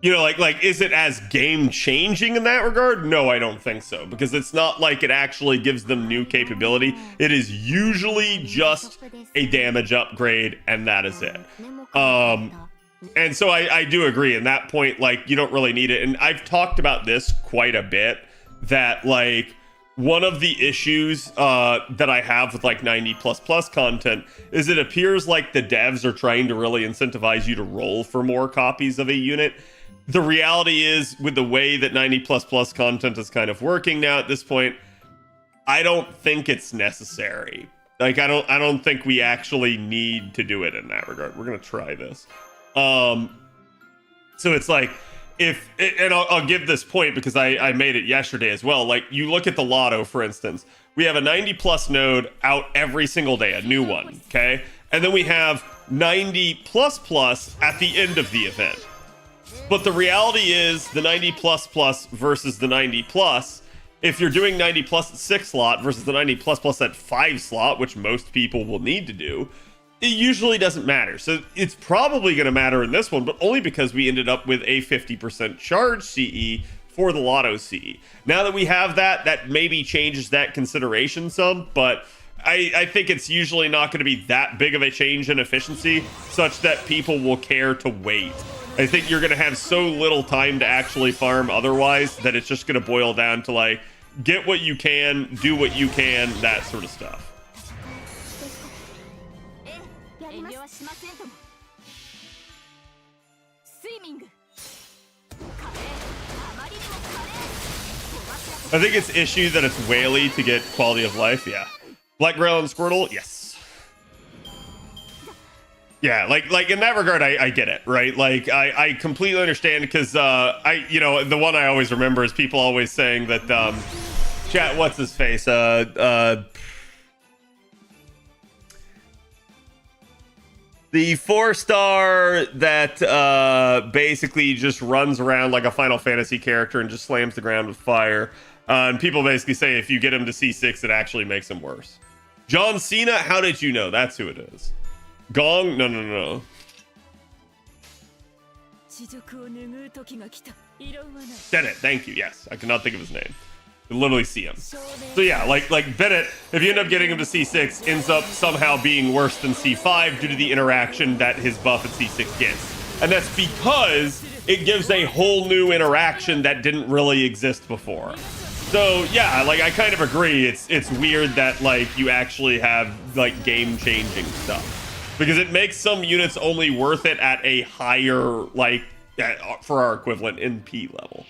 you know, like, is it as game changing in that regard? No, I don't think so, because it's not like it actually gives them new capability. It is usually just a damage upgrade, and that is it. And so I do agree in that point, like, you don't really need it. And I've talked about this quite a bit, that like, one of the issues that I have with like 90++ content is it appears like the devs are trying to really incentivize you to roll for more copies of a unit. The reality is, with the way that 90++ content is kind of working now at this point, I don't think it's necessary. Like, I don't think we actually need to do it in that regard. We're gonna try this. So it's like, and I'll give this point because I made it yesterday as well. Like, you look at the Lotto, for instance, we have a 90+ node out every single day, a new one, okay? And then we have 90++ at the end of the event. But the reality is, the 90++ versus the 90+, if you're doing 90+ at 6 slot versus the 90++ at 5 slot, which most people will need to do, it usually doesn't matter. So it's probably going to matter in this one, but only because we ended up with a 50% charge CE for the Lotto CE. Now that we have that, that maybe changes that consideration some, but I think it's usually not going to be that big of a change in efficiency such that people will care to wait. I think you're going to have so little time to actually farm otherwise that it's just going to boil down to like, get what you can, do what you can, that sort of stuff. 遠慮はしませんとも。スイミング。華麗。あまりにも華麗。 I think it's issue that it's whaley to get quality of life. Yeah. Black Grail and Squirtle, yes. Yeah, like in that regard, I get it, right? Like I completely understand because the one I always remember is people always saying that chat, what's his face? The 4-star that basically just runs around like a Final Fantasy character and just slams the ground with fire. And people basically say if you get him to C6, it actually makes him worse. John Cena, how did you know? That's who it is. Gong? No. Bennett, thank you. Yes, I cannot think of his name. I can literally see him. So yeah, like Bennett, if you end up getting him to C6, ends up somehow being worse than C5 due to the interaction that his buff at C6 gets. And that's because it gives a whole new interaction that didn't really exist before. So yeah, like I kind of agree. It's weird that like you actually have like game-changing stuff because it makes some units only worth it at a higher like for our equivalent NP level.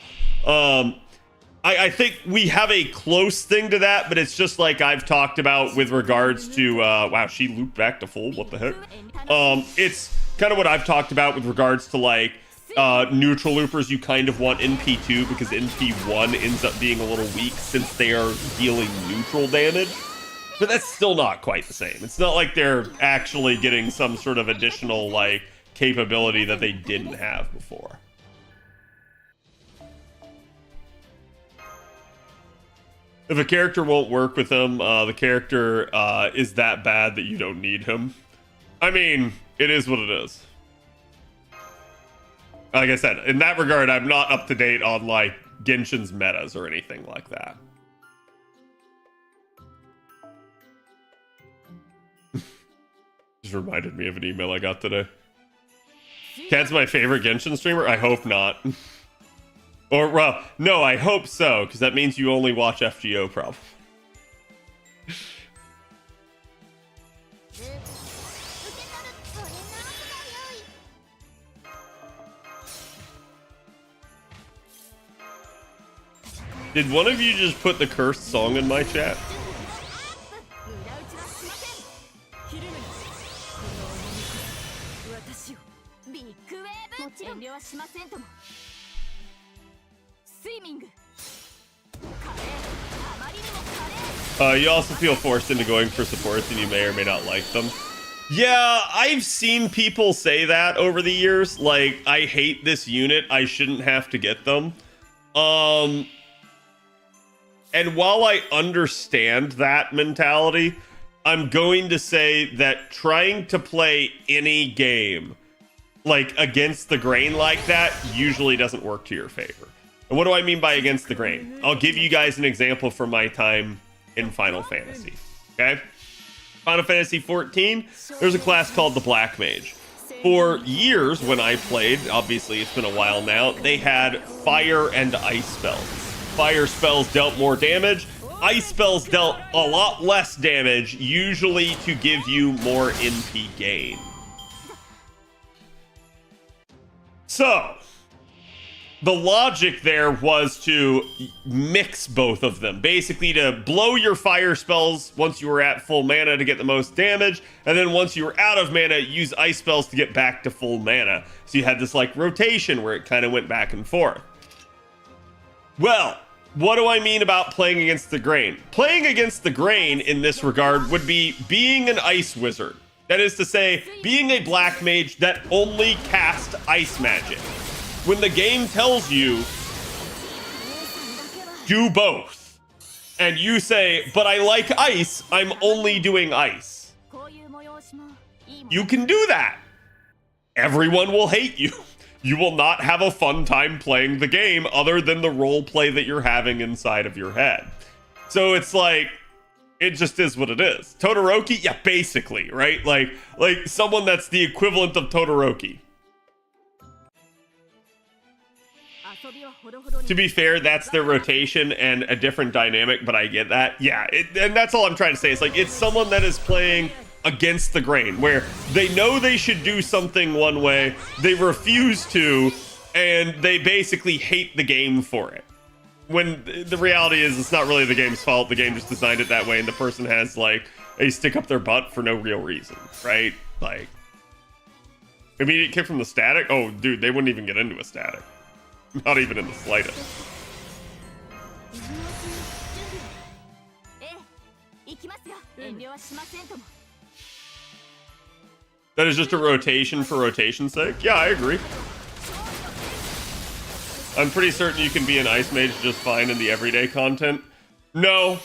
I think we have a close thing to that, but it's just like I've talked about with regards to wow, she looped back to full. What the heck? It's kind of what I've talked about with regards to like neutral loopers you kind of want NP2 because NP1 ends up being a little weak since they are dealing neutral damage. But that's still not quite the same. It's not like they're actually getting some sort of additional like capability that they didn't have before. If a character won't work with him, the character is that bad that you don't need him. I mean, it is what it is. Like I said, in that regard, I'm not up to date on like Genshin's metas or anything like that. Just reminded me of an email I got today. Cat's my favorite Genshin streamer? I hope not. Or, well, no, I hope so, because that means you only watch FGO, probably. Did one of you just put the cursed song in my chat? You also feel forced into going for supports and you may or may not like them. Yeah, I've seen people say that over the years. Like, I hate this unit, I shouldn't have to get them. And while I understand that mentality, I'm going to say that trying to play any game like against the grain like that usually doesn't work to your favor. And what do I mean by against the grain? I'll give you guys an example from my time in Final Fantasy. Okay? Final Fantasy 14, there's a class called the Black Mage. For years when I played, obviously it's been a while now, they had fire and ice spells. Fire spells dealt more damage. Ice spells dealt a lot less damage, usually to give you more NP gain. So, the logic there was to mix both of them. Basically to blow your fire spells once you were at full mana to get the most damage, and then once you were out of mana, use ice spells to get back to full mana. So you had this like rotation where it kind of went back and forth. Well, what do I mean about playing against the grain? Playing against the grain in this regard would be being an ice wizard. That is to say, being a black mage that only cast ice magic. When the game tells you, do both, and you say, but I like ice, I'm only doing ice. You can do that. Everyone will hate you. You will not have a fun time playing the game other than the role play that you're having inside of your head. So it's like, It just is what it is. Todoroki, yeah, basically, right? Like someone that's the equivalent of Todoroki. To be fair, that's their rotation and a different dynamic, but I get that. Yeah, and that's all I'm trying to say. It's like, it's someone that is playing against the grain, where they know they should do something one way, they refuse to, and they basically hate the game for it. When the reality is, it's not really the game's fault. The game just designed it that way, and the person has, like, a stick up their butt for no real reason, right? Like, immediate kick from the static? Oh, dude, they wouldn't even get into a static. Not even in the slightest. That is just a rotation for rotation's sake? Yeah, I agree. I'm pretty certain you can be an ice mage just fine in the everyday content. No.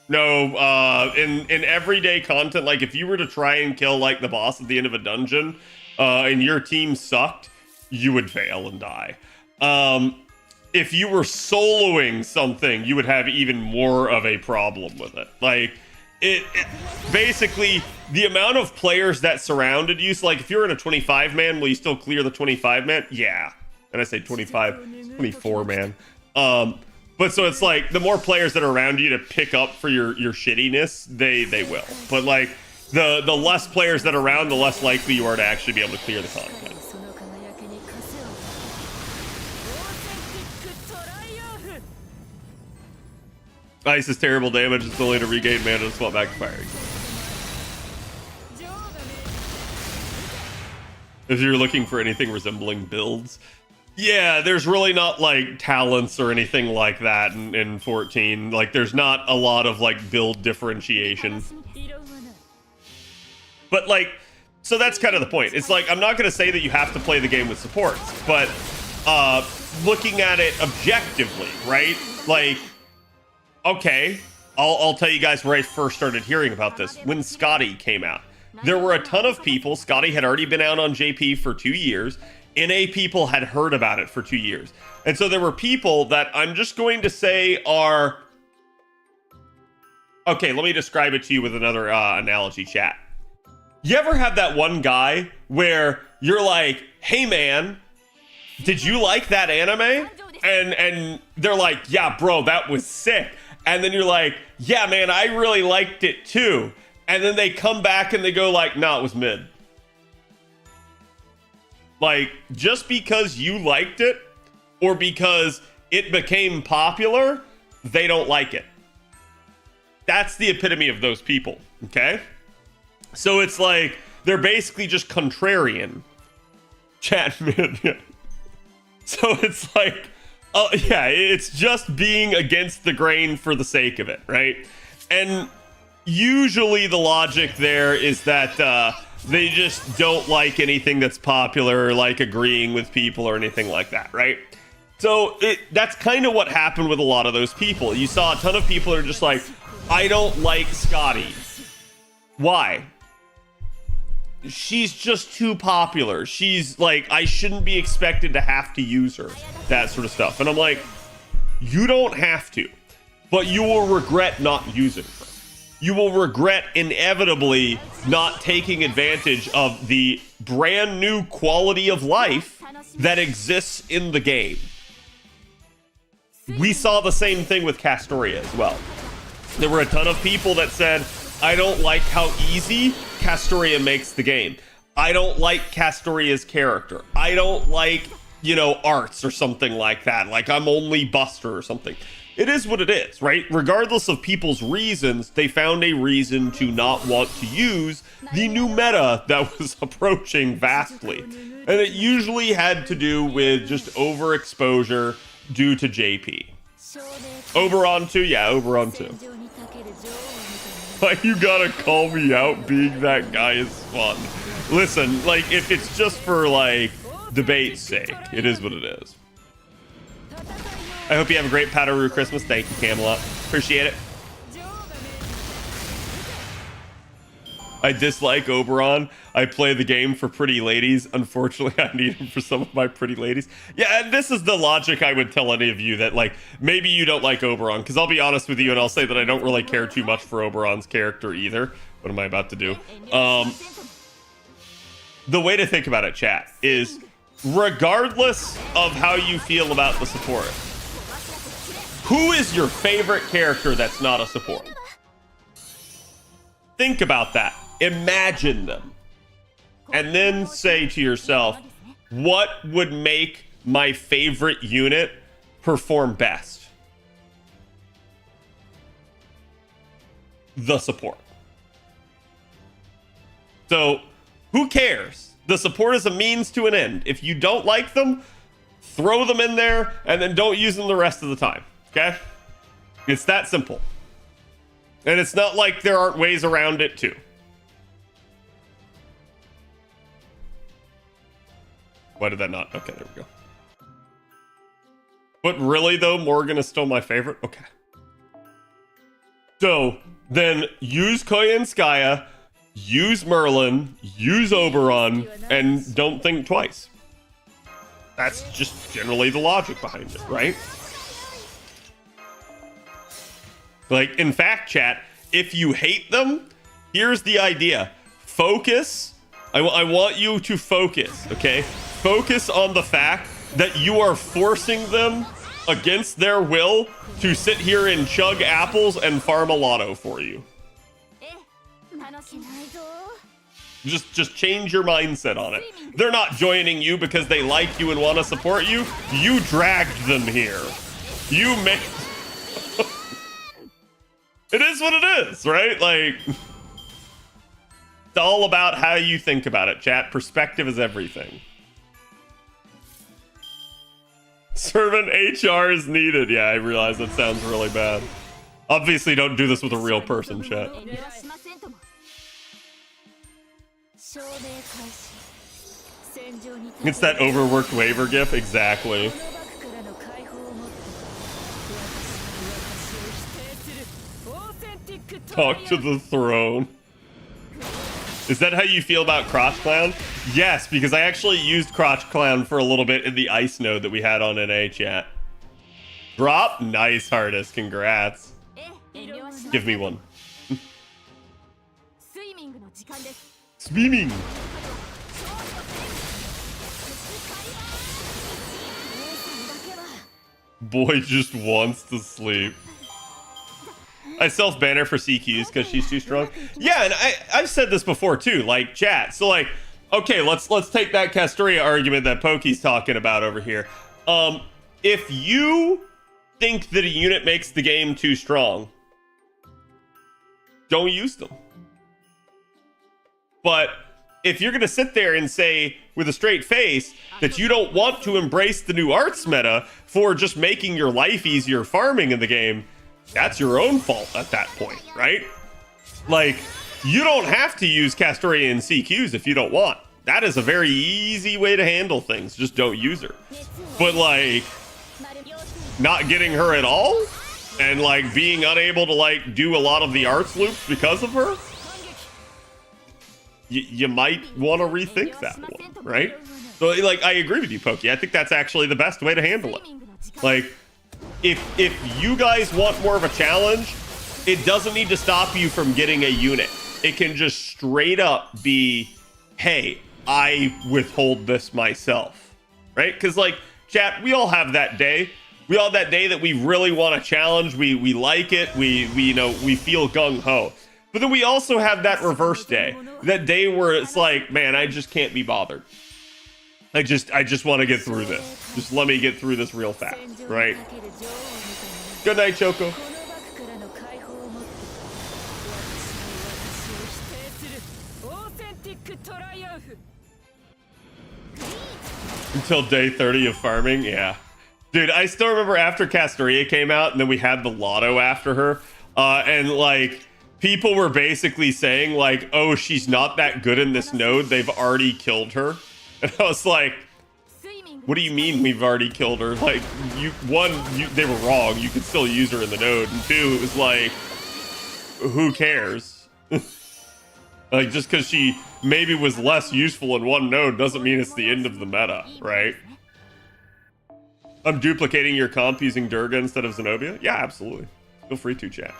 In everyday content, like if you were to try and kill like the boss at the end of a dungeon, and your team sucked, you would fail and die. If you were soloing something, you would have even more of a problem with it. Like, it basically, the amount of players that surrounded you, so like if you're in a 25-man, will you still clear the 25-man? Yeah. And I say 24-man. But so it's like, the more players that are around you to pick up for your shittiness, they will. But like, the less players that are around, the less likely you are to actually be able to clear the content. Ice is terrible damage, it's only to regain mana to swap back to firing. If you're looking for anything resembling builds, yeah, there's really not like talents or anything like that in 14. Like, there's not a lot of like build differentiation. But like, so that's kind of the point. It's like, I'm not going to say that you have to play the game with supports, but looking at it objectively, right? Like, okay, I'll tell you guys where I first started hearing about this. When Scotty came out, there were a ton of people. Scotty had already been out on JP for 2 years. NA people had heard about it for 2 years. And so there were people that I'm just going to say are... Okay, let me describe it to you with another analogy, chat. You ever have that one guy where you're like, hey man, did you like that anime? And they're like, yeah, bro, that was sick. And then you're like, yeah, man, I really liked it too. And then they come back and they go like, no, it was mid. Like, just because you liked it or because it became popular, they don't like it. That's the epitome of those people, okay? So it's like, they're basically just contrarian. Chat mid. So it's like, yeah, it's just being against the grain for the sake of it, right? And usually the logic there is that they just don't like anything that's popular, or like agreeing with people or anything like that, right? So that's kind of what happened with a lot of those people. You saw a ton of people that are just like, I don't like Scotty. Why? She's just too popular. She's like, I shouldn't be expected to have to use her. That sort of stuff. And I'm like, you don't have to, but you will regret not using her. You will regret inevitably not taking advantage of the brand new quality of life that exists in the game. We saw the same thing with Castoria as well. There were a ton of people that said, I don't like how easy Castoria makes the game. I don't like Castoria's character. I don't like, you know, arts or something like that. Like, I'm only Buster or something. It is what it is, right? Regardless of people's reasons, they found a reason to not want to use the new meta that was approaching vastly. And it usually had to do with just overexposure due to JP. Oberon 2? Yeah, Oberon 2. Like, you gotta call me out, being that guy is fun. Listen, like, if it's just for, like, debate's sake, it is what it is. I hope you have a great Padaroo Christmas. Thank you, Camelot. Appreciate it. I dislike Oberon. I play the game for pretty ladies. Unfortunately, I need him for some of my pretty ladies. Yeah, and this is the logic I would tell any of you that, like, maybe you don't like Oberon. Because I'll be honest with you, and I'll say that I don't really care too much for Oberon's character either. What am I about to do? The way to think about it, chat, is regardless of how you feel about the support, who is your favorite character that's not a support? Think about that. Imagine them. And then say to yourself, what would make my favorite unit perform best? The support. So, who cares? The support is a means to an end. If you don't like them, throw them in there and then don't use them the rest of the time. Okay? It's that simple. And it's not like there aren't ways around it too. Why did that not? Okay, there we go. But really though, Morgan is still my favorite? Okay. So, then use Koyenskaya, use Merlin, use Oberon, and don't think twice. That's just generally the logic behind it, right? Like, in fact, chat, if you hate them, here's the idea. Focus. I want you to focus, okay? Focus on the fact that you are forcing them against their will to sit here and chug apples and farm a lotto for you. Just change your mindset on it. They're not joining you because they like you and want to support you. You dragged them here. You made... It is what it is, right? Like, it's all about how you think about it, chat. Perspective is everything. Servant HR is needed. Yeah, I realize that sounds really bad. Obviously, don't do this with a real person, chat. It's that overworked waiver gif, exactly. Talk to the throne. Is that how you feel about Crotch Clown? Yes, because I actually used Crotch Clown for a little bit in the ice node that we had on NA chat. Drop? Nice, Hardest. Congrats. Give me one. Swimming. Boy just wants to sleep. I self-ban her for CQs because she's too strong. Yeah, and I've said this before too, like, chat. So, like, okay, let's take that Castoria argument that Pokey's talking about over here. If you think that a unit makes the game too strong, don't use them. But if you're going to sit there and say with a straight face that you don't want to embrace the new arts meta for just making your life easier farming in the game, that's your own fault at that point, right? Like, you don't have to use Castoria and CQs if you don't want. That is a very easy way to handle things. Just don't use her. But, like, not getting her at all and, like, being unable to, like, do a lot of the arts loops because of her, you might want to rethink that one, right? So, like, I agree with you, Pokey. I think that's actually the best way to handle it. Like, if you guys want more of a challenge, it doesn't need to stop you from getting a unit. It can just straight up be, hey, I withhold this myself, right? Because, like, chat, we all have that day. We all have that day that we really want a challenge. We like it. We you know, we feel gung-ho. But then we also have that reverse day. That day where it's like, man, I just can't be bothered. I just want to get through this. Just let me get through this real fast, right? Good night, Choco. Until day 30 of farming, yeah. Dude, I still remember after Castoria came out, and then we had the Lotto after her, and, like, people were basically saying, like, oh, she's not that good in this node, they've already killed her. And I was like, what do you mean we've already killed her? Like, they were wrong. You could still use her in the node. And two, it was like, who cares? Like, just because she maybe was less useful in one node doesn't mean it's the end of the meta, right? I'm duplicating your comp using Durga instead of Zenobia? Yeah, absolutely. Feel free to, chat.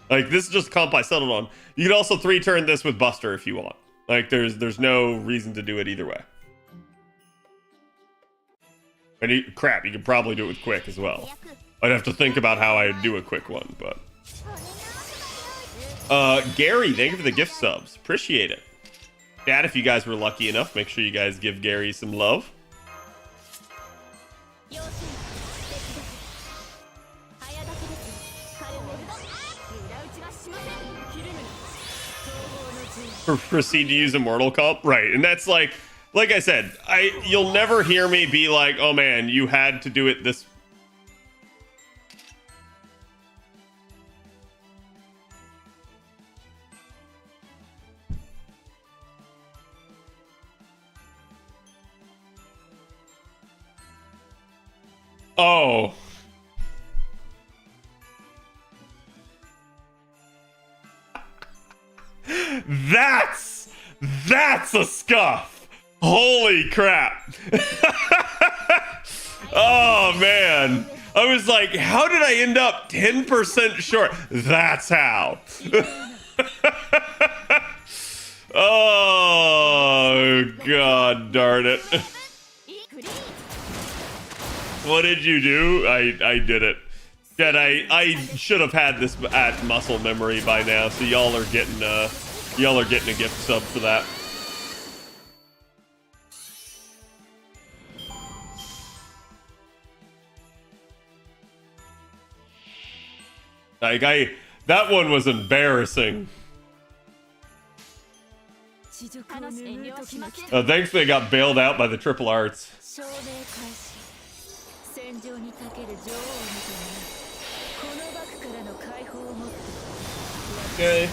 Like, this is just a comp I settled on. You can also 3-turn this with Buster if you want. Like, there's no reason to do it either way. And crap, you could probably do it with Quick as well. I'd have to think about how I'd do a quick one, but... Gary, thank you for the gift subs. Appreciate it. Chat, if you guys were lucky enough, make sure you guys give Gary some love. Proceed to use Immortal comp, right? And that's like I said, you'll never hear me be like, oh man, you had to do it this. Oh. That's a scuff. Holy crap. Oh man. I was like, how did I end up 10% short? That's how. Oh god darn it. What did you do? I did it. Dad, I should have had this at muscle memory by now, so y'all are getting a gift sub for that. Like that one was embarrassing. Thankfully I got bailed out by the triple arts. Okay.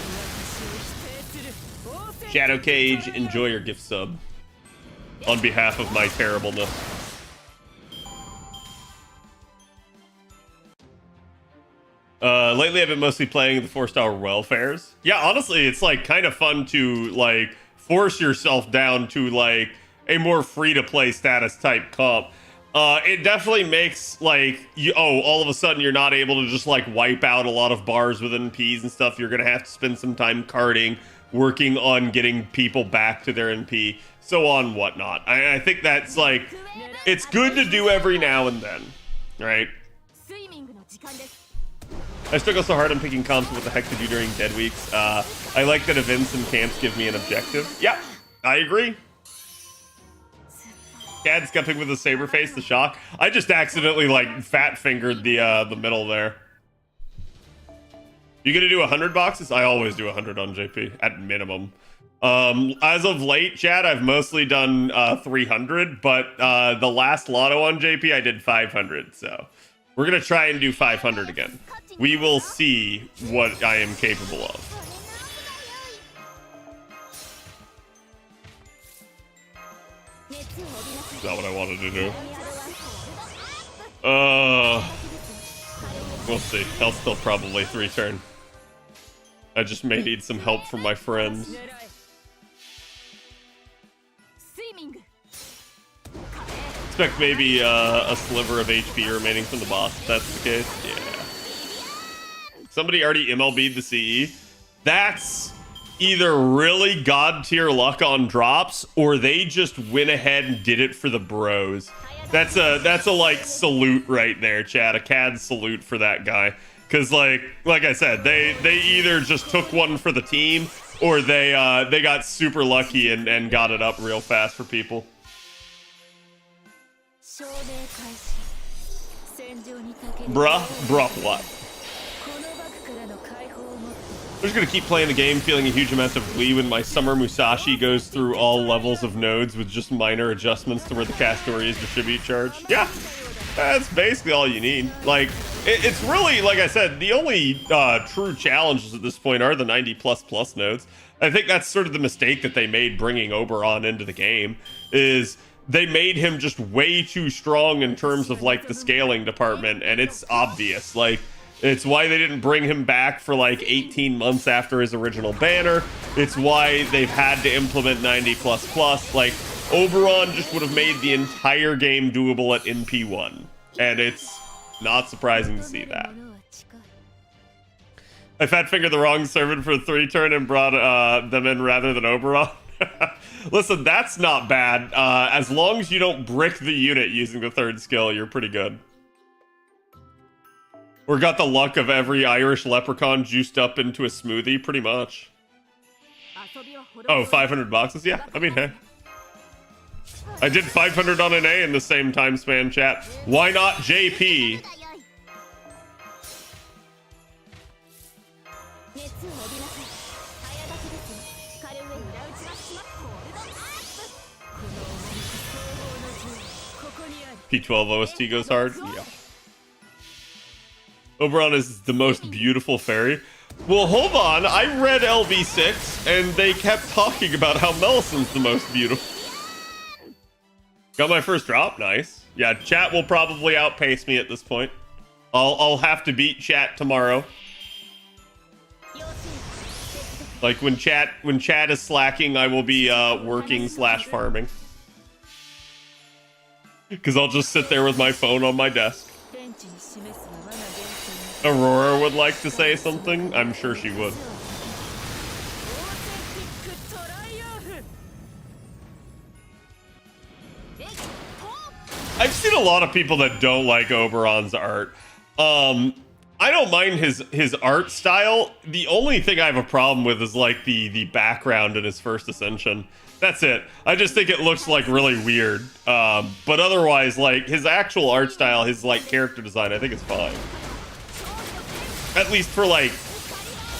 Shadow Cage, enjoy your gift sub. On behalf of my terribleness. Lately I've been mostly playing the 4-star welfares. Yeah, honestly, it's like kind of fun to like force yourself down to like a more free-to-play status type comp. It definitely makes like all of a sudden you're not able to just like wipe out a lot of bars with NPs and stuff. You're gonna have to spend some time carding, working on getting people back to their NP, so on whatnot. I think that's like, it's good to do every now and then, right? I still go so hard on picking comps. What the heck to do during dead weeks? I like that events and camps give me an objective. Yeah, I agree. Cad's cupping with a saber face, the shock. I just accidentally like fat fingered the middle there. You gonna do 100 boxes? I always do 100 on JP at minimum. As of late, Chad, I've mostly done 300, but the last lotto on JP I did 500. So we're gonna try and do 500 again. We will see what I am capable of. Is that what I wanted to do? We'll see. I'll still probably 3-turn. I just may need some help from my friends. Expect maybe a sliver of HP remaining from the boss, if that's the case. Yeah. Somebody already MLB'd the CE. That's either really god tier luck on drops, or they just went ahead and did it for the bros. That's a like salute right there, Chad. A CAD salute for that guy. Cause like I said, they either just took one for the team, or they got super lucky and got it up real fast for people. Bruh, what? I'm just gonna keep playing the game, feeling a huge amount of glee when my Summer Musashi goes through all levels of nodes with just minor adjustments to where the Castorias distribute charge. Yeah, that's basically all you need. Like, it's really, like I said, the only true challenges at this point are the 90++ nodes. I think that's sort of the mistake that they made bringing Oberon into the game, is they made him just way too strong in terms of like the scaling department, and it's obvious. Like, It's why they didn't bring him back for like 18 months after his original banner. It's why they've had to implement 90++. Like, Oberon just would have made the entire game doable at NP1. And it's not surprising to see that. I fat fingered the wrong servant for 3 turn and brought them in rather than Oberon. Listen, that's not bad. As long as you don't brick the unit using the 3rd skill, you're pretty good. Or got the luck of every Irish leprechaun juiced up into a smoothie, pretty much. Oh, 500 boxes? Yeah, I mean, hey. I did 500 on an A in the same time span, chat. Why not JP? P12 OST goes hard? Yeah. Oberon is the most beautiful fairy. Well, hold on. I read LV6, and they kept talking about how Melisand's the most beautiful. Got my first drop. Nice. Yeah, chat will probably outpace me at this point. I'll have to beat chat tomorrow. Like, when chat is slacking, I will be working/farming. Because I'll just sit there with my phone on my desk. Aurora would like to say something. I'm sure she would. I've seen a lot of people that don't like Oberon's art. I don't mind his art style. The only thing I have a problem with is like the background in his first ascension. That's it. I just think it looks like really weird. But otherwise, like his actual art style, his like character design, I think it's fine. At least for like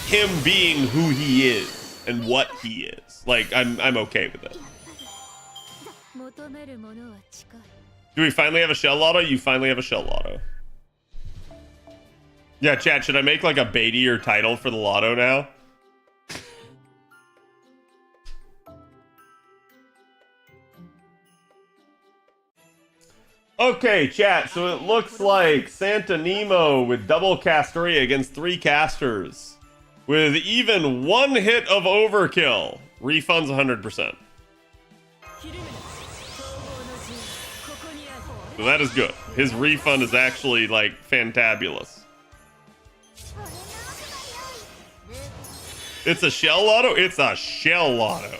him being who he is and what he is. Like I'm okay with it. Do we finally have a shell lotto? You finally have a shell lotto. Yeah, chat, should I make like a baitier title for the lotto now? Okay, chat, so it looks like Santa Nemo with double casteria against 3 casters. With even 1 hit of overkill. Refunds 100%. So that is good. His refund is actually, like, fantabulous. It's a shell lotto? It's a shell lotto.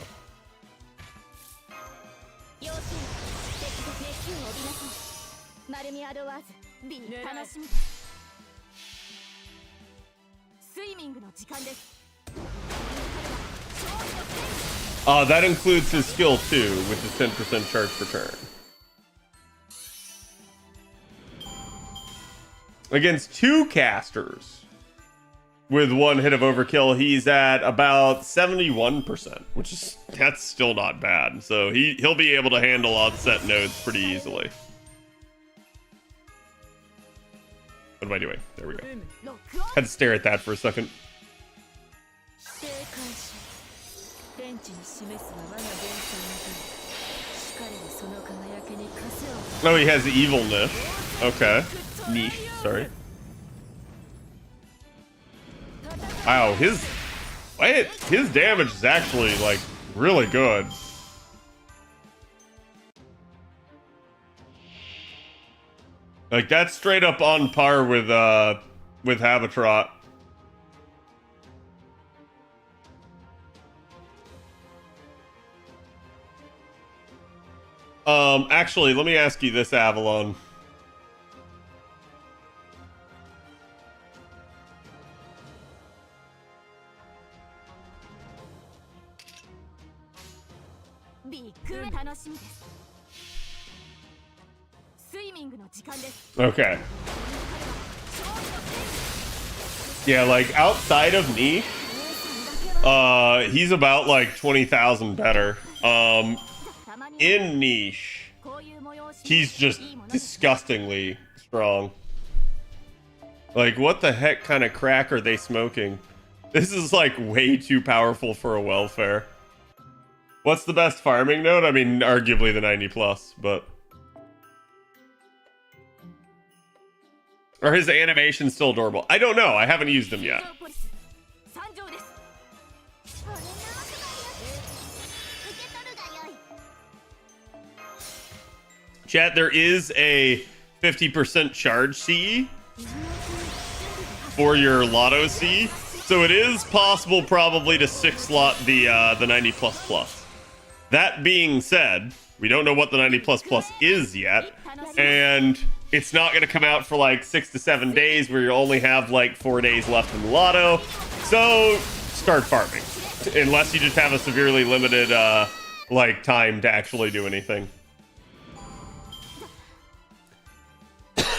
That includes his skill too, with his 10% charge per turn. Against 2 casters with 1 hit of overkill, he's at about 71%, which is that's still not bad. So he'll be able to handle on-set nodes pretty easily. What am I doing? There we go. Had to stare at that for a second. Oh, he has evil niche. Okay. Niche, sorry. Wow, his damage is actually, like, really good. Like, that's straight up on par with Khadroth. Actually, let me ask you this, Avalon. Okay. Yeah, like, outside of niche, he's about, like, 20,000 better. In niche, he's just disgustingly strong. Like, what the heck kind of crack are they smoking? This is, like, way too powerful for a welfare. What's the best farming node? I mean, arguably the 90+, but... Or his animation's still adorable? I don't know. I haven't used him yet. Chat, there is a 50% charge CE for your Lotto C. So it is possible probably to 6-slot the 90++. That being said, we don't know what the 90++ is yet. And it's not going to come out for like 6 to 7 days where you only have like 4 days left in the Lotto. So start farming. Unless you just have a severely limited like time to actually do anything.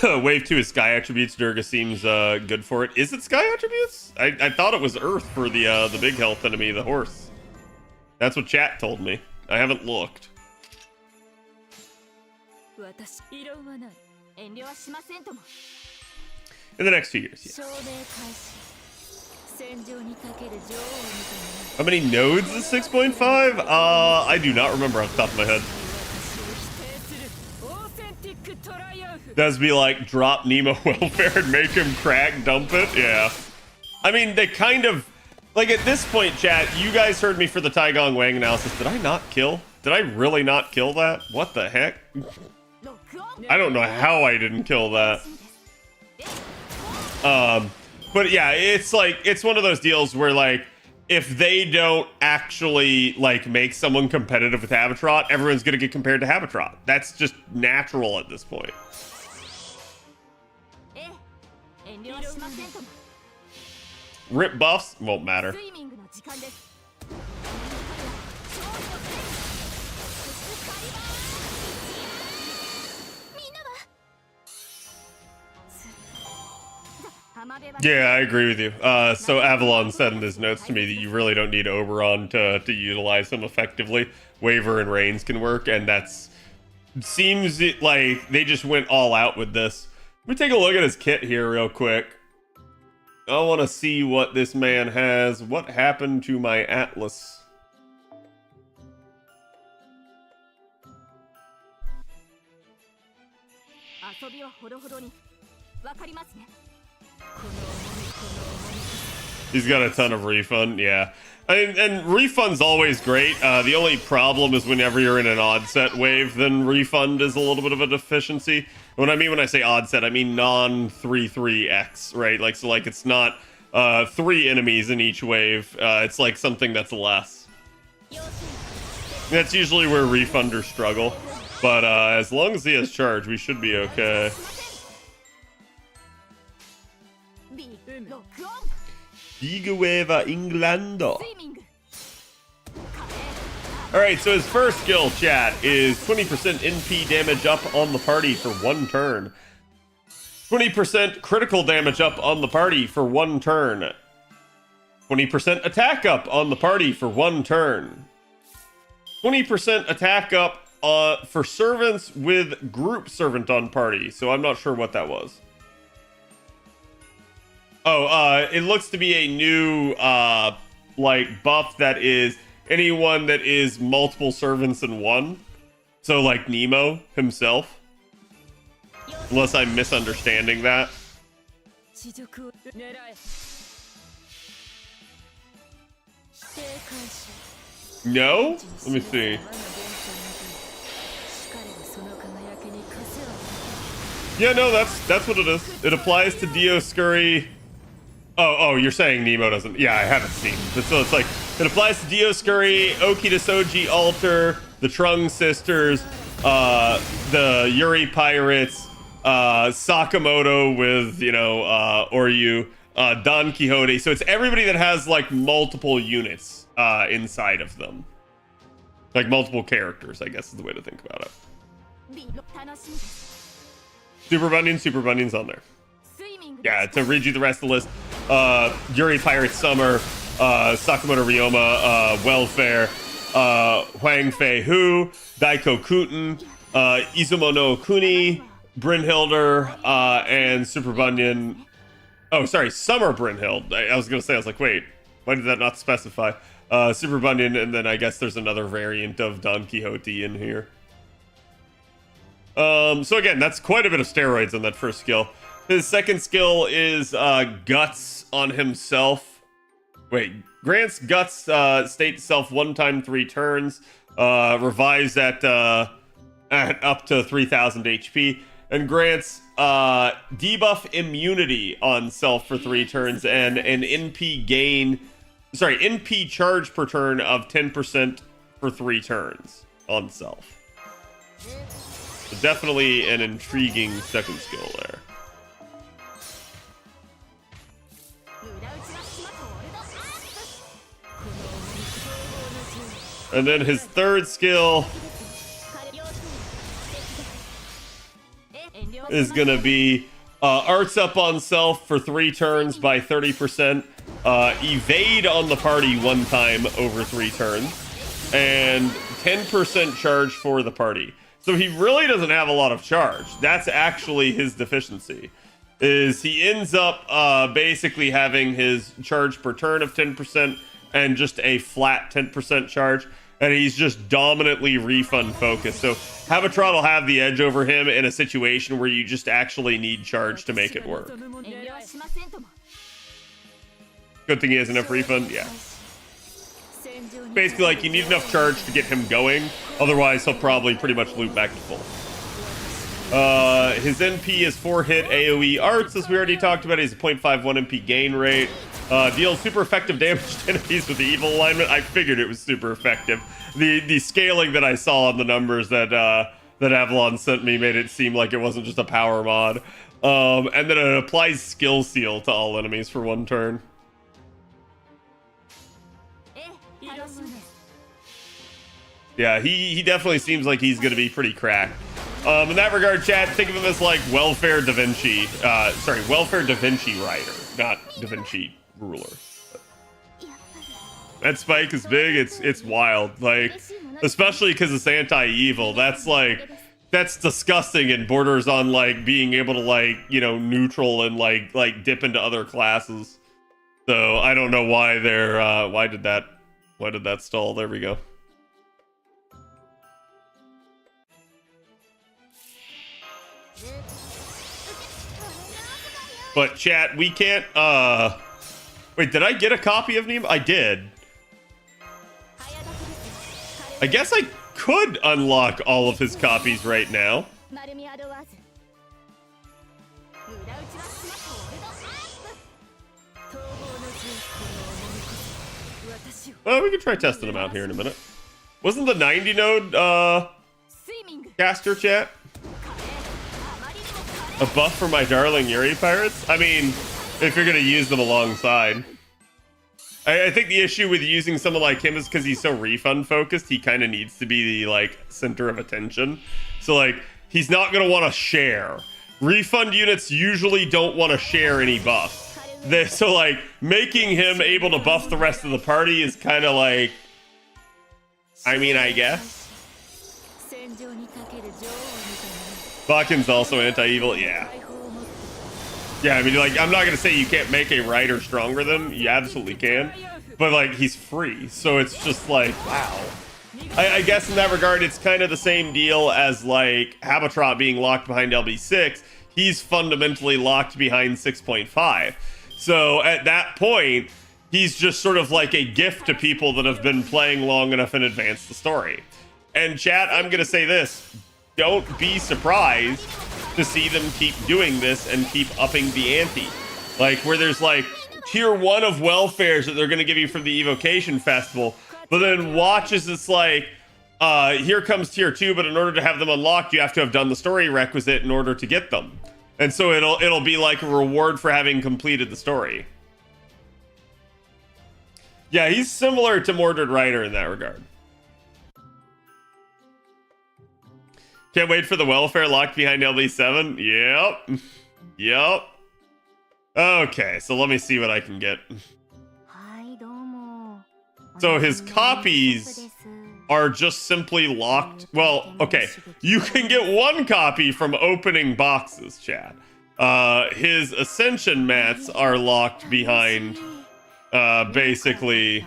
Wave 2 is sky attributes. Durga seems good for it. Is it sky attributes? I thought it was earth for the big health enemy, the horse. That's what chat told me. I haven't looked. In the next 2 years, yeah. How many nodes is 6.5? I do not remember off the top of my head. Does be like drop Nemo Welfare and make him crack dump it? Yeah. I mean, they kind of like at this point, chat, you guys heard me for the Taigong Wang analysis. Did I not kill? Did I really not kill that? What the heck? I don't know how I didn't kill that. But yeah, it's like, it's one of those deals where like, if they don't actually like make someone competitive with Khadroth, everyone's gonna get compared to Khadroth. That's just natural at this point. Rip buffs won't matter. Yeah, I agree with you. So Avalon said in his notes to me that you really don't need Oberon to utilize him effectively. Waver and Reigns can work, and that's seems like they just went all out with this. Let me take a look at his kit here real quick. I want to see what this man has. What happened to my Atlas? He's got a ton of refund, yeah. And refund's always great. The only problem is whenever you're in an odd set wave, then refund is a little bit of a deficiency. What I mean when I say odd set, I mean non-3-3-X, right? Like, so like it's not 3 enemies in each wave. It's like something that's less. That's usually where refunders struggle. But as long as he has charge, we should be okay. Figueva Inglando. Alright, so his first skill, chat, is 20% NP damage up on the party for 1 turn. 20% critical damage up on the party for 1 turn. 20% attack up on the party for 1 turn. 20% attack up for servants with group servant on party. So I'm not sure what that was. Oh, it looks to be a new, like, buff that is anyone that is multiple servants in one. So, like, Nemo himself. Unless I'm misunderstanding that. No? Let me see. Yeah, no, that's what it is. It applies to Dioscuri. Oh, you're saying Nemo doesn't. Yeah, I haven't seen. So it's like, it applies to Dioscuri, Oki to Soji Alter, the Trung Sisters, the Yuri Pirates, Sakamoto with, you know, Oryu, Don Quixote. So it's everybody that has, like, multiple units inside of them. Like, multiple characters, I guess is the way to think about it. Super Bunyan's on there. Yeah, to read you the rest of the list, Yuri Pirate Summer, Sakamoto Ryoma, Welfare, Huang Fei Hu, Daiko Kuten, Izumo no Kuni, Brynhilder, and Super Bunyan. Oh, sorry, Summer Brynhild. I was going to say, I was like, wait, why did that not specify? Super Bunyan, and then I guess there's another variant of Don Quixote in here. So again, that's quite a bit of steroids on that first skill. His second skill is Guts on himself. Wait, grants Guts state self 1 time 3 turns. Revives at up to 3,000 HP. And grants debuff immunity on self for 3 turns and an NP charge per turn of 10% for 3 turns on self. So definitely an intriguing second skill there. And then his third skill is gonna be arts up on self for 3 turns by 30%, evade on the party 1 time over 3 turns, and 10% charge for the party. So he really doesn't have a lot of charge. That's actually his deficiency. Is he ends up basically having his charge per turn of 10% and just a flat 10% charge. And he's just dominantly refund focused. So Khadroth will have the edge over him in a situation where you just actually need charge to make it work. Good thing he has enough refund, yeah. Basically, like, you need enough charge to get him going. Otherwise, he'll probably pretty much loop back to full. His NP is 4-hit AoE arts, as we already talked about. He's a 0.51 NP gain rate. Deals super effective damage to enemies with the evil alignment. I figured it was super effective. The scaling that I saw on the numbers that Avalon sent me made it seem like it wasn't just a power mod. And then it applies skill seal to all enemies for 1 turn. Yeah, he definitely seems like he's gonna be pretty cracked. In that regard, chat, think of him as like Welfare Da Vinci. Welfare Da Vinci Rider, not Da Vinci Ruler. That spike is big. It's wild. Like, especially because it's anti-evil. That's disgusting and borders on like being able to like, you know, neutral and like dip into other classes. So I don't know why they're why did that stall? There we go. But chat, we can't, wait, did I get a copy of Nemo? I did. I guess I could unlock all of his copies right now. Well, we can try testing them out here in a minute. Wasn't the 90 node, caster, chat? A buff for my darling Yuri pirates? I mean, if you're gonna use them alongside. I think the issue with using someone like him is because he's so refund focused, he kind of needs to be the, like, center of attention. So, like, he's not gonna want to share. Refund units usually don't want to share any buffs. So, like, making him able to buff the rest of the party is kind of like... I mean, I guess. Bakin's also anti-evil, yeah. Yeah, I mean, like, I'm not gonna say you can't make a rider stronger than him. You absolutely can. But, like, he's free. So it's just like, wow. I guess in that regard, it's kind of the same deal as, like, Khadroth being locked behind LB6. He's fundamentally locked behind 6.5. So at that point, he's just sort of like a gift to people that have been playing long enough in advance the story. And chat, I'm gonna say this. Don't be surprised to see them keep doing this and keep upping the ante. Like, where there's like tier 1 of welfares that they're going to give you from the evocation festival, but then watch as it's like, here comes tier 2, but in order to have them unlocked, you have to have done the story requisite in order to get them. And so it'll be like a reward for having completed the story. Yeah, he's similar to Mordred Rider in that regard. Can't wait for the welfare locked behind LB7. Yep. Yep. Okay, so let me see what I can get. So his copies are just simply locked. Well, okay. You can get 1 copy from opening boxes, chat. His ascension mats are locked behind, basically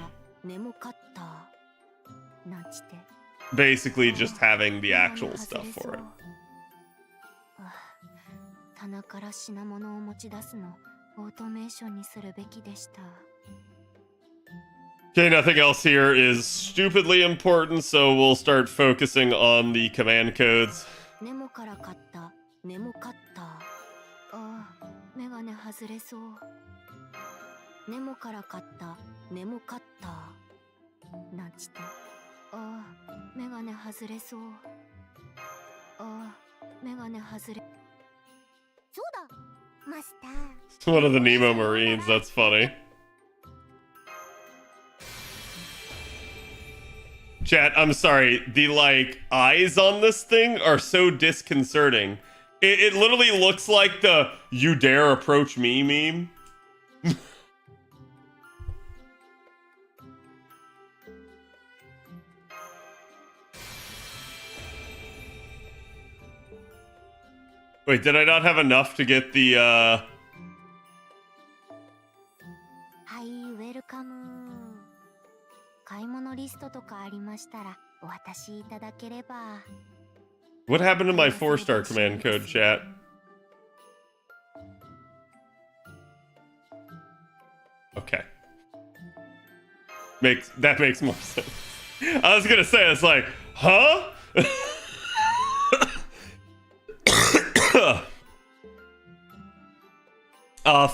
just having the actual stuff for it. 棚から品物を持ち出すのオートメーションにするべきでした。 Okay, nothing else here is stupidly important, so we'll start focusing on the command codes. ネモから買ったネモカッター。ああ、メガネ外れそう。ネモから買ったネモカッター。なんちって。ああ、メガネ外れそう。ああ、メガネ外れ。そうだ、マスター。 One of the Nemo Marines, that's funny. Chat, I'm sorry, the like eyes on this thing are so disconcerting. It literally looks like the "you dare approach me" meme. Wait, did I not have enough to get the はい、ウェルカム。買い物リストとかありましたらお渡しいただければ。 What happened to my 4-star command code, chat? Okay. That makes more sense. I was gonna say, it's like, huh?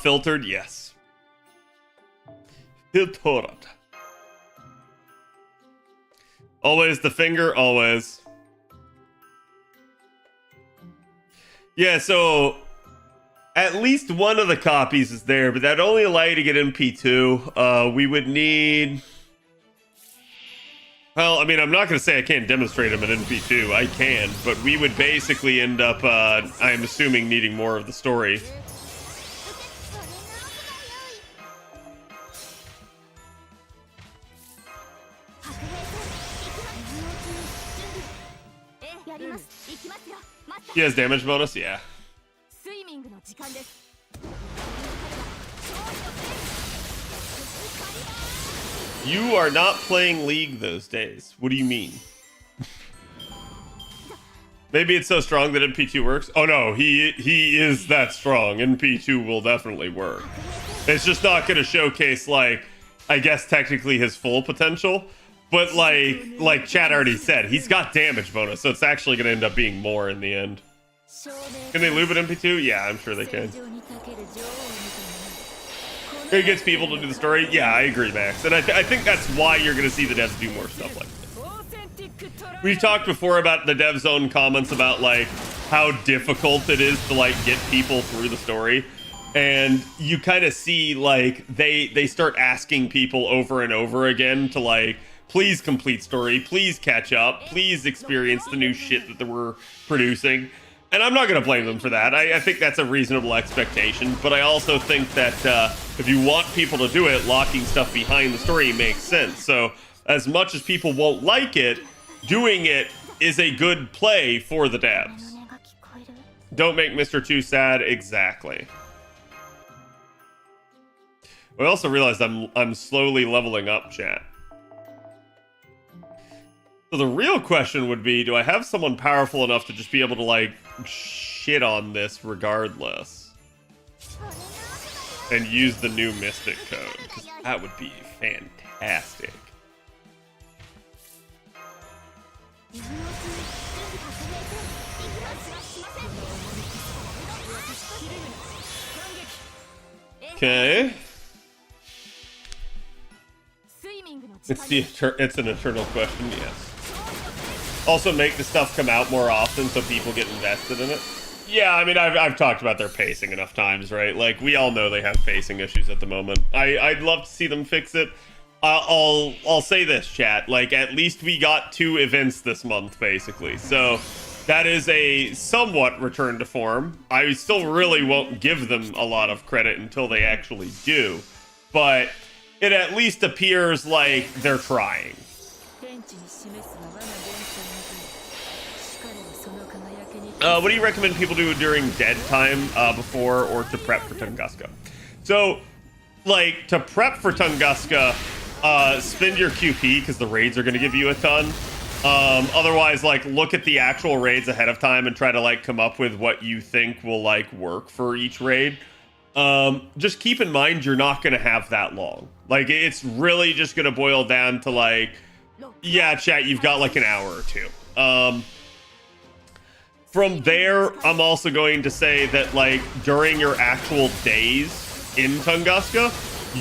Filtered, yes. Filtered. Always the finger, always. Yeah, so at least one of the copies is there, but that'd only allow you to get MP2. We would need... Well, I mean, I'm not going to say I can't demonstrate them in MP2. I can, but we would basically end up, I'm assuming, needing more of the story. He has damage bonus? Yeah. You are not playing League those days. What do you mean? Maybe it's so strong that NP2 works? Oh no, he is that strong. NP2 will definitely work. It's just not going to showcase, like, I guess technically his full potential. But like Chad already said, he's got damage bonus, so it's actually going to end up being more in the end. Can they loop at MP2? Yeah, I'm sure they can. It gets people to do the story? Yeah, I agree, Max. And I think that's why you're going to see the devs do more stuff like this. We've talked before about the devs' own comments about, like, how difficult it is to, like, get people through the story. And you kind of see, like, they start asking people over and over again to, like, please complete story, please catch up, please experience the new shit that they were producing. And I'm not going to blame them for that. I think that's a reasonable expectation. But I also think that if you want people to do it, locking stuff behind the story makes sense. So as much as people won't like it, doing it is a good play for the devs. Don't make Mr. 2 sad. Exactly. I also realized I'm slowly leveling up, chat. So the real question would be, do I have someone powerful enough to just be able to, like, shit on this regardless? And use the new Mystic code? 'Cause that would be fantastic. Okay. It's an eternal question, yes. Also make the stuff come out more often so people get invested in it. Yeah, I mean, I've talked about their pacing enough times, right? Like, we all know they have pacing issues at the moment. I'd love to see them fix it. I'll say this, chat. Like, at least we got 2 events this month, basically. So that is a somewhat return to form. I still really won't give them a lot of credit until they actually do. But it at least appears like they're trying. What do you recommend people do during dead time before or to prep for Tunguska? So, like, to prep for Tunguska, spend your QP because the raids are going to give you a ton. Otherwise, like, look at the actual raids ahead of time and try to like come up with what you think will like work for each raid. Just keep in mind you're not gonna have that long. Like, it's really just gonna boil down to like, yeah, chat, you've got like an hour or two. From there, I'm also going to say that like during your actual days in Tunguska,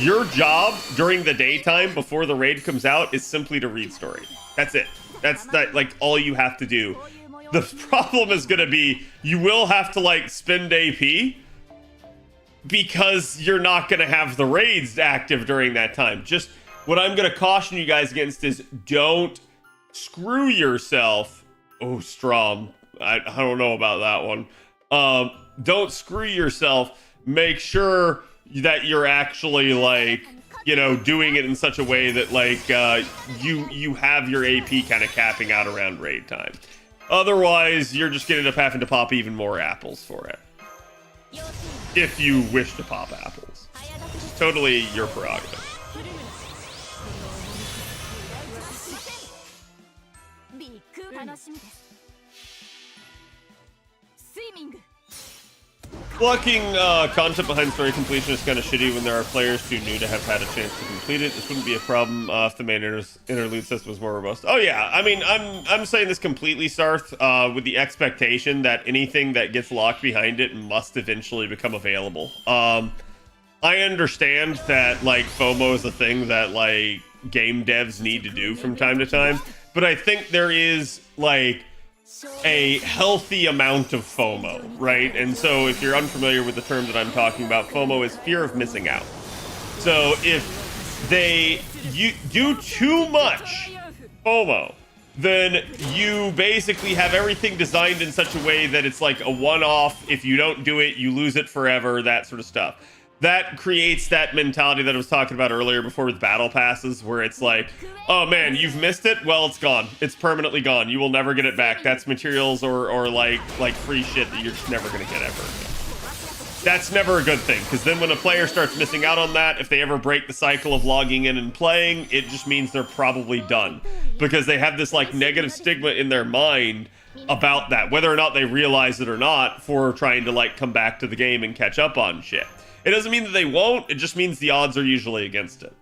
your job during the daytime before the raid comes out is simply to read story. That's it. That's that, like, all you have to do. The problem is gonna be you will have to like spend AP because you're not gonna have the raids active during that time. Just what I'm gonna caution you guys against is don't screw yourself. Oh, Strom. I don't know about that one. Don't screw yourself. Make sure that you're actually like, you know, doing it in such a way that like you have your AP kind of capping out around raid time. Otherwise, you're just gonna end up having to pop even more apples for it. If you wish to pop apples. Totally your prerogative. Blocking content behind story completion is kind of shitty when there are players too new to have had a chance to complete it. This wouldn't be a problem if the main interlude system was more robust. Oh yeah, I mean, I'm saying this completely, Sarth, with the expectation that anything that gets locked behind it must eventually become available. I understand that like FOMO is a thing that like game devs need to do from time to time, but I think there is like a healthy amount of FOMO, right? And so if you're unfamiliar with the term that I'm talking about, FOMO is fear of missing out. So if you do too much FOMO, then you basically have everything designed in such a way that it's like a one-off. If you don't do it, you lose it forever, that sort of stuff. That creates that mentality that I was talking about earlier before with battle passes, where it's like, oh man, you've missed it? Well, it's gone. It's permanently gone. You will never get it back. That's materials or like free shit that you're just never going to get ever again. That's never a good thing, because then when a player starts missing out on that, if they ever break the cycle of logging in and playing, it just means they're probably done. Because they have this like negative stigma in their mind about that, whether or not they realize it or not, for trying to like come back to the game and catch up on shit. It doesn't mean that they won't, it just means the odds are usually against it.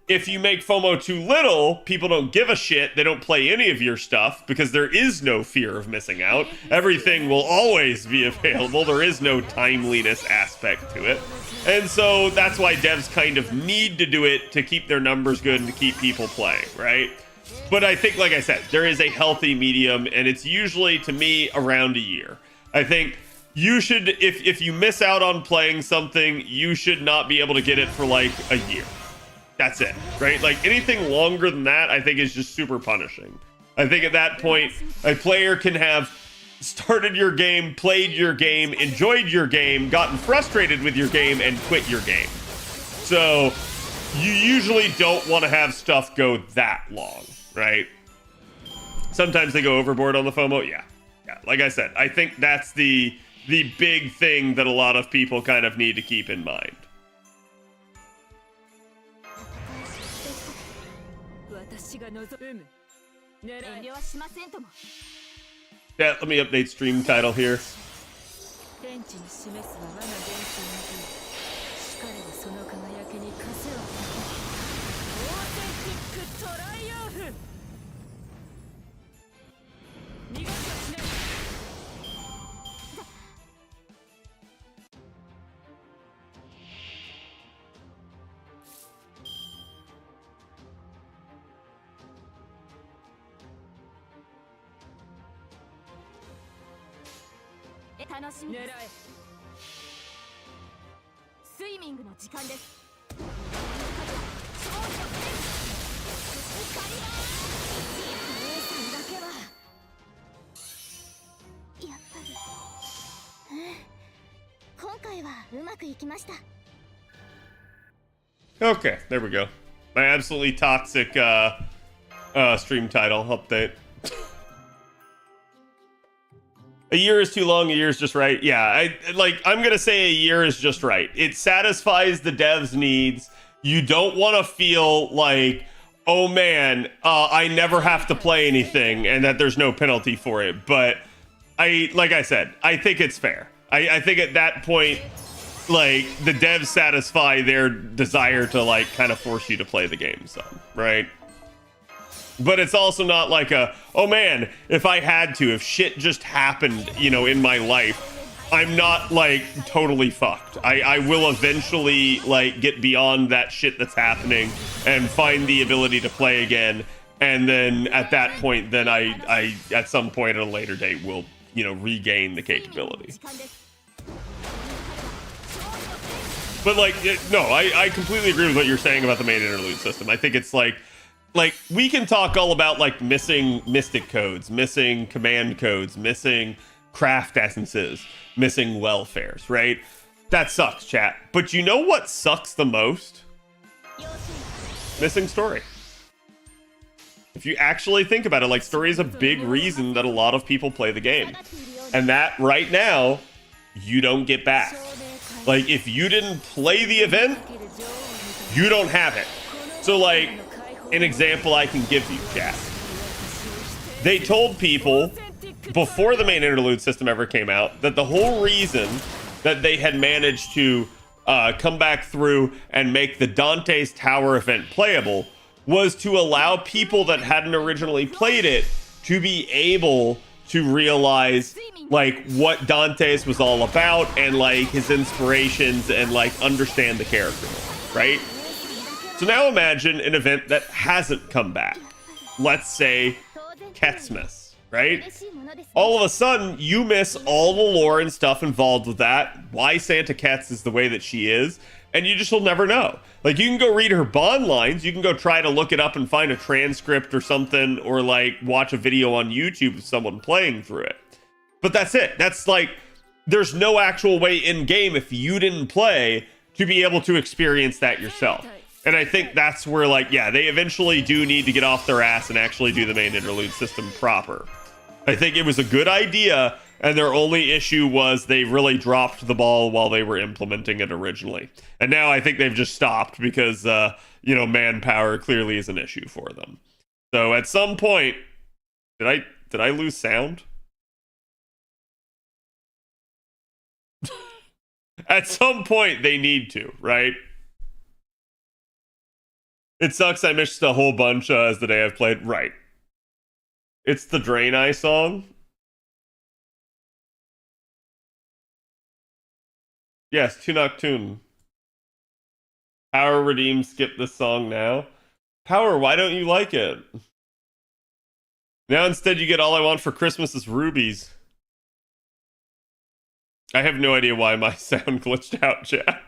If you make FOMO too little, people don't give a shit, they don't play any of your stuff, because there is no fear of missing out. Everything will always be available, there is no timeliness aspect to it. And so that's why devs kind of need to do it to keep their numbers good and to keep people playing, right? But I think, like I said, there is a healthy medium, and it's usually, to me, around a year. I think you should, if you miss out on playing something, you should not be able to get it for like a year. That's it, right? Like anything longer than that, I think is just super punishing. I think at that point, a player can have started your game, played your game, enjoyed your game, gotten frustrated with your game, and quit your game. So you usually don't want to have stuff go that long, right? Sometimes they go overboard on the FOMO. Yeah. Like I said, I think that's the big thing that a lot of people kind of need to keep in mind. Yeah, let me update stream title here. Okay, there we go. My absolutely toxic stream title update. A year is too long, a year is just right. Yeah, I'm gonna say a year is just right. It satisfies the devs' needs. You don't want to feel like, oh man, I never have to play anything and that there's no penalty for it. But like I said, I think it's fair. I think at that point, like, the devs satisfy their desire to, like, kind of force you to play the game some, right? But it's also not like a, oh man, if I had to, if shit just happened, you know, in my life, I'm not, like, totally fucked. I will eventually, like, get beyond that shit that's happening and find the ability to play again. And then at that point, then I at some point at a later date will, you know, regain the capability. But, like, no, I completely agree with what you're saying about the main interlude system. I think it's like, we can talk all about, like, missing mystic codes, missing command codes, missing craft essences, missing welfares, right? That sucks, chat. But you know what sucks the most? Missing story. If you actually think about it, like, story is a big reason that a lot of people play the game. And that, right now, you don't get back. Like, if you didn't play the event, you don't have it. So, like, an example I can give you, chat. They told people before the main interlude system ever came out that the whole reason that they had managed to come back through and make the Dante's Tower event playable was to allow people that hadn't originally played it to be able to realize, like, what Dante's was all about and, like, his inspirations and, like, understand the character, right? So now imagine an event that hasn't come back. Let's say Ketsmas, right? All of a sudden, you miss all the lore and stuff involved with that, why Santa Kets is the way that she is, and you just will never know. Like, you can go read her bond lines, you can go try to look it up and find a transcript or something, or, like, watch a video on YouTube of someone playing through it. But that's it. That's, like, there's no actual way in-game, if you didn't play, to be able to experience that yourself. And I think that's where, like, yeah, they eventually do need to get off their ass and actually do the main interlude system proper. I think it was a good idea, and their only issue was they really dropped the ball while they were implementing it originally. And now I think they've just stopped because, you know, manpower clearly is an issue for them. So at some point, did I lose sound? At some point, they need to, right? It sucks I missed a whole bunch as the day I've played. Right. It's the Drain Eye song. Yes, Tunoctune. Power Redeem, skip this song now. Power, why don't you like it? Now instead you get All I Want for Christmas is Rubies. I have no idea why my sound glitched out, chat.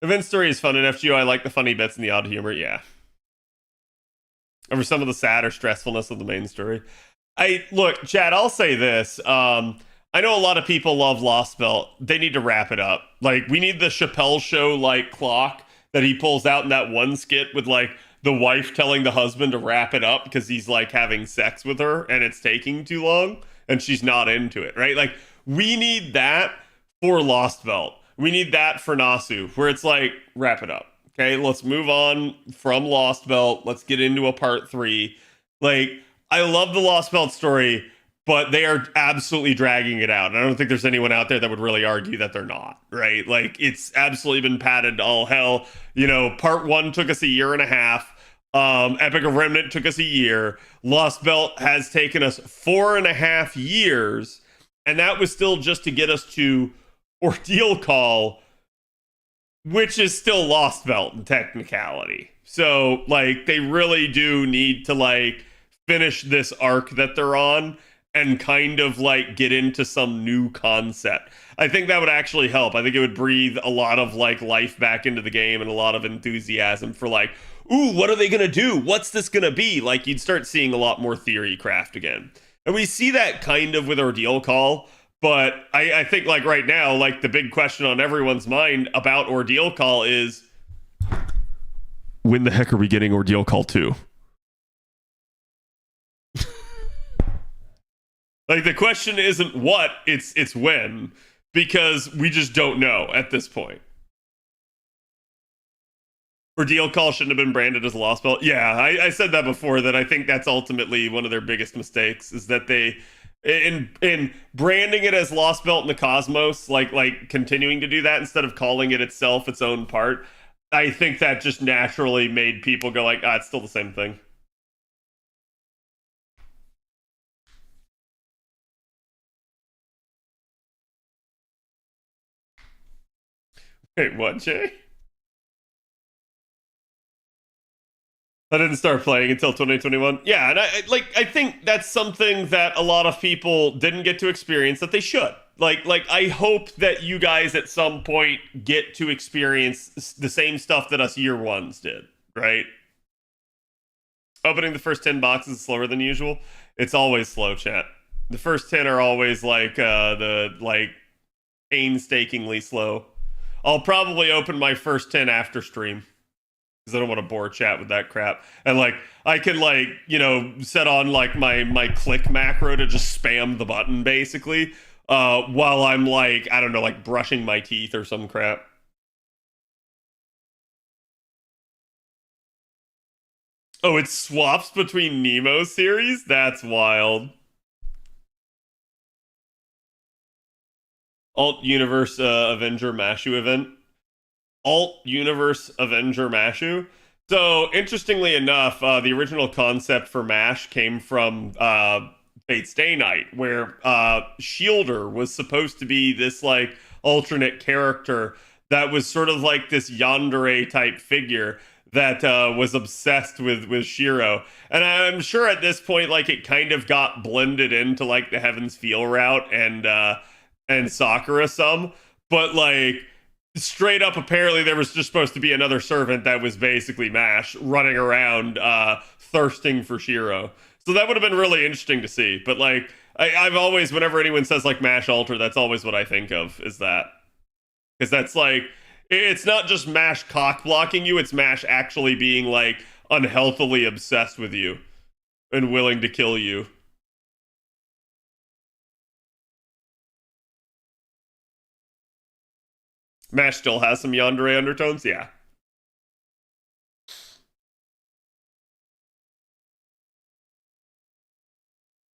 Event story is fun in FGO. I like the funny bits and the odd humor, yeah. Over some of the sad or stressfulness of the main story. Look, Chad, I'll say this. I know a lot of people love Lost Belt. They need to wrap it up. Like, we need the Chappelle Show, like, clock that he pulls out in that one skit with, like, the wife telling the husband to wrap it up because he's, like, having sex with her and it's taking too long and she's not into it, right? Like, we need that for Lost Belt. We need that for Nasu, where it's like, wrap it up. Okay, let's move on from Lost Belt. Let's get into a part 3. Like, I love the Lost Belt story, but they are absolutely dragging it out. And I don't think there's anyone out there that would really argue that they're not, right? Like, it's absolutely been padded to all hell. You know, part 1 took us a year and a half. Epic of Remnant took us a year. Lost Belt has taken us 4.5 years. And that was still just to get us to Ordeal Call, which is still Lost Belt in technicality. So, like, they really do need to, like, finish this arc that they're on and kind of, like, get into some new concept. I think that would actually help. I think it would breathe a lot of, like, life back into the game and a lot of enthusiasm for, like, ooh, what are they gonna do? What's this gonna be? Like, you'd start seeing a lot more theory craft again. And we see that kind of with Ordeal Call. But I think, like, right now, like, the big question on everyone's mind about Ordeal Call is, when the heck are we getting Ordeal Call 2? Like, the question isn't what, it's when, because we just don't know at this point. Ordeal call shouldn't have been branded as a lost belt. Yeah, I said that before, that I think that's ultimately one of their biggest mistakes, is that they, in branding it as lost belt in the cosmos, like continuing to do that instead of calling it itself its own part, I think that just naturally made people go like, it's still the same thing. Wait, what, Jay? I didn't start playing until 2021. Yeah, and I think that's something that a lot of people didn't get to experience that they should. Like I hope that you guys at some point get to experience the same stuff that us year ones did, right? Opening the first 10 boxes is slower than usual. It's always slow, chat. The first 10 are always like painstakingly slow. I'll probably open my first 10 after stream, because I don't want to bore chat with that crap. And like, I can like, set on like my click macro to just spam the button basically, while I'm like, I don't know, like brushing my teeth or some crap. Oh, it swaps between Nemo series? That's wild. Alt Universe Avenger Mashu event. Alt Universe Avenger Mashu. So, interestingly enough, the original concept for MASH came from Fate's Day Night, where Shielder was supposed to be this, like, alternate character that was sort of like this yandere type figure that was obsessed with Shiro. And I'm sure at this point, like, it kind of got blended into, like, the Heaven's Feel route and Sakura some, but, like, straight up, apparently there was just supposed to be another servant that was basically MASH running around thirsting for Shiro. So that would have been really interesting to see. But like, I've always, whenever anyone says like MASH alter, that's always what I think of, is that. Because that's like, it's not just MASH cock blocking you, it's MASH actually being like unhealthily obsessed with you and willing to kill you. MASH still has some yandere undertones? Yeah.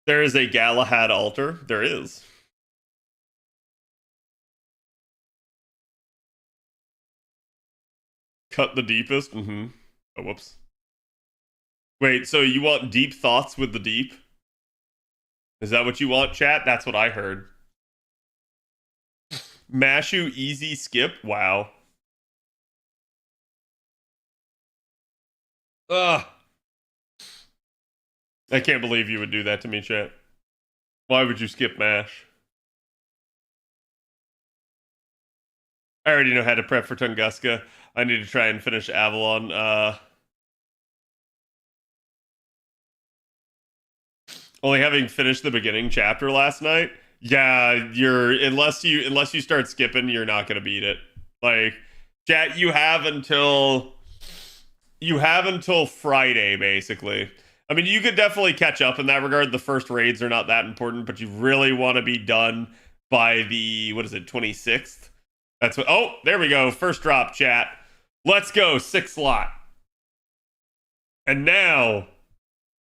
There is a Galahad altar. There is. Cut the deepest? Mm-hmm. Oh, whoops. Wait, so you want deep thoughts with the deep? Is that what you want, chat? That's what I heard. Mashu easy skip? Wow. Ugh. I can't believe you would do that to me, chat. Why would you skip MASH? I already know how to prep for Tunguska. I need to try and finish Avalon. Only having finished the beginning chapter last night. Yeah, unless you start skipping, you're not gonna beat it. Like, chat, you have until Friday, basically. I mean, you could definitely catch up in that regard. The first raids are not that important, but you really want to be done by the, 26th? That's what, oh, there we go. First drop, chat. Let's go, 6 slot. And now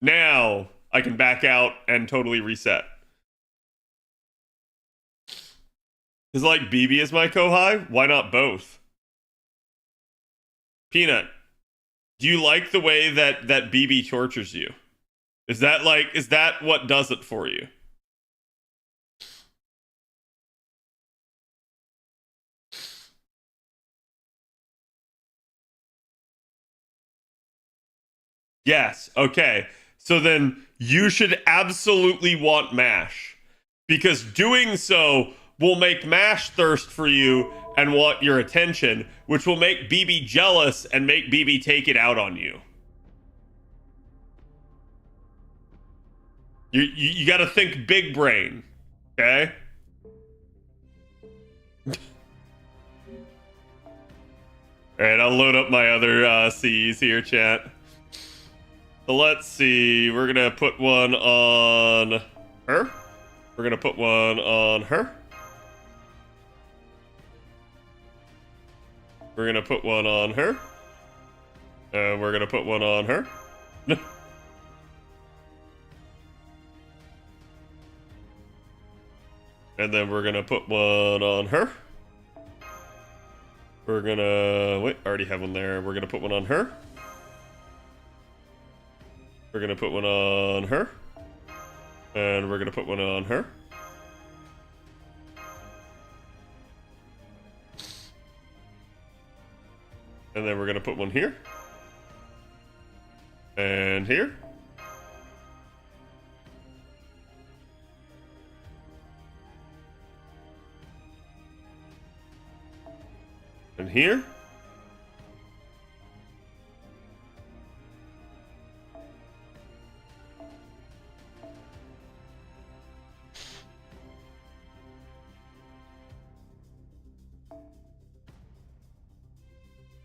I can back out and totally reset. Is like BB is my Kohai? Why not both? Peanut, do you like the way that BB tortures you? Is that what does it for you? Yes, okay. So then you should absolutely want MASH, because doing so will make MASH thirst for you and want your attention, which will make BB jealous and make BB take it out on you. You got to think big brain, okay? All right, I'll load up my other C's here, chat. So let's see. We're gonna put one on her. We're gonna put one on her. We're gonna put one on her. And we're gonna put one on her. And then we're gonna put one on her. We're gonna... Wait, I already have one there. We're gonna put one on her. We're gonna put one on her. And we're gonna put one on her. And then we're gonna put one here. And here. And here.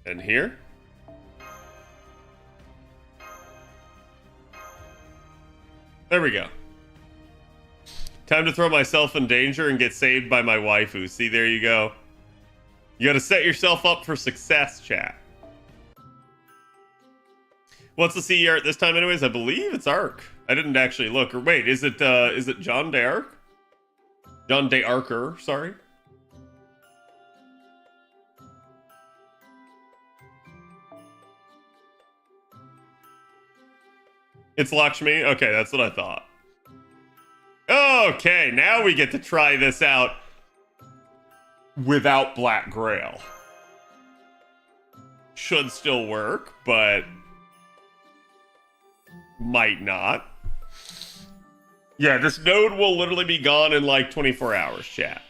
And here. There we go. Time to throw myself in danger and get saved by my waifu. See, there you go. You gotta set yourself up for success, chat. What's the CE art this time anyways? I believe it's Arc. I didn't actually look. Or wait, is it John DeArc? John DeArcer, sorry. It's Lakshmi? Okay, that's what I thought. Okay, now we get to try this out without Black Grail. Should still work, but might not. Yeah, this node will literally be gone in like 24 hours, chat.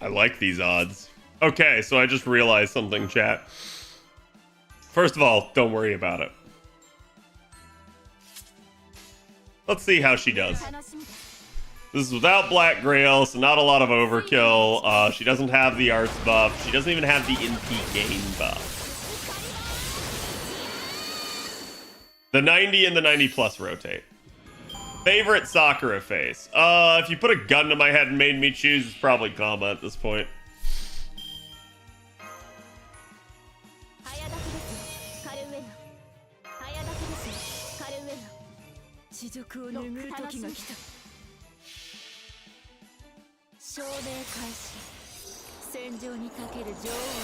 I like these odds. Okay, so I just realized something, chat. First of all, don't worry about it. Let's see how she does. This is without Black Grail, so not a lot of overkill. She doesn't have the arts buff. She doesn't even have the NP game buff. The 90 and the 90 plus rotate. Favorite Sakura face? If you put a gun to my head and made me choose, it's probably Kama at this point.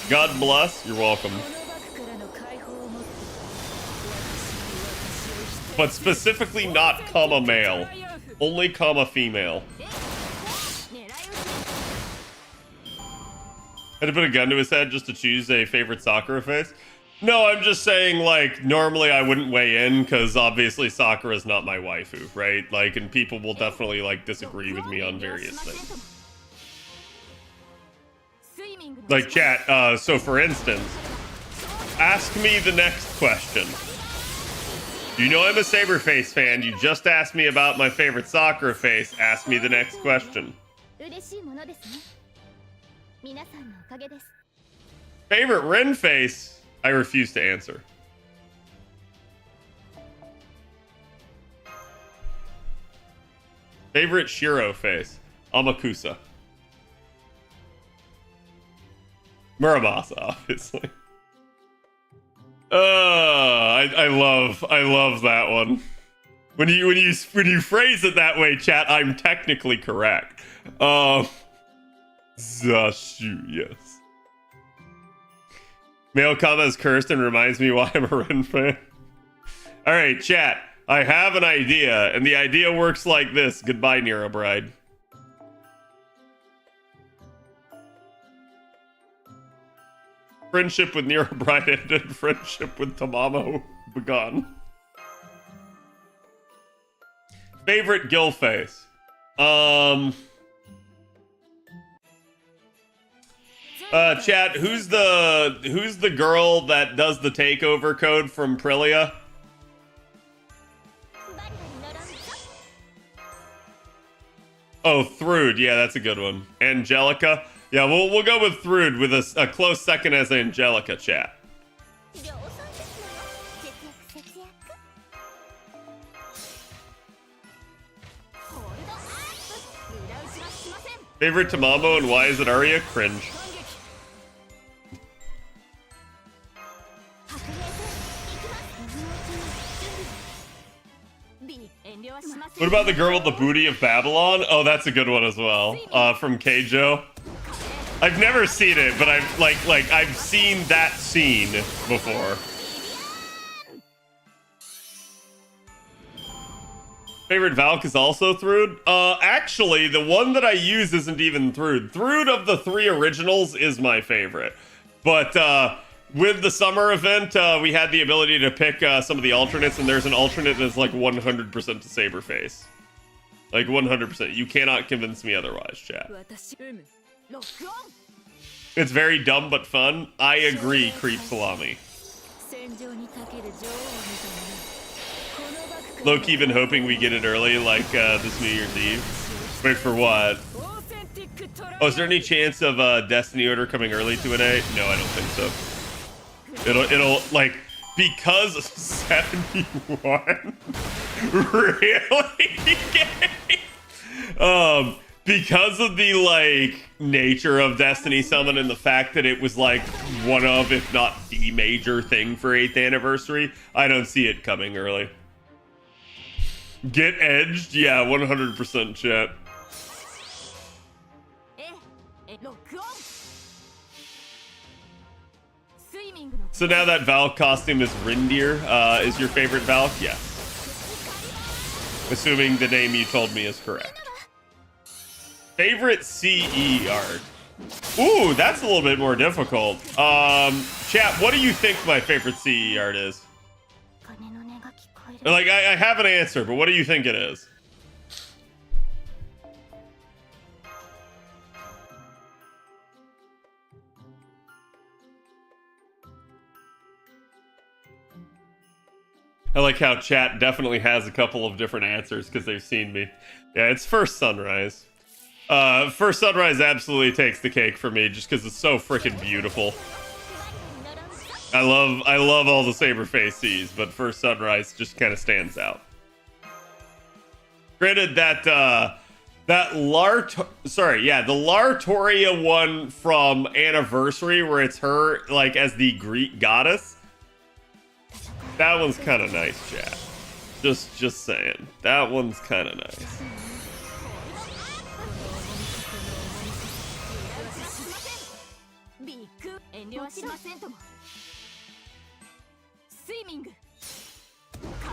God bless, you're welcome. But specifically not Kama male. Only Kama female. Had to put a gun to his head just to choose a favorite Sakura face? No, I'm just saying, like, normally I wouldn't weigh in, because obviously Sakura is not my waifu, right? Like, and people will definitely, like, disagree with me on various things. Like, chat, so for instance, ask me the next question. You know I'm a Saberface fan. You just asked me about my favorite Sakura face. Ask me the next question. Favorite Ren face? I refuse to answer. Favorite Shiro face? Amakusa. Muramasa, obviously. I love that one. When you phrase it that way, chat, I'm technically correct. Zashu, yes. Male Kama is cursed and reminds me why I'm a Ren fan. Alright, chat. I have an idea, and the idea works like this. Goodbye, Nira Bride. Friendship with Nira Bride ended. Friendship with Tamamo begun. Favorite Gil face? Chat, who's the girl that does the takeover code from Prilia? Oh, Thrud. Yeah, that's a good one. Angelica. Yeah, we'll go with Thrud with a close second as Angelica, chat. Favorite Tamamo and why is it Arya? Cringe. What about the girl with the booty of Babylon? Oh, that's a good one as well. From Keijo. I've never seen it, but I've seen that scene before. Favorite Valk is also Thrud? Actually, the one that I use isn't even Thrud. Thrud of the 3 originals is my favorite. But with the summer event, we had the ability to pick some of the alternates, and there's an alternate that's like 100% to Saberface. Like 100%. You cannot convince me otherwise, chat. It's very dumb but fun. I agree, Creep Salami. Low-key been hoping we get it early, like this New Year's Eve. Wait, for what? Oh, is there any chance of Destiny Order coming early to an 8? No, I don't think so. It'll like, because 71? Really? Because of the like nature of Destiny Summon and the fact that it was like one of, if not the major thing for 8th anniversary, I don't see it coming early. Get edged? Yeah, 100% chat. So now that Valk costume is Rindir, is your favorite Valk? Yeah. Assuming the name you told me is correct. Favorite CE art? Ooh, that's a little bit more difficult. Chat, what do you think my favorite CE art is? Like, I have an answer, but what do you think it is? I like how chat definitely has a couple of different answers because they've seen me. Yeah, it's First Sunrise. First Sunrise absolutely takes the cake for me just because it's so freaking beautiful. I love all the Saberface C's, but First Sunrise just kind of stands out. Granted that the Lartoria one from Anniversary where it's her like as the Greek goddess. That one's kind of nice, chat. Just saying. That one's kind of nice.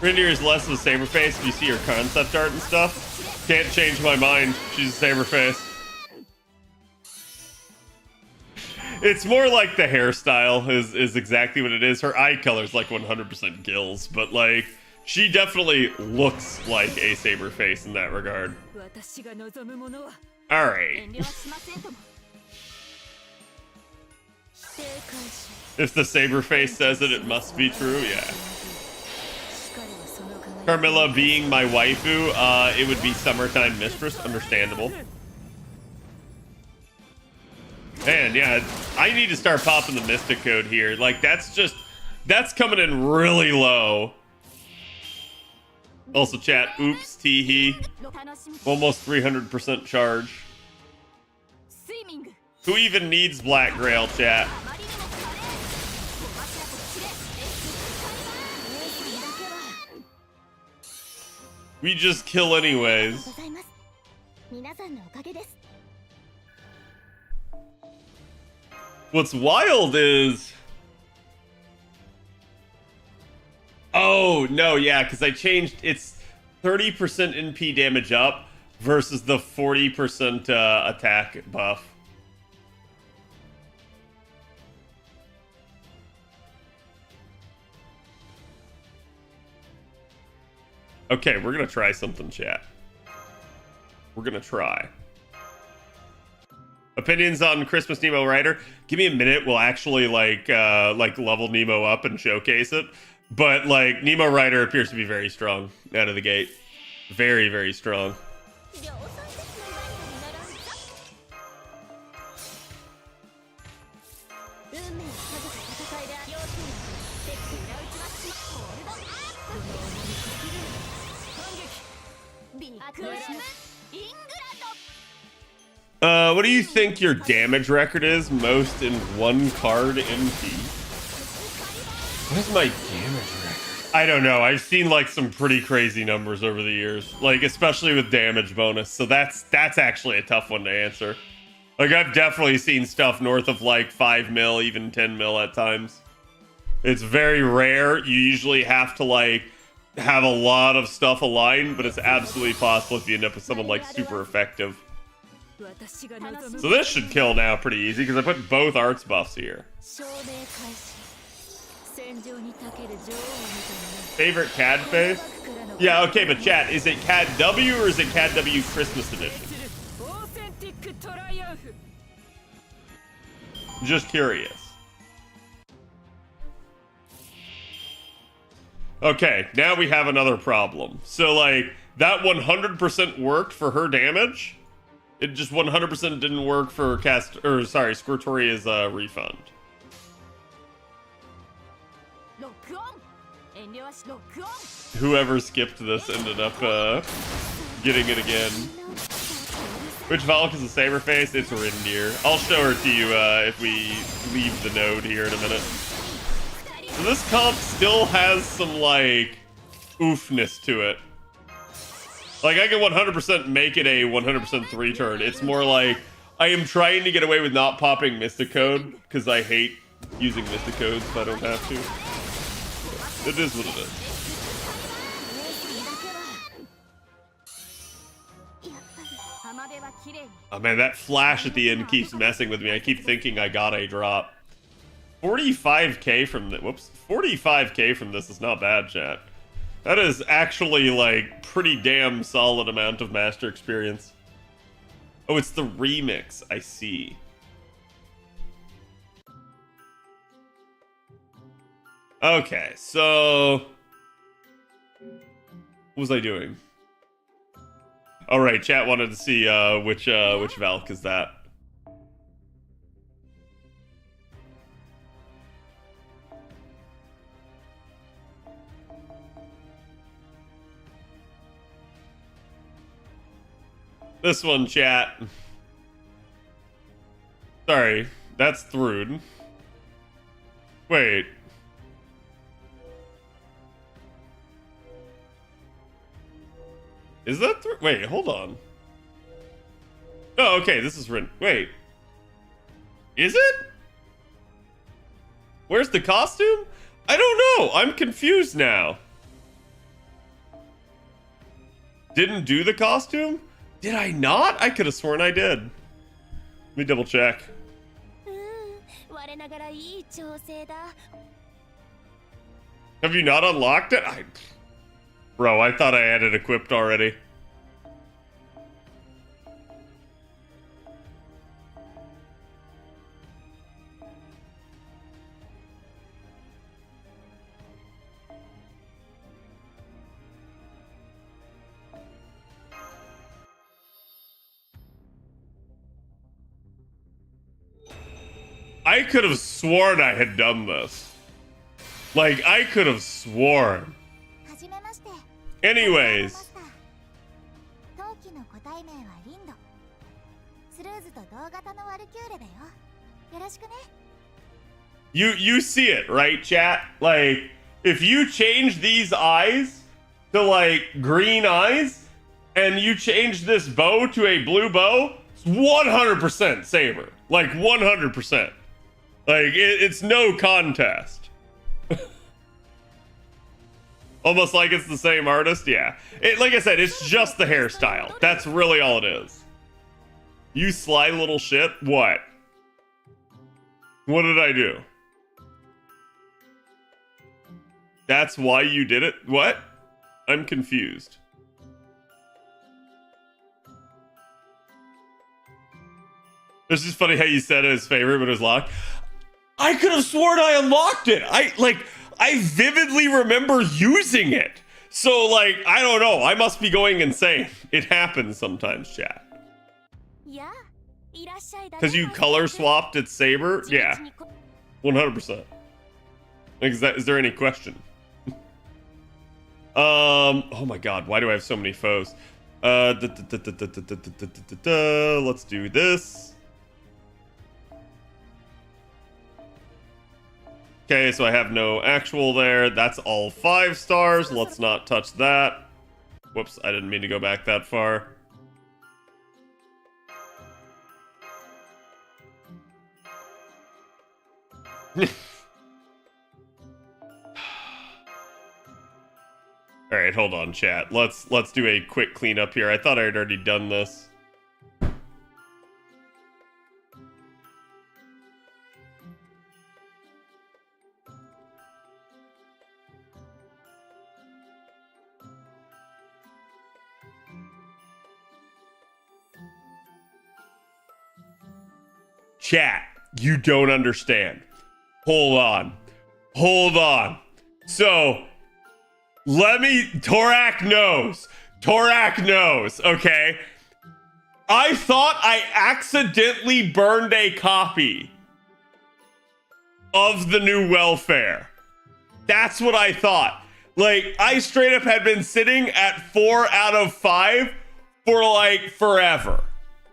Rindir is less of a Saberface if you see her concept art and stuff. Can't change my mind. She's a Saberface. It's more like the hairstyle is exactly what it is. Her eye color is like 100% gills, but like she definitely looks like a Saberface in that regard. All right. If the Saberface says it, it must be true. Yeah. Carmilla being my waifu, it would be Summertime Mistress. Understandable. Man, yeah, I need to start popping the Mystic Code here. Like, that's coming in really low. Also, chat, oops, tee-hee. Almost 300% charge. Who even needs Black Grail, chat? We just kill anyways. What's wild is... Oh, no, yeah, because I changed... It's 30% NP damage up versus the 40% attack buff. Okay, we're going to try something, chat. We're going to try. Opinions on Christmas Nemo Writer? Give me a minute. We'll actually like level Nemo up and showcase it. But like Nemo Writer appears to be very strong out of the gate. Very, very strong. What do you think your damage record is? Most in one card MP? What is my damage record? I don't know. I've seen like some pretty crazy numbers over the years, like especially with damage bonus. So that's actually a tough one to answer. Like I've definitely seen stuff north of like 5 mil, even 10 mil at times. It's very rare. You usually have to like have a lot of stuff aligned, but it's absolutely possible if you end up with someone like super effective. So this should kill now pretty easy because I put both arts buffs here. Favorite CAD face? Yeah, okay, but chat, is it CAD W or is it CAD W Christmas Edition? Just curious. Okay, now we have another problem. So, like, that 100% worked for her damage. It just 100% didn't work for Squirtoria's refund. Whoever skipped this ended up getting it again. Which Valk is a saber face? It's Rindir. I'll show her to you if we leave the node here in a minute. So this comp still has some, like, oofness to it. Like, I can 100% make it a 100% 3-turn. It's more like, I am trying to get away with not popping Mystic Code, because I hate using Mystic Codes if I don't have to. It is what it is. Oh man, that flash at the end keeps messing with me. I keep thinking I got a drop. 45k from this. Whoops. 45k from this is not bad, chat. That is actually, like, pretty damn solid amount of master experience. Oh, it's the remix. I see. Okay, so... what was I doing? All right, chat wanted to see which Valk is that. This one, chat. Sorry, that's Thrud. Wait. Is that Thrud? Wait, hold on. Oh, okay, this is Rin. Wait. Is it? Where's the costume? I don't know. I'm confused now. Didn't do the costume? Did I not? I could have sworn I did. Let me double check. Have you not unlocked it? Bro, I thought I had it equipped already. I could have sworn I had done this. Like, I could have sworn. Anyways. You see it, right, chat? Like, if you change these eyes to, like, green eyes, and you change this bow to a blue bow, it's 100% Saber. Like, 100%. Like, it's no contest. Almost like it's the same artist, yeah. Like I said, it's just the hairstyle. That's really all it is. You sly little shit. What? What did I do? That's why you did it? What? I'm confused. It's just funny how you said it as favorite, but it was locked. I could have sworn I unlocked it. I vividly remember using it. So, like, I don't know. I must be going insane. It happens sometimes, chat. Because you color swapped at Saber? Yeah. 100%. Is there any question? Oh my god, why do I have so many foes? Let's do this. Okay, so I have no actual there. That's all 5 stars. Let's not touch that. Whoops, I didn't mean to go back that far. All right, hold on, chat. Let's do a quick cleanup here. I thought I had already done this. Chat, you don't understand. Hold on. Hold on. So, Torak knows. Torak knows, okay? I thought I accidentally burned a copy of the new Welfare. That's what I thought. Like, I straight up had been sitting at 4 out of 5 for like forever,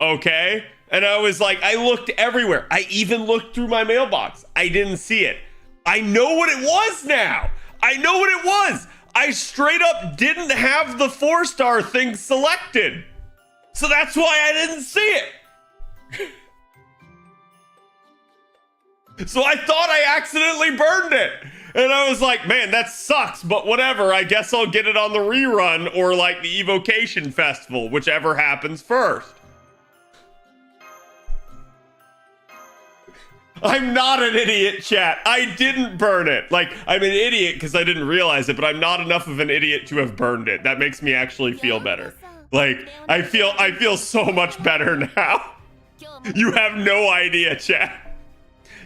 okay? And I was like, I looked everywhere. I even looked through my mailbox. I didn't see it. I know what it was now. I know what it was. I straight up didn't have the 4-star thing selected. So that's why I didn't see it. So I thought I accidentally burned it. And I was like, man, that sucks, but whatever. I guess I'll get it on the rerun or like the Evocation Festival, whichever happens first. I'm not an idiot, chat. I didn't burn it. Like, I'm an idiot because I didn't realize it, but I'm not enough of an idiot to have burned it. That makes me actually feel better. Like, I feel so much better now. You have no idea, chat.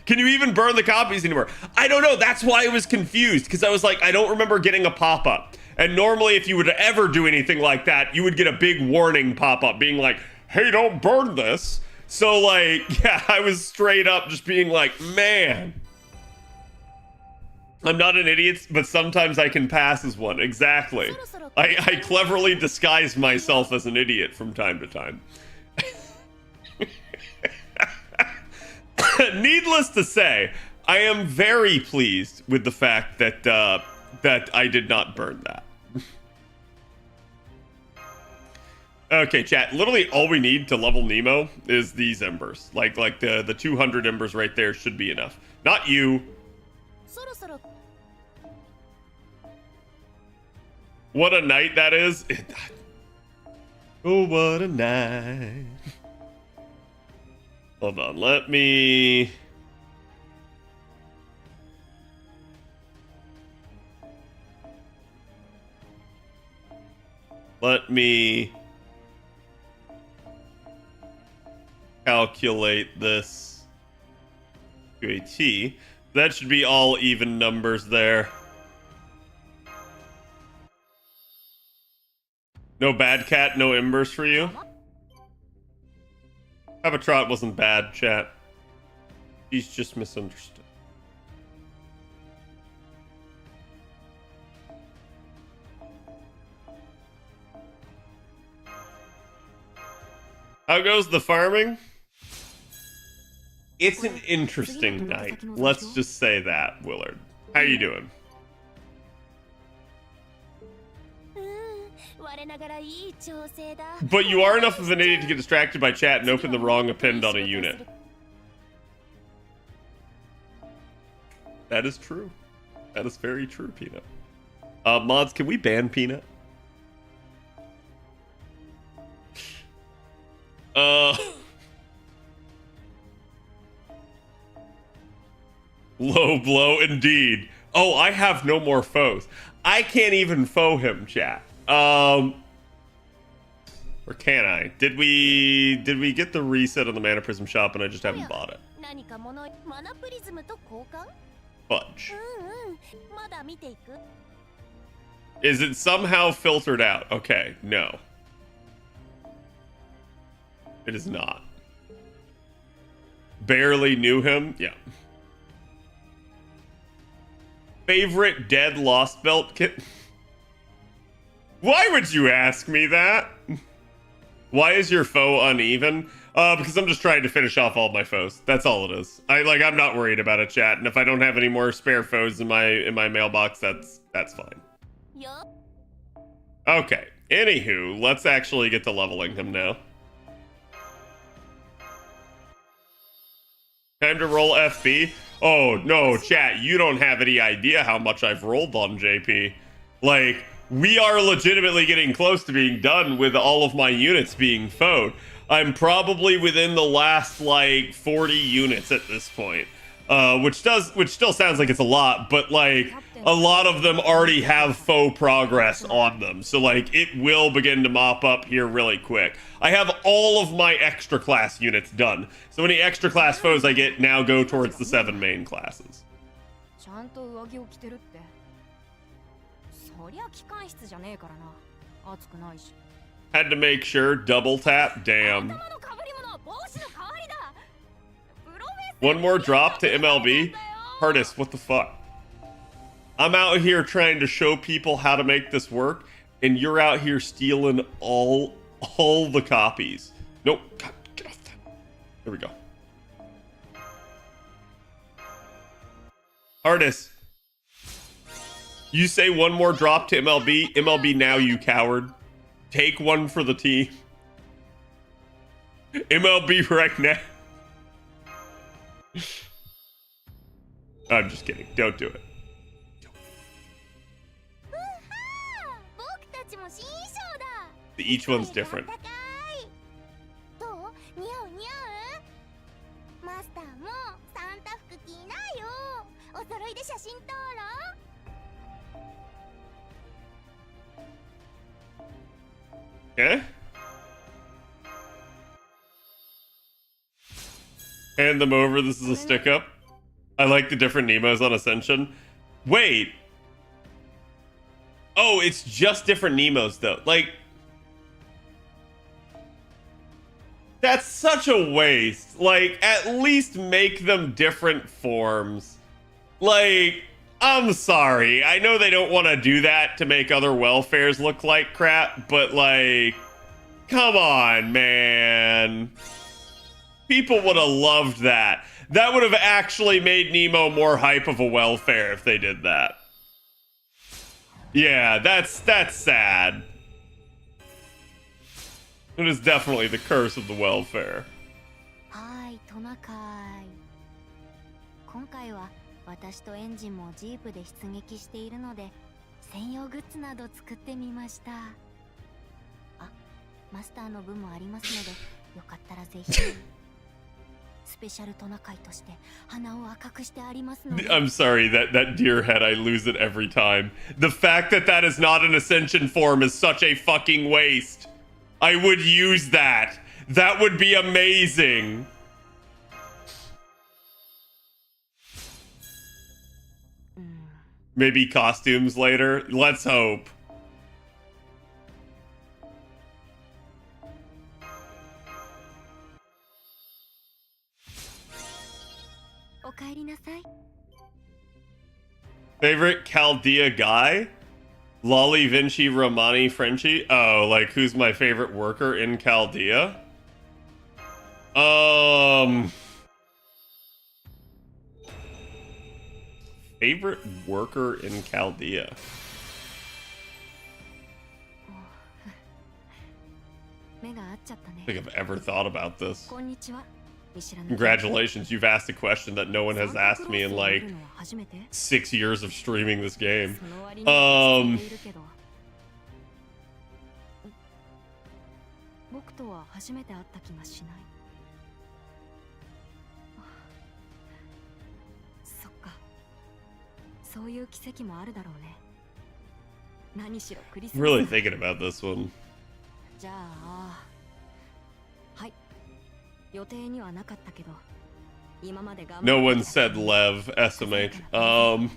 Can you even burn the copies anymore? I don't know. That's why I was confused, because I was like, I don't remember getting a pop-up. And normally, if you would ever do anything like that, you would get a big warning pop-up being like, hey, don't burn this. So, like, yeah, I was straight up just being like, man. I'm not an idiot, but sometimes I can pass as one. Exactly. I cleverly disguise myself as an idiot from time to time. Needless to say, I am very pleased with the fact that that I did not burn that. Okay, chat. Literally, all we need to level Nemo is these embers. Like the 200 embers right there should be enough. Not you. What a night that is. Oh, what a night. Hold on, let me... calculate this to a T. That should be all even numbers there. No bad cat, no embers for you. Have a trot wasn't bad, chat. He's just misunderstood. How goes the farming? It's an interesting night. Let's just say that, Willard. How you doing? But you are enough of an idiot to get distracted by chat and open the wrong append on a unit. That is true. That is very true, Peanut. Mods, can we ban Peanut? Low blow indeed. Oh, I have no more foes. I can't even foe him, chat. Or can I? Did we get the reset on the Mana Prism shop and I just haven't bought it? 何か物マナプリズムと交換 Fudge. まだ見ていく Is it somehow filtered out? Okay, no. It is not. Barely knew him? Yeah. Favorite dead lost belt kit? Why would you ask me that? Why is your foe uneven? Because I'm just trying to finish off all my foes. That's all it is. I'm not worried about it, chat. And if I don't have any more spare foes in my mailbox, that's fine. Okay. Anywho, let's actually get to leveling him now. Time to roll FB. Oh, no, chat, you don't have any idea how much I've rolled on JP. Like, we are legitimately getting close to being done with all of my units being foed. I'm probably within the last, like, 40 units at this point. Which still sounds like it's a lot, but, like, a lot of them already have faux progress on them. So, like, it will begin to mop up here really quick. I have all of my extra class units done. So any extra class foes I get now go towards the 7 main classes. ちゃんと上着を着てるってそりゃ機関室じゃねえからな暑くないし Had to make sure. Double tap. Damn. One more drop to MLB. Hardest, what the fuck? I'm out here trying to show people how to make this work, and you're out here stealing all the copies. Nope. God, get off that. There we go. Hardest. You say one more drop to MLB. MLB now, you coward. Take one for the team. MLB right now. I'm just kidding. Don't do it. Each one's different. Okay. Hand them over. This is a stick up. I like the different Nemos on Ascension. Wait. Oh, it's just different Nemos though. Like, that's such a waste. Like, at least make them different forms. Like, I'm sorry. I know they don't want to do that to make other welfares look like crap, but like, come on, man. People would have loved that. That would have actually made Nemo more hype of a welfare if they did that. Yeah, that's sad. It is definitely the curse of the welfare. Hi, トナカイ。今回は私とエンジンもジープで出撃しているので、専用グッズなど作ってみました。あ、マスターの分もありますので、よかったらぜひ。スペシャルトナカイとして鼻を赤くしてありますので。I'm sorry, that deer head, I lose it every time. The fact that that is not an ascension form is such a fucking waste. I would use that. That would be amazing. Maybe costumes later. Let's hope. Favorite Chaldea guy? Lolly, Vinci, Romani, Frenchie? Oh, like who's my favorite worker in Chaldea? Favorite worker in Chaldea? I don't think I've ever thought about this. Congratulations, you've asked a question that no one has asked me in like 6 years of streaming this game. I'm really thinking about this one. じゃあはい。予定にはなかったけど、今まで頑張って No one said Lev, SMH.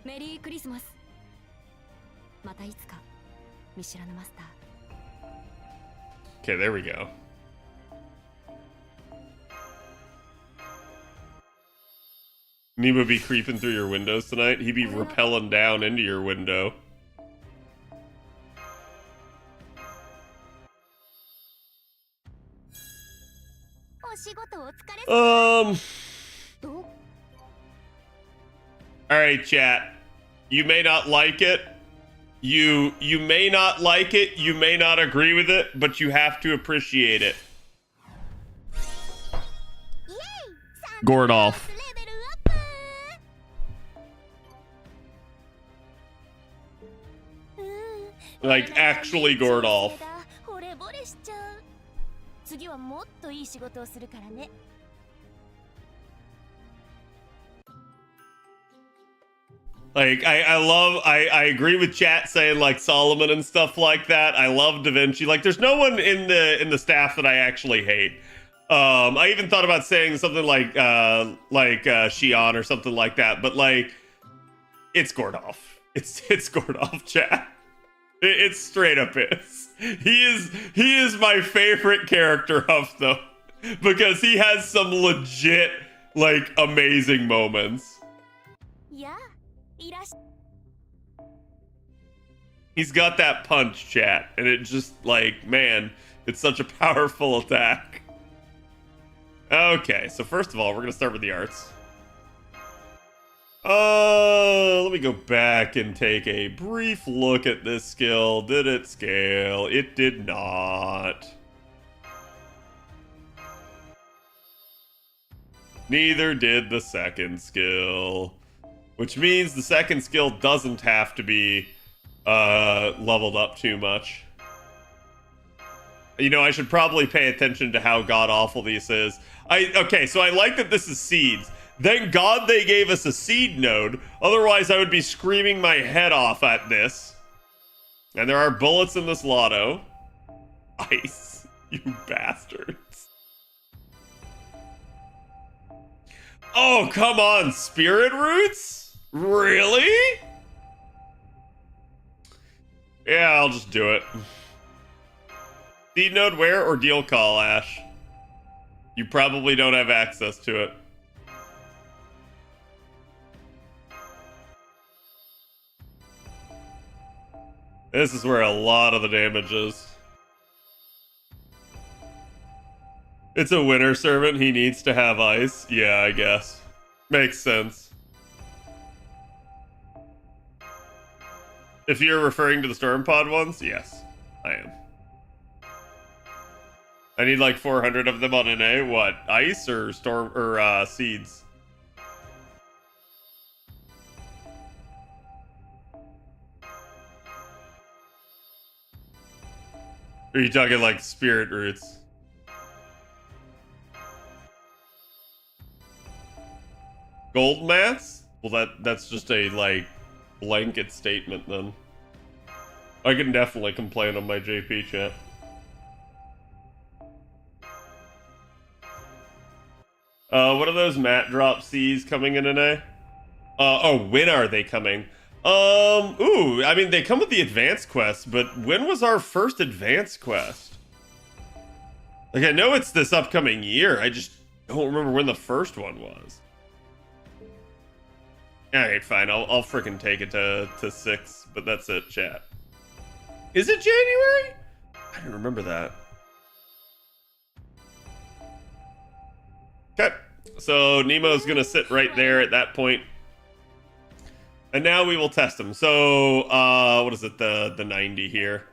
メリークリスマス。またいつか見知らぬマスター。 Okay, there we go. Nemo be creeping through your windows tonight. He'd be rappelling down into your window. お仕事お疲れ様。 Alright, chat. You may not like it. You may not like it. You may not agree with it, but you have to appreciate it. Gordolf. Like, actually Gordolf. 惚れ惚れしちゃう。次はもっといい仕事をするからね。 Like, I agree with chat saying like Solomon and stuff like that. I love Da Vinci. Like, there's no one in the staff that I actually hate. I even thought about saying something like Shion or something like that, but like, it's Gordolf. It's Gordolf, chat. It straight up is. He is my favorite character of them because he has some legit like amazing moments. Yeah. He's got that punch, chat, and it just like, man, it's such a powerful attack. Okay, so first of all, we're gonna start with the arts. Let me go back and take a brief look at this skill. Did it scale? It did not. Neither did the second skill. Which means the second skill doesn't have to be leveled up too much. You know, I should probably pay attention to how god-awful this is. Okay, so I like that this is seeds. Thank God they gave us a seed node. Otherwise, I would be screaming my head off at this. And there are bullets in this lotto. Ice, you bastards. Oh, come on, spirit roots? Really? Yeah, I'll just do it. Seed node where? Ordeal call, Ash. You probably don't have access to it. This is where a lot of the damage is. It's a winter servant, he needs to have ice. Yeah, I guess. Makes sense. If you're referring to the storm pod ones, yes, I am. I need like 400 of them on an A. What? Ice or storm or seeds? Or are you talking like spirit roots? Gold mass? Well, that's just a like blanket statement then. I can definitely complain on my JP chat. What are those mat drop C's coming in an A? Oh, when are they coming? Ooh, I mean, they come with the advanced quest, but when was our first advanced quest? Like, I know it's this upcoming year, I just don't remember when the first one was. Alright, fine, I'll frickin' take it to 6, but that's it, chat. Is it January? I don't remember that. Okay, so Nemo's gonna sit right there at that point. And now we will test him. So, what is it, the 90 here?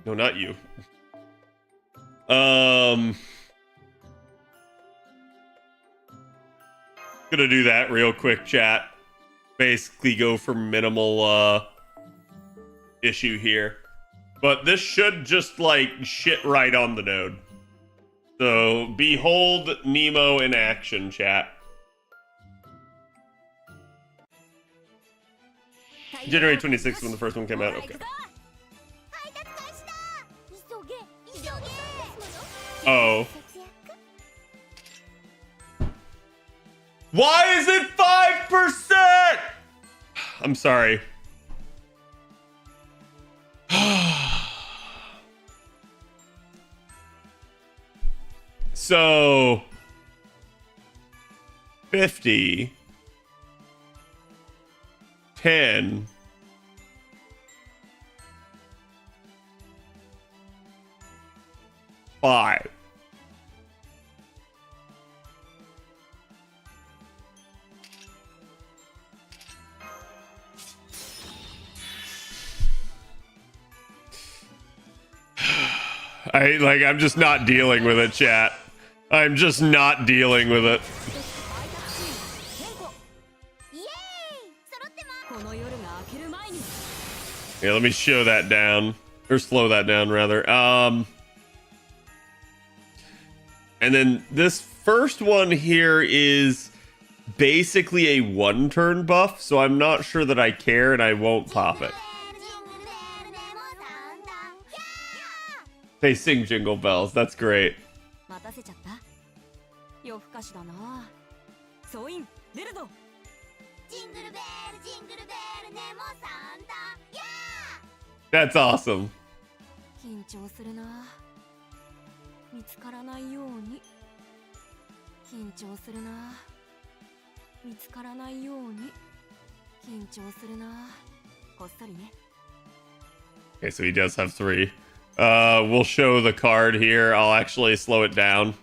No, not you. Gonna do that real quick, chat. basically go for minimal issue here. But this should just like shit right on the node. So behold Nemo in action, chat. January 26th when the first one came out. Okay. Oh. Why is it 5%? I'm sorry. So 50, 10, 5. I'm just not dealing with it, chat. I'm just not dealing with it. Yeah, let me show that down. Or slow that down, rather. And then this first one here is basically a one-turn buff, so I'm not sure that I care, and I won't pop it. They sing Jingle Bells. That's great. That's awesome. Okay, so he does have 3. We'll show the card here. I'll actually slow it down.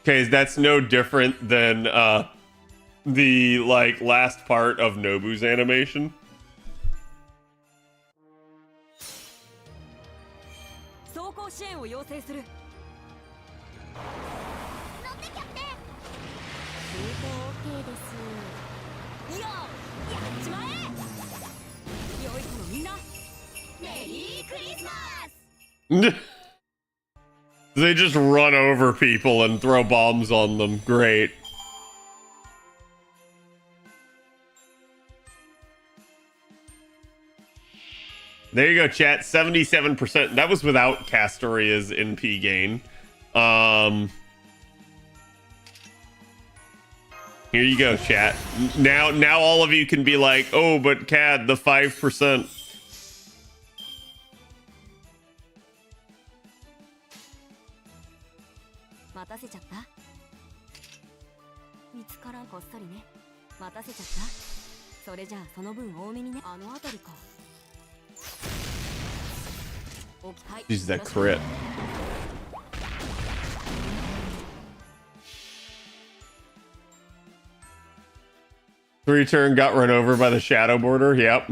Okay, that's no different than the like last part of Nobu's animation. They just run over people and throw bombs on them. Great. There you go, chat. 77%. That was without Castoria's NP gain. Here you go, chat. Now all of you can be like, oh, but Cad, the 5%. Use that crit. Three turn got run over by the shadow border. Yep.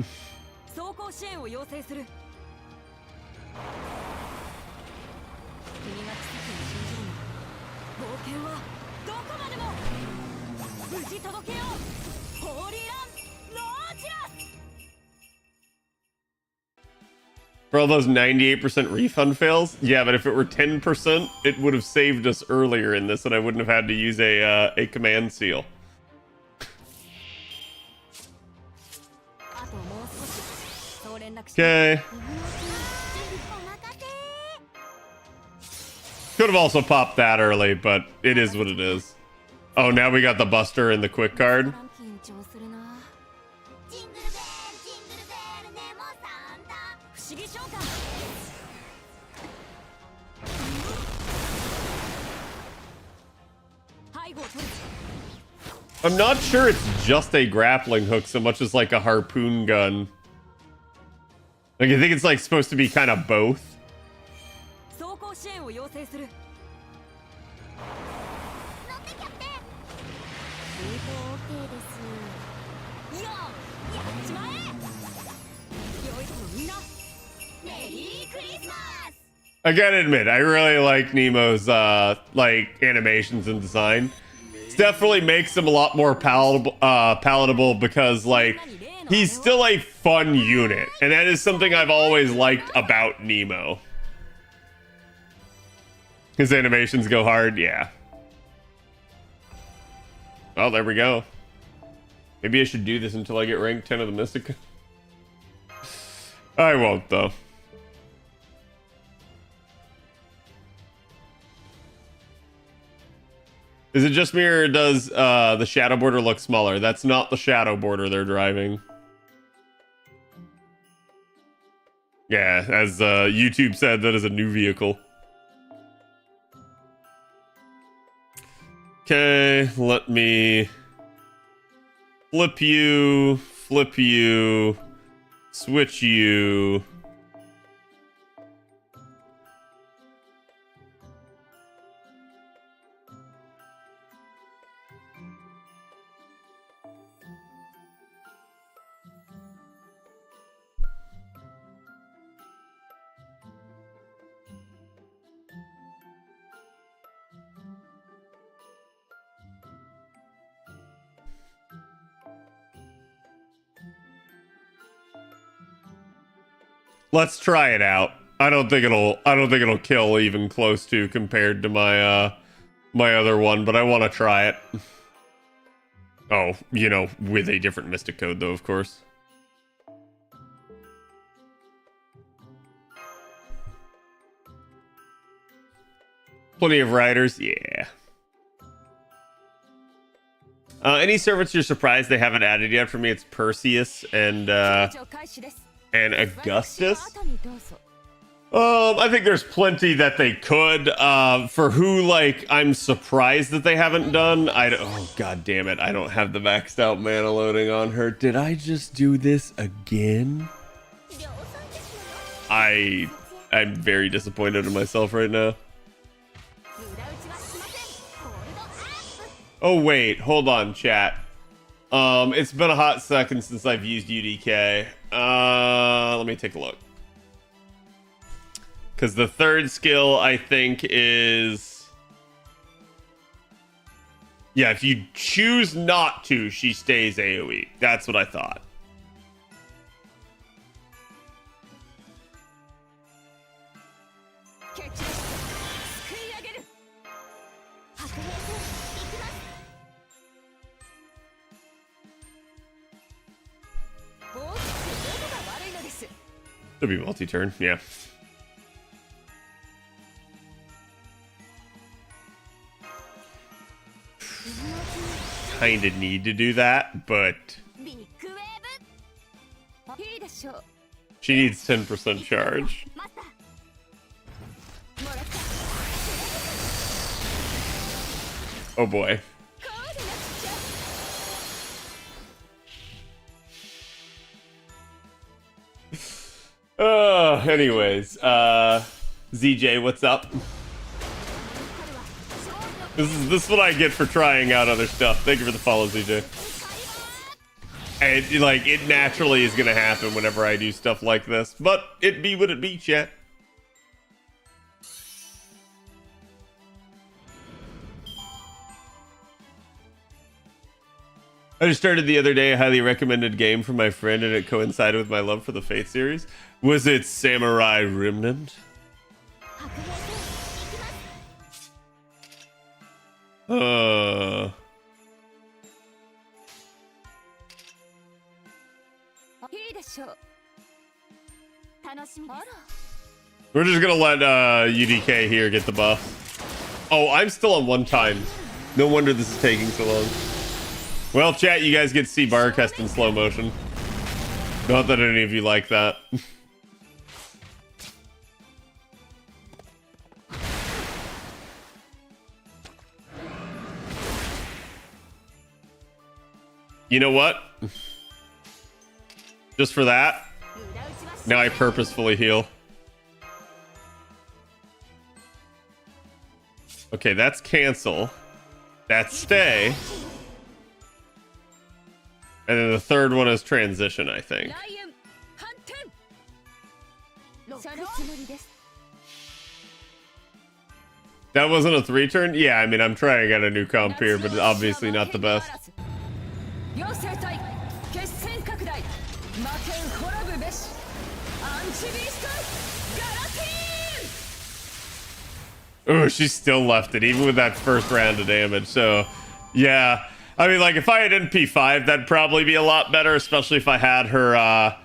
For all those 98% refund fails? Yeah, but if it were 10%, it would have saved us earlier in this and I wouldn't have had to use a command seal. Okay. Could have also popped that early, but it is what it is. Oh, now we got the Buster and the Quick card. I'm not sure it's just a grappling hook so much as like a harpoon gun. Like, I think it's like supposed to be kind of both. I gotta admit, I really like Nemo's like animations and design. It definitely makes him a lot more palatable because like he's still a fun unit, and that is something I've always liked about Nemo. His animations go hard, yeah. Oh, there we go. Maybe I should do this until I get rank 10 of the Mystic. I won't though. Is it just me or does the shadow border look smaller? That's not the shadow border they're driving. Yeah, as YouTube said, that is a new vehicle. Okay, let me flip you, switch you. Let's try it out. I don't think it'll kill even close to compared to my my other one, but I want to try it. Oh, you know, with a different Mystic code though, of course. Plenty of riders, yeah. Any servants you're surprised they haven't added yet? For me, it's Perseus and Augustus. I think there's plenty that they could. For who, like, I'm surprised that they haven't done. Oh, god damn it. I don't have the maxed out mana loading on her. Did I just do this again? I'm very disappointed in myself right now. Oh, wait. Hold on, chat. It's been a hot second since I've used UDK. Let me take a look. Because the third skill, I think, is... Yeah, if you choose not to, she stays AoE. That's what I thought. It'll be multi-turn, yeah. Kinda need to do that, but she needs 10% charge. Oh boy. Anyways, ZJ, what's up? This is what I get for trying out other stuff. Thank you for the follow, ZJ. And like, it naturally is gonna happen whenever I do stuff like this, but it be what it be, chat. I just started the other day a highly recommended game from my friend, and it coincided with my love for the Faith series. Was it Samurai Remnant? We're just gonna let UDK here get the buff. Oh, I'm still on 1 time. No wonder this is taking so long. Well, chat, you guys get to see Barcast in slow motion. Not that any of you like that. You know what? Just for that, now I purposefully heal. Okay, that's cancel. That's stay. And then the third one is transition, I think. That wasn't a 3-turn? Yeah, I mean, I'm trying to get a new comp here, but it's obviously not the best. Oh, she still left it, even with that first round of damage. So, yeah. I mean, like, if I had NP5, that'd probably be a lot better, especially if I had her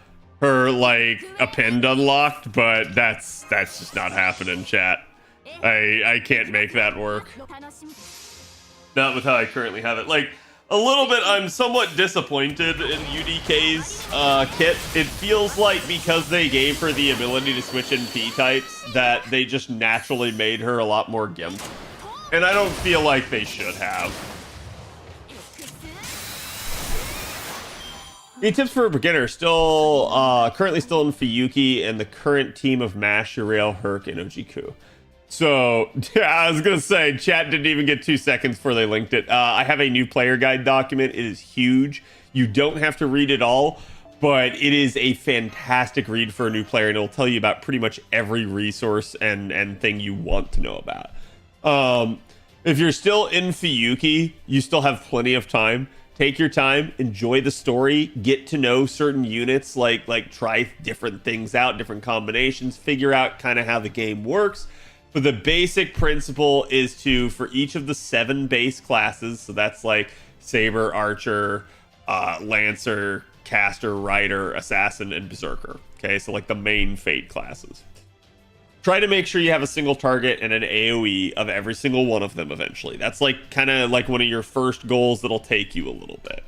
like, append unlocked, but that's just not happening, chat. I can't make that work. Not with how I currently have it. Like, a little bit, I'm somewhat disappointed in UDK's kit. It feels like because they gave her the ability to switch NP types, that they just naturally made her a lot more gimp. And I don't feel like they should have. Any tips for a beginner? Still, currently still in Fuyuki and the current team of Mash, Uriel, Herc, and Ojiku. So, yeah, I was gonna say, chat didn't even get 2 seconds before they linked it. I have a new player guide document. It is huge. You don't have to read it all, but it is a fantastic read for a new player, and it'll tell you about pretty much every resource and thing you want to know about. If you're still in Fuyuki, you still have plenty of time. Take your time, enjoy the story, get to know certain units, like try different things out, different combinations, figure out kind of how the game works. But the basic principle is to, for each of the 7 base classes, so that's like Saber, Archer, Lancer, Caster, Rider, Assassin, and Berserker. Okay, so like the main Fate classes. Try to make sure you have a single target and an AoE of every single one of them eventually. That's like kind of like one of your first goals that'll take you a little bit.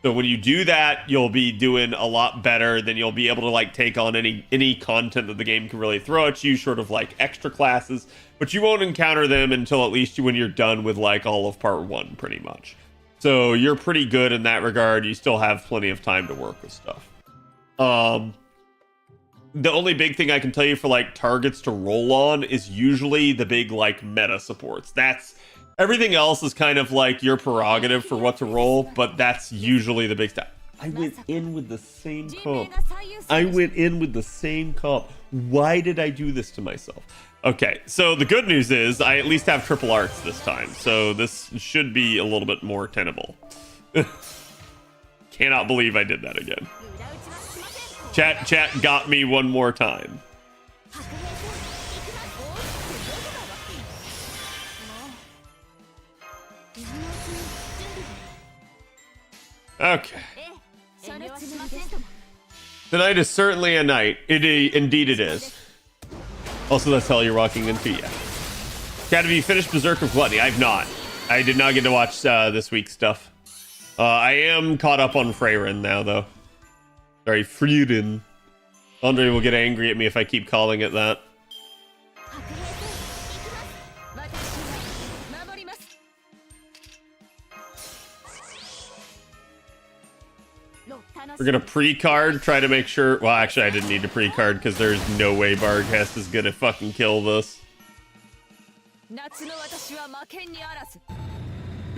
So when you do that, you'll be doing a lot better. Then you'll be able to like take on any content that the game can really throw at you, sort of like extra classes. But you won't encounter them until at least when you're done with like all of part 1, pretty much. So you're pretty good in that regard. You still have plenty of time to work with stuff. The only big thing I can tell you for like targets to roll on is usually the big like meta supports. That's everything else is kind of like your prerogative for what to roll, but that's usually the big stuff. I went in with the same comp. Why did I do this to myself? Okay, so the good news is I at least have triple arts this time, so this should be a little bit more tenable. Cannot believe I did that again. Chat got me one more time. Okay. Tonight is certainly a night. Indeed it is. Also, that's how you're rocking into ya. Chat, have you finished Berserker Gluttony? I've not. I did not get to watch this week's stuff. I am caught up on Freyrin now, though. Sorry, Freuden. Andre will get angry at me if I keep calling it that. We're gonna pre-card, try to make sure... Well, actually, I didn't need to pre-card because there's no way Barghest is gonna fucking kill this. Do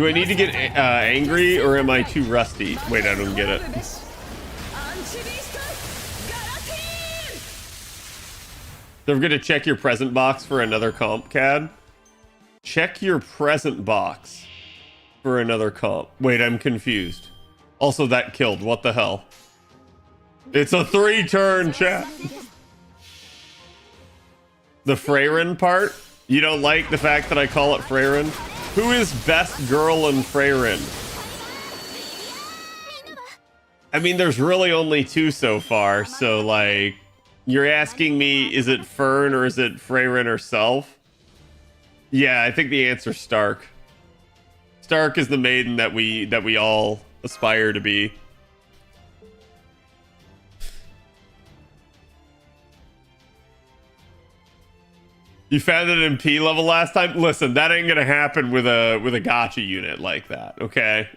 I need to get angry, or am I too rusty? Wait, I don't get it. So we're gonna check your present box for another comp, Cad. Check your present box for another comp. Wait, I'm confused. Also, that killed. What the hell? It's a 3-turn, chat. The Freyrin part? You don't like the fact that I call it Freyrin? Who is best girl in Freyrin? I mean, there's really only 2 so far, so like... You're asking me, is it Fern or is it Freyrin herself? Yeah, I think the answer's Stark. Stark is the maiden that we all aspire to be. You found it in P level last time? Listen, that ain't gonna happen with a gacha unit like that, okay?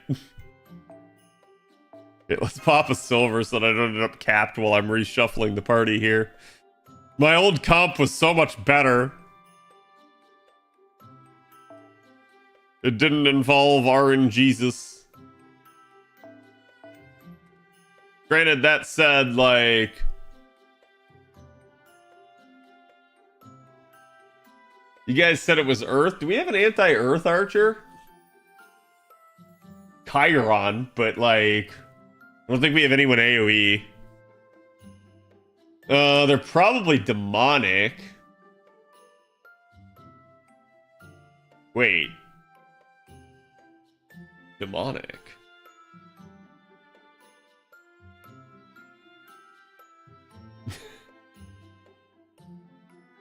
Okay, let's pop a silver so that I don't end up capped while I'm reshuffling the party here. My old comp was so much better. It didn't involve RNGesus. Granted, that said, like... You guys said it was Earth. Do we have an anti-Earth archer? Chiron, but like, I don't think we have anyone AoE. They're probably demonic. Wait. Demonic.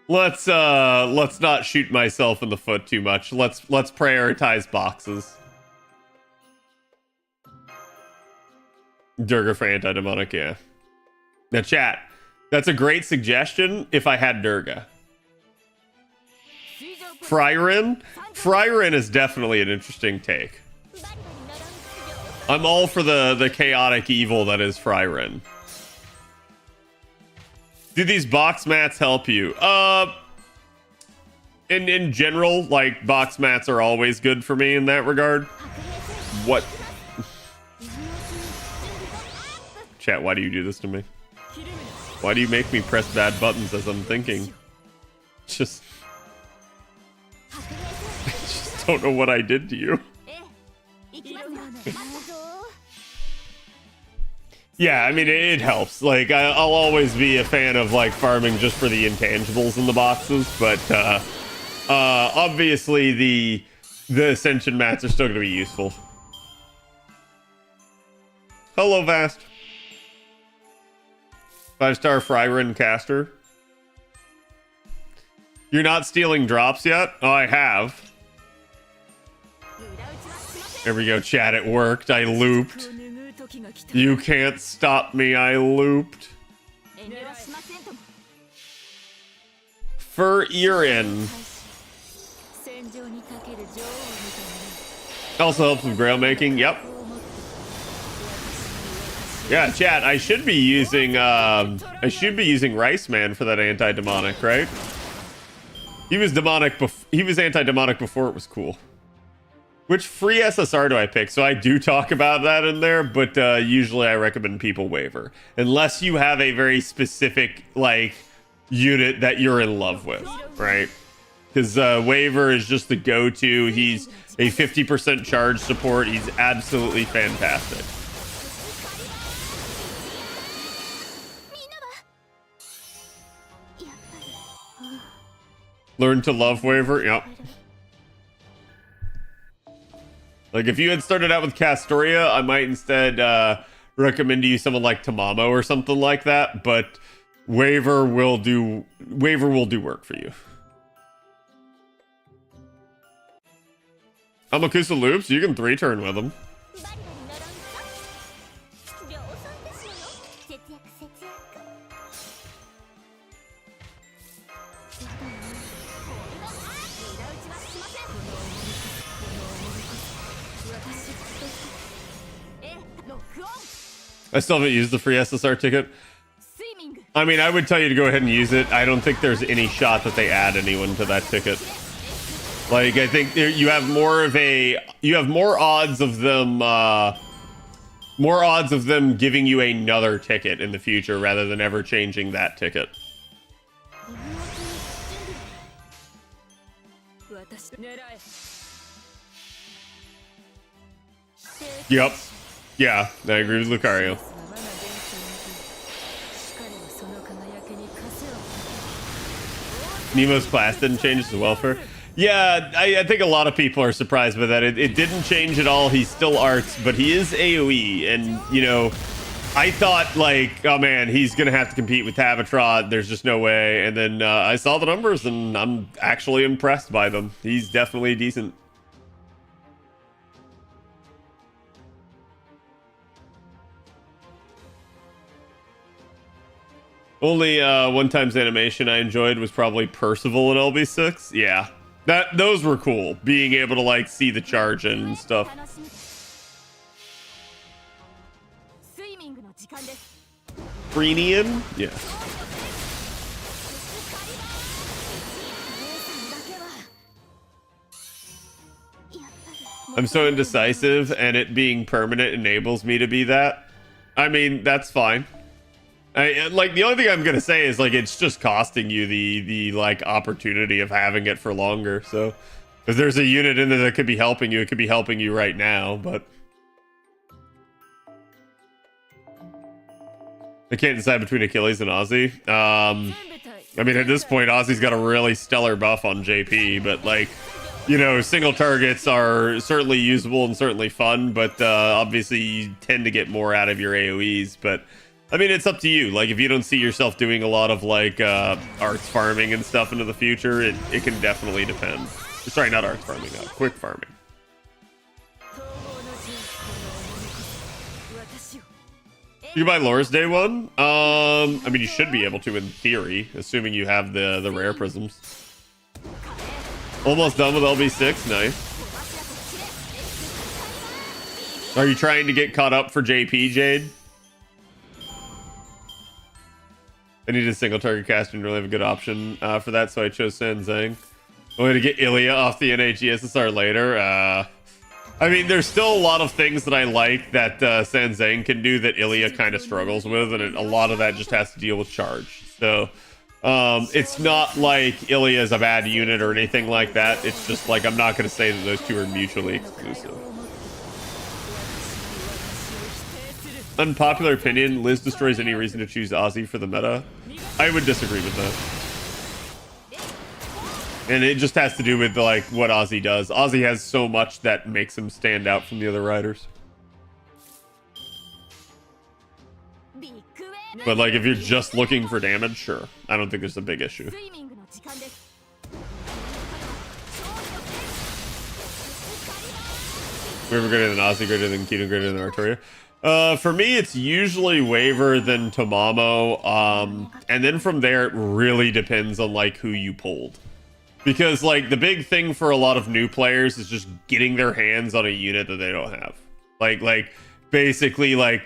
Let's not shoot myself in the foot too much. Let's prioritize boxes. Durga for anti-demonic, yeah. Now chat, that's a great suggestion if I had Durga. Fryrin is definitely an interesting take. I'm all for the chaotic evil that is Fryrin. Do these box mats help you? In general, like, box mats are always good for me in that regard. What? Chat, why do you do this to me? Why do you make me press bad buttons as I'm thinking? Just don't know what I did to you. Yeah, I mean, it helps. Like, I'll always be a fan of, like, farming just for the intangibles in the boxes, but obviously the Ascension mats are still going to be useful. Hello, Vast. 5-star Fryrin caster. You're not stealing drops yet? Oh, I have. There we go, chat. It worked. I looped. You can't stop me. I looped. For Irin. Also helps with grail making. Yep. Yeah, chat. I should be using Rice Man for that anti-demonic, right? He was demonic. He was anti-demonic before it was cool. Which free SSR do I pick? So I do talk about that in there, but usually I recommend people waver. Unless you have a very specific, like, unit that you're in love with, right? Because waver is just the go-to. He's a 50% charge support. He's absolutely fantastic. Learn to love waver? Yep. Like, if you had started out with Castoria, I might instead recommend to you someone like Tamamo or something like that, but Waver will do work for you. Amakusa loops, you can 3-turn with him. I still haven't used the free SSR ticket. I mean, I would tell you to go ahead and use it. I don't think there's any shot that they add anyone to that ticket. Like, I think you have more odds of them giving you another ticket in the future rather than ever changing that ticket. Yep. Yeah, I agree with Lucario. Nemo's class didn't change his welfare. Yeah, I think a lot of people are surprised by that. It didn't change at all. He's still arts, but he is AoE. And, you know, I thought, like, oh man, he's going to have to compete with Khadroth. There's just no way. And then I saw the numbers, and I'm actually impressed by them. He's definitely decent. Only one time's animation I enjoyed was probably Percival in LB6. Yeah, those were cool. Being able to, like, see the charge and stuff. Freenian? Yeah. I'm so indecisive, and it being permanent enables me to be that. I mean, that's fine. Like the only thing I'm gonna say is like it's just costing you the like opportunity of having it for longer. So if there's a unit in there that could be helping you, it could be helping you right now. But I can't decide between Achilles and Ozzy. I mean, at this point, Ozzy's got a really stellar buff on JP, but like, you know, single targets are certainly usable and certainly fun, but obviously you tend to get more out of your AoEs. But I mean, it's up to you. Like, if you don't see yourself doing a lot of like arts farming and stuff into the future, it can definitely depend. Sorry, not arts farming, quick farming. You buy Lore's day one? I mean, you should be able to in theory, assuming you have the rare prisms. Almost done with LB6, nice. Are you trying to get caught up for JP, Jade? I need a single target caster and really have a good option for that, so I chose Sanzang. I'm going to get Ilya off the NHESSR later. I mean, there's still a lot of things that I like that Sanzang can do that Ilya kind of struggles with, and a lot of that just has to deal with charge. So it's not like Ilya is a bad unit or anything like that. It's just like I'm not going to say that those two are mutually exclusive. Unpopular opinion, Liz destroys any reason to choose Ozzy for the meta. I would disagree with that. And it just has to do with like what Ozzy does. Ozzy has so much that makes him stand out from the other riders. But like if you're just looking for damage, sure. I don't think there's a big issue. Waver greater than Ozzy, greater than Keaton, greater than Artoria. For me, it's usually Waver then Tamamo. And then from there, it really depends on like who you pulled. Because like the big thing for a lot of new players is just getting their hands on a unit that they don't have. Like basically like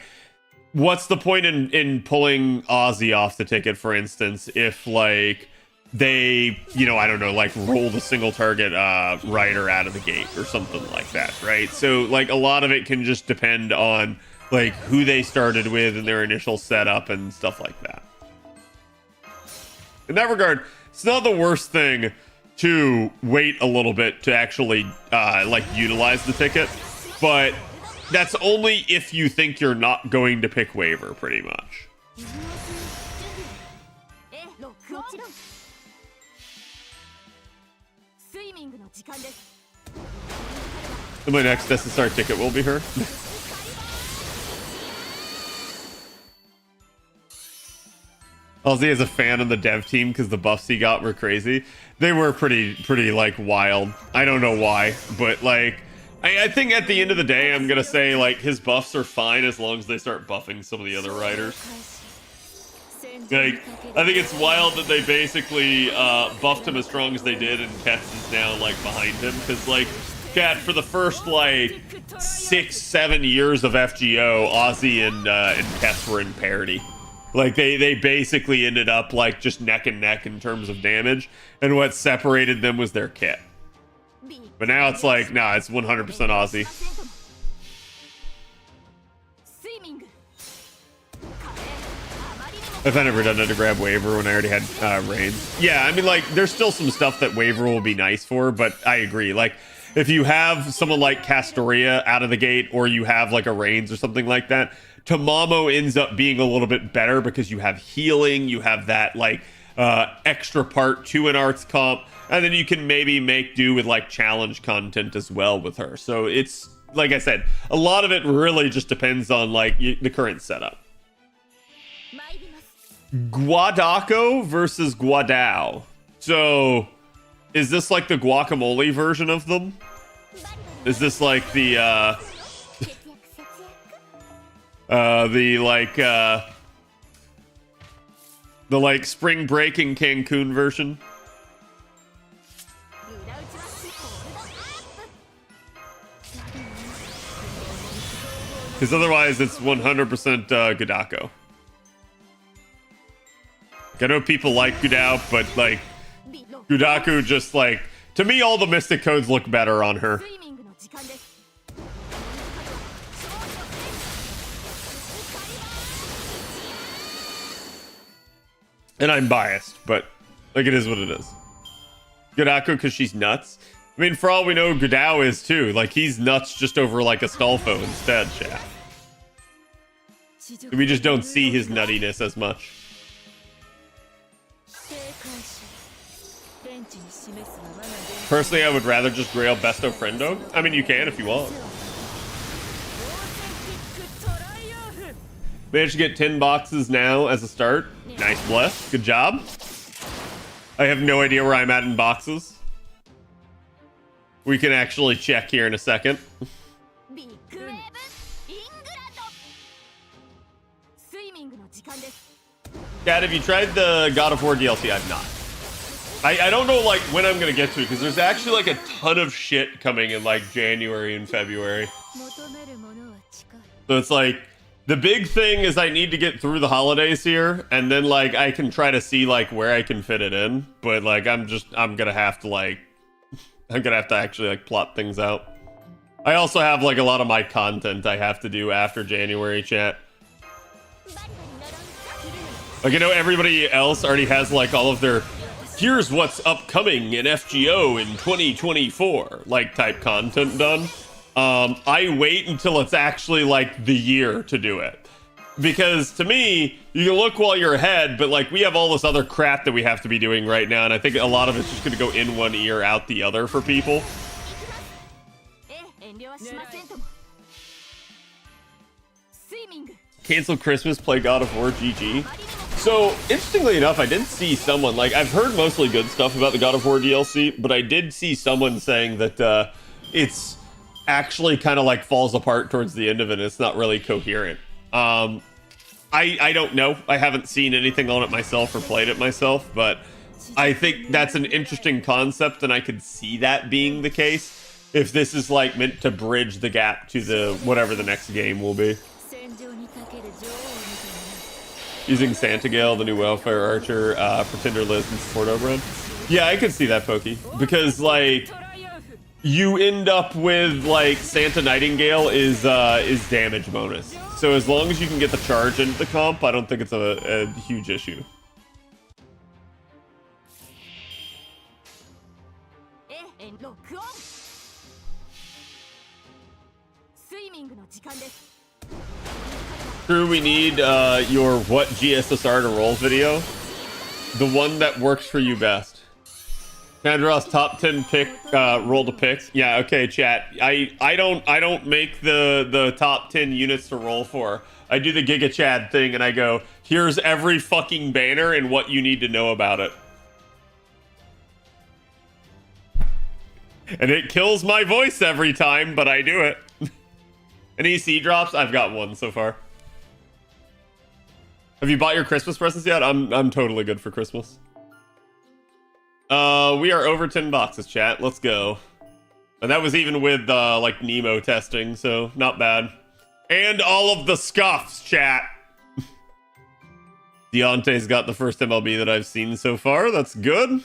what's the point in pulling Ozzy off the ticket, for instance, if like they, you know, I don't know, like rolled a single target rider out of the gate or something like that, right? So like a lot of it can just depend on like who they started with and their initial setup and stuff like that. In that regard, it's not the worst thing to wait a little bit to actually like utilize the ticket, but that's only if you think you're not going to pick Waver, pretty much. So my next SSR ticket will be her. Ozzy is a fan of the dev team because the buffs he got were crazy. They were pretty like wild. I don't know why, but like I think at the end of the day, I'm gonna say like his buffs are fine as long as they start buffing some of the other riders. Like I think it's wild that they basically buffed him as strong as they did, and Kets is now like behind him because like Cat for the first like 6-7 years of FGO, Ozzy and Kets were in parity. Like they basically ended up like just neck and neck in terms of damage, and what separated them was their kit. But now it's like, nah, it's 100% Ozzy. If I never done it to grab Waver when I already had Reigns. Yeah, I mean like there's still some stuff that Waver will be nice for, but I agree. Like if you have someone like Castoria out of the gate, or you have like a Reigns or something like that, Tamamo ends up being a little bit better because you have healing, you have that like extra part to an arts comp, and then you can maybe make do with like challenge content as well with her. So it's like I said, a lot of it really just depends on like the current setup. Guadaco versus Guadao. So is this like the guacamole version of them? Is this like the like spring break in Cancun version? Because otherwise it's 100% Gudako. I know people like Gudao, but like Gudaku just like, to me all the mystic codes look better on her. And I'm biased, but like it is what it is. Godako because she's nuts. I mean, for all we know, Godao is too. Like he's nuts just over like a Astolfo instead, chat. We just don't see his nuttiness as much. Personally, I would rather just grail Besto Friendo. I mean, you can if you want. Managed to get 10 boxes now as a start. Nice, Bless. Good job. I have no idea where I'm at in boxes. We can actually check here in a second. Dad, have you tried the God of War DLC? I've not. I don't know like when I'm gonna get to it because there's actually like a ton of shit coming in like January and February. So it's like the big thing is I need to get through the holidays here, and then like I can try to see like where I can fit it in. But like I'm gonna have to actually like plot things out. I also have like a lot of my content I have to do after January, chat. Like I know everybody else already has like all of their here's what's upcoming in FGO in 2024 like type content done. I wait until it's actually like the year to do it, because to me you can look while you're ahead, but like we have all this other crap that we have to be doing right now, and I think a lot of it's just going to go in one ear out the other for people. Cancel Christmas, play God of War, GG. So, interestingly enough, I did see someone, like, I've heard mostly good stuff about the God of War DLC, but I did see someone saying that it's actually kind of like falls apart towards the end of it. It's not really coherent. I don't know. I haven't seen anything on it myself or played it myself, but I think that's an interesting concept, and I could see that being the case if this is like meant to bridge the gap to the whatever the next game will be. Using Santa Gale, the new Welfare Archer, Pretender Liz, and Support Oberon. Yeah, I could see that, Pokey. Because, like, you end up with, like, Santa Nightingale is damage bonus. So as long as you can get the charge into the comp, I don't think it's a huge issue. True, we need your what GSSR to roll video. The one that works for you best. Khadroth's top 10 pick roll to pick. Yeah, okay, chat. I don't make the top 10 units to roll for. I do the Giga Chad thing and I go, here's every fucking banner and what you need to know about it. And it kills my voice every time, but I do it. Any EC drops? I've got one so far. Have you bought your Christmas presents yet? I'm totally good for Christmas. We are over 10 boxes, chat. Let's go. And that was even with like Nemo testing, so not bad. And all of the scuffs, chat. Deontay's got the first MLB that I've seen so far. That's good.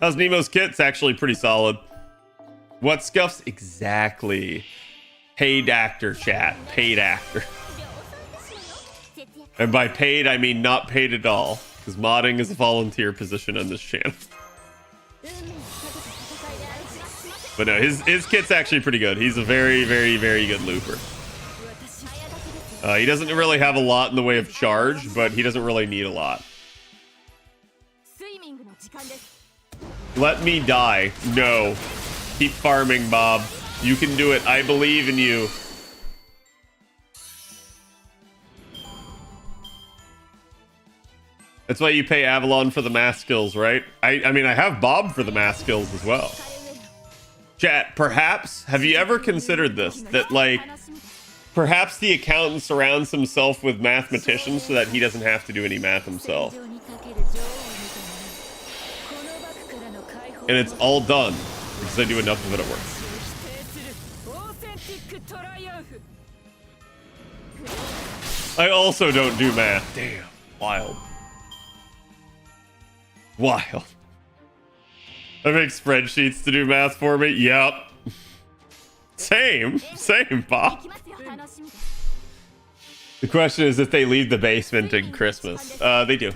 How's Nemo's kit? It's actually pretty solid. What scuffs? Exactly. Paid actor, chat. Paid actor. And by paid, I mean not paid at all. Because modding is a volunteer position on this channel. But no, his kit's actually pretty good. He's a very, very, very good looper. He doesn't really have a lot in the way of charge, but he doesn't really need a lot. Let me die. No. Keep farming, Bob. You can do it. I believe in you. That's why you pay Avalon for the math skills, right? I mean, I have Bob for the math skills as well. Chat, perhaps, have you ever considered this? That, like, perhaps the accountant surrounds himself with mathematicians so that he doesn't have to do any math himself. And it's all done because I do enough of it at work. I also don't do math. Damn. Wild. Wild. I make spreadsheets to do math for me. Yep. Same, Bob. The question is if they leave the basement in Christmas. They do.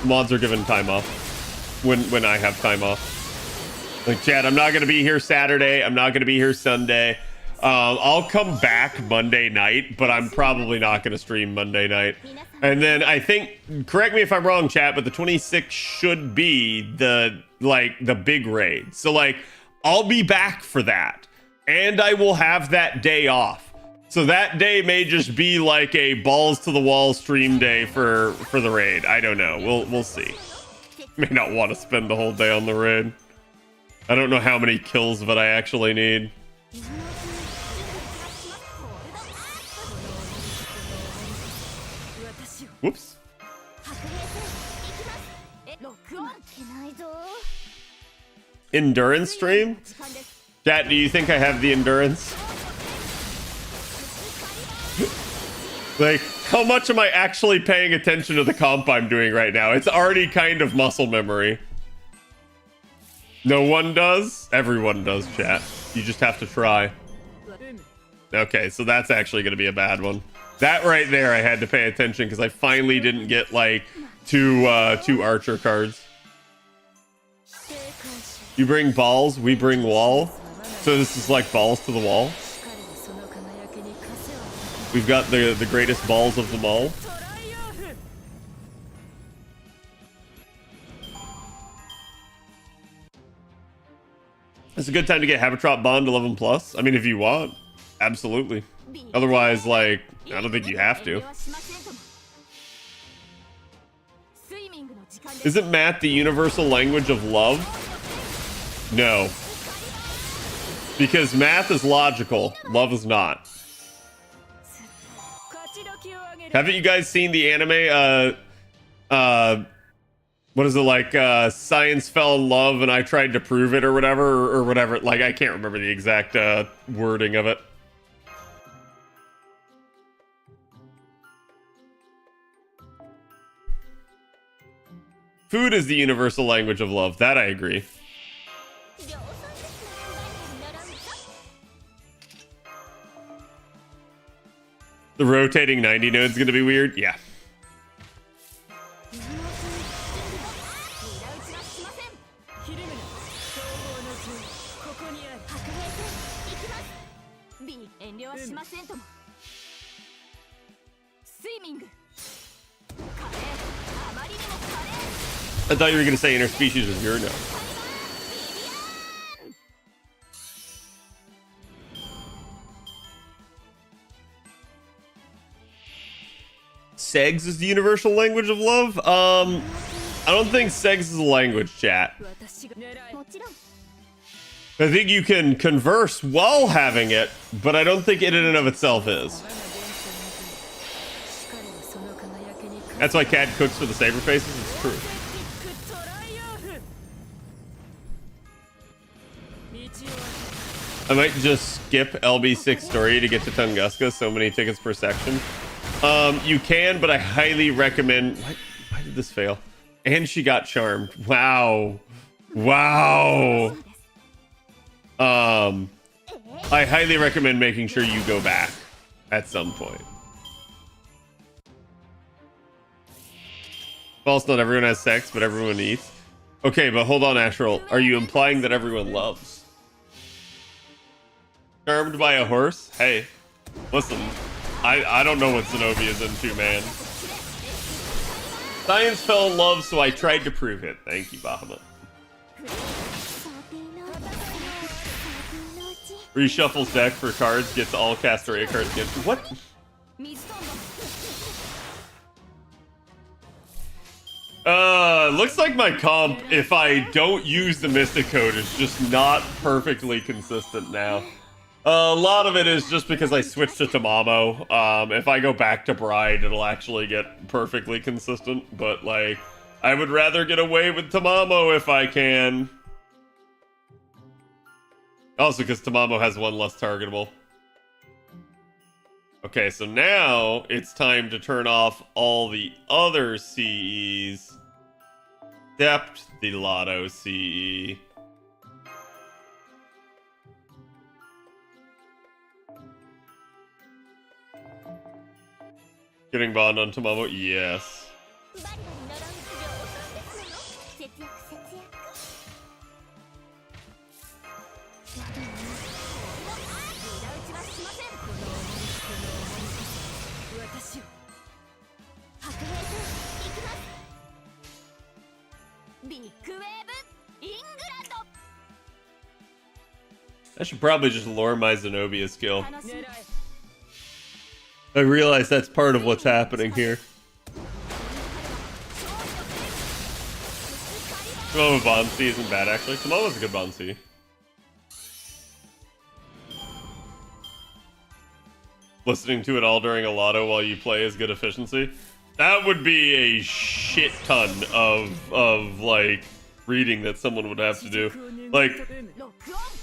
Mods are given time off when I have time off. Like, Chad, I'm not going to be here Saturday. I'm not going to be here Sunday. I'll come back Monday night, but I'm probably not going to stream Monday night. And then I think, correct me if I'm wrong, chat, but the 26th should be the big raid. So, like, I'll be back for that. And I will have that day off. So that day may just be like a balls to the wall stream day for the raid. I don't know. We'll see. May not want to spend the whole day on the raid. I don't know how many kills that I actually need. Whoops. Endurance stream? Chat, do you think I have the endurance? Like, how much am I actually paying attention to the comp I'm doing right now? It's already kind of muscle memory. No one does? Everyone does, chat. You just have to try. Okay, so that's actually going to be a bad one. That right there, I had to pay attention because I finally didn't get, like, two archer cards. You bring balls, we bring wall. So this is like balls to the wall. We've got the greatest balls of them all. It's a good time to get Habitrop Bond 11+. I mean, if you want, absolutely. Otherwise, like, I don't think you have to. Isn't math the universal language of love? No. Because math is logical, love is not. Haven't you guys seen the anime, what is it, like, science fell in love and I tried to prove it or whatever, like, I can't remember the exact, wording of it. Food is the universal language of love, that I agree. The rotating 90 node is going to be weird? Yeah. I thought you were going to say interspecies was your no. Segs is the universal language of love? I don't think Segs is a language, chat. I think you can converse while having it, but I don't think it in and of itself is. That's why Cat cooks for the saber faces. It's true. I might just skip LB6 story to get to Tunguska. So many tickets per section. You can, but I highly recommend. Why did this fail? And she got charmed. Wow. Wow. I highly recommend making sure you go back at some point. False, not everyone has sex, but everyone eats. Okay, but hold on, Astral. Are you implying that everyone loves? Charmed by a horse? Hey, listen. I don't know what Zenobia's into, man. Science fell in love, so I tried to prove it. Thank you, Bahamut. Reshuffles deck for cards, gets all Castoria cards again. What? Looks like my comp, if I don't use the Mystic Code, is just not perfectly consistent now. A lot of it is just because I switched to Tamamo. If I go back to Bride, it'll actually get perfectly consistent. But, like, I would rather get away with Tamamo if I can. Also, because Tamamo has one less targetable. Okay, so now it's time to turn off all the other CEs. Except the Lotto CE. Getting bond on Tamamo? Yes. バリバリ乗らん量産ですのよ。節約節約。無駄打ちはしません。この私を白兵戦行きます。ビッグウェーブイングランド。 I should probably just lure my Zenobia skill. 楽しみです。 I realize that's part of what's happening here. Tamamo Bonsi isn't bad, actually. Tamomo's a good Bonsi. Listening to it all during a lotto while you play is good efficiency. That would be a shit ton of like reading that someone would have to do. Like,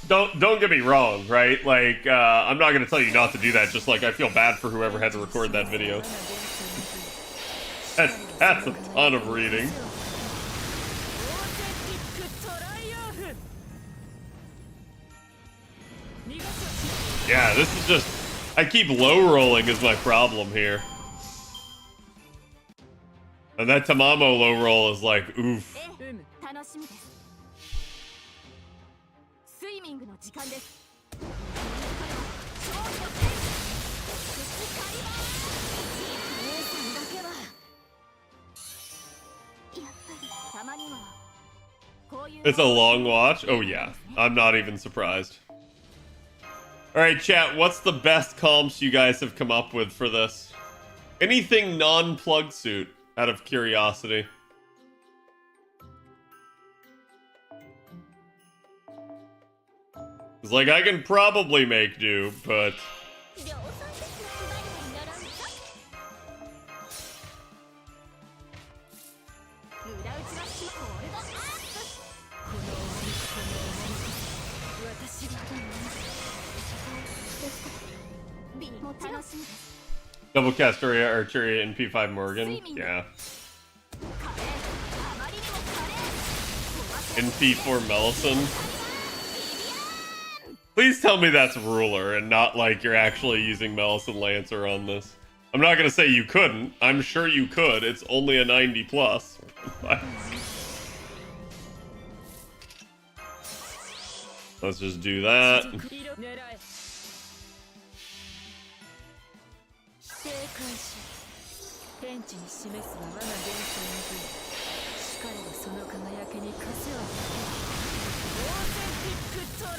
don't get me wrong, right? Like, I'm not gonna tell you not to do that. Just like I feel bad for whoever had to record that video. That's a ton of reading. Yeah, this is just. I keep low rolling is my problem here. And that Tamamo low roll is like, oof. 楽しみです。スイミングの時間です。姉さんだけはやっぱりたまにはこういう It's a long watch? Oh yeah. I'm not even surprised. Alright, chat, what's the best comps you guys have come up with for this? Anything non-plug suit, out of curiosity. It's like, I can probably make do, but... 量産ですのバリバリならんか。無駄打ちはしまホールドアップ。この私がビーも楽しみです。 Double Castoria, Archeria, and P5 Morgan. Yeah. カレーあまりにもカレー。 And P4 Mellison. Please tell me that's ruler and not like you're actually using Mellison Lancer on this. I'm not gonna say you couldn't. I'm sure you could. It's only a 90 plus. Let's just do that.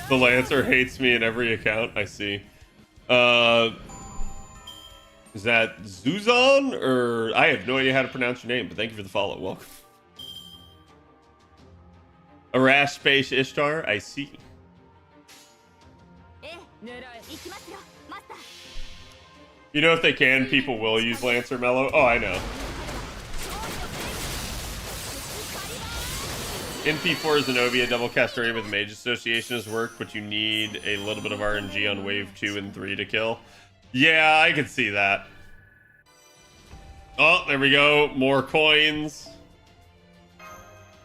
The Lancer hates me in every account. I see. Is that Zuzan? Or I have no idea how to pronounce your name, but thank you for the follow. Welcome. Arash Space Ishtar, I see. You know, if they can, people will use Lancer Mellow. Oh, I know. NP4 Zenobia double Castoria with Mage Association has worked, but you need a little bit of RNG on wave 2 and 3 to kill. Yeah, I could see that. Oh, there we go. More coins.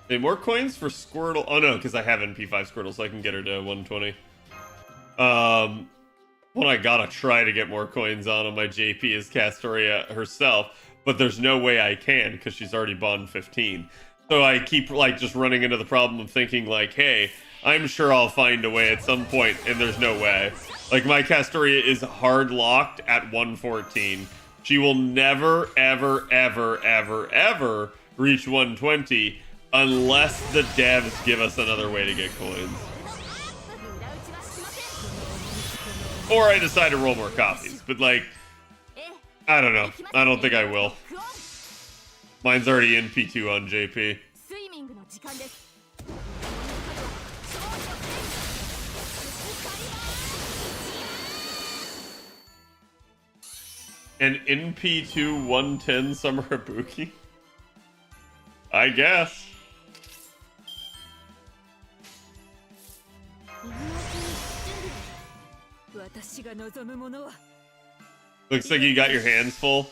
Hey, more coins for Squirtle. Oh no, because I have NP5 Squirtle, so I can get her to 120. What I gotta try to get more coins on my JP is Castoria herself, but there's no way I can because she's already bond 15. So I keep like just running into the problem of thinking like, hey, I'm sure I'll find a way at some point, and there's no way. Like my Castoria is hard locked at 114. She will never, ever, ever, ever, ever reach 120 unless the devs give us another way to get coins. Or I decide to roll more copies, but like, I don't know. I don't think I will. Mine's already in P2 on JP. An NP2 110 Summer Ibuki? I guess. Looks like you got your hands full.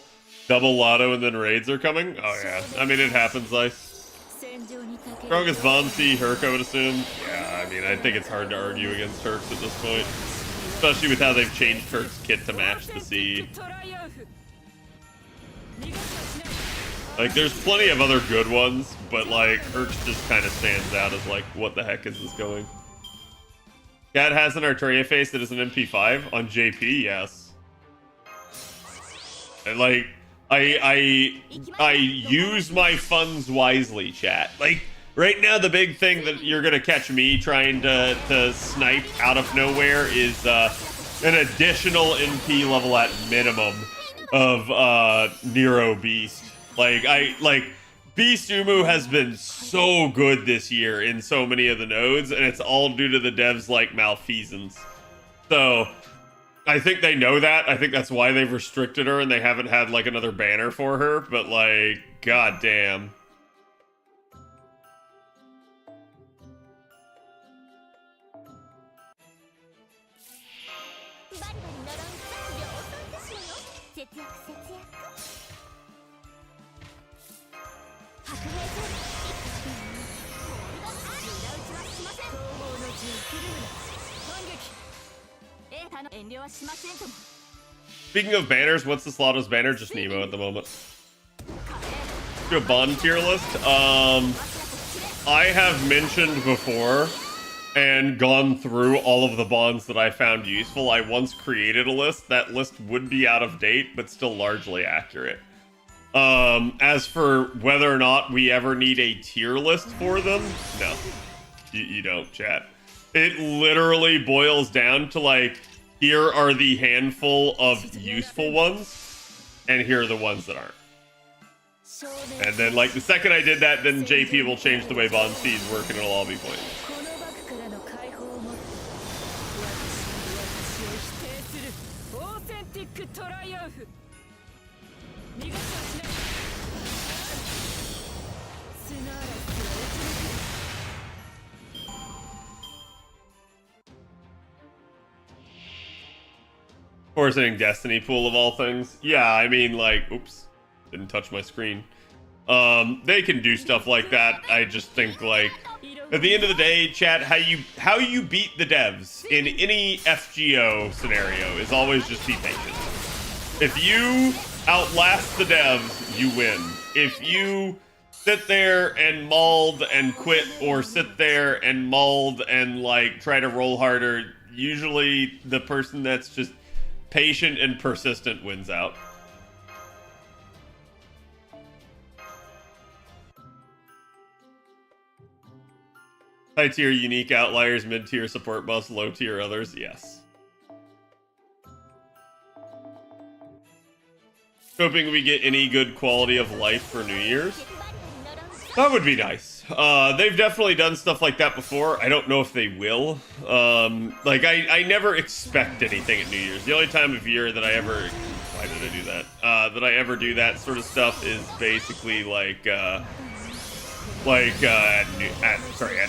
Double lotto and then raids are coming? Oh yeah. I mean, it happens, Ice. Strongest Bonsi, Herc, I would assume. Yeah, I mean, I think it's hard to argue against Hercs at this point. Especially with how they've changed Herc's kit to match the C. Like, there's plenty of other good ones, but like Herx just kind of stands out as like, what the heck is this going? Cat has an Arturia face that is an MP5 on JP, yes. And like, I use my funds wisely, chat. Like, right now the big thing that you're gonna catch me trying to snipe out of nowhere is an additional NP level at minimum of Nero Beast. Like Beast Umu has been so good this year in so many of the nodes, and it's all due to the devs like malfeasance. So I think they know that. I think that's why they've restricted her and they haven't had like another banner for her, but like, goddamn. Speaking of banners, what's the Lotto's banner? Just Nemo at the moment. Do a bond tier list. I have mentioned before and gone through all of the bonds that I found useful. I once created a list. That list would be out of date, but still largely accurate. As for whether or not we ever need a tier list for them, no. You don't, chat. It literally boils down to like, here are the handful of useful ones, and here are the ones that aren't. And then, like, the second I did that, then JP will change the way bond speeds work, and it'll all be pointless. Forcing Destiny pool of all things. Yeah, I mean, like, oops, didn't touch my screen. They can do stuff like that. I just think, like, at the end of the day, chat, how you beat the devs in any FGO scenario is always just be patient. If you outlast the devs, you win. If you sit there and mauled and quit, or sit there and mauled and, like, try to roll harder, usually the person that's just patient and persistent wins out. High tier unique outliers, mid tier support buffs, low tier others, yes. Hoping we get any good quality of life for New Year's. That would be nice. They've definitely done stuff like that before. I don't know if they will. Like, I never expect anything at New Year's. The only time of year that I ever... Why did I do that? That I ever do that sort of stuff is basically like at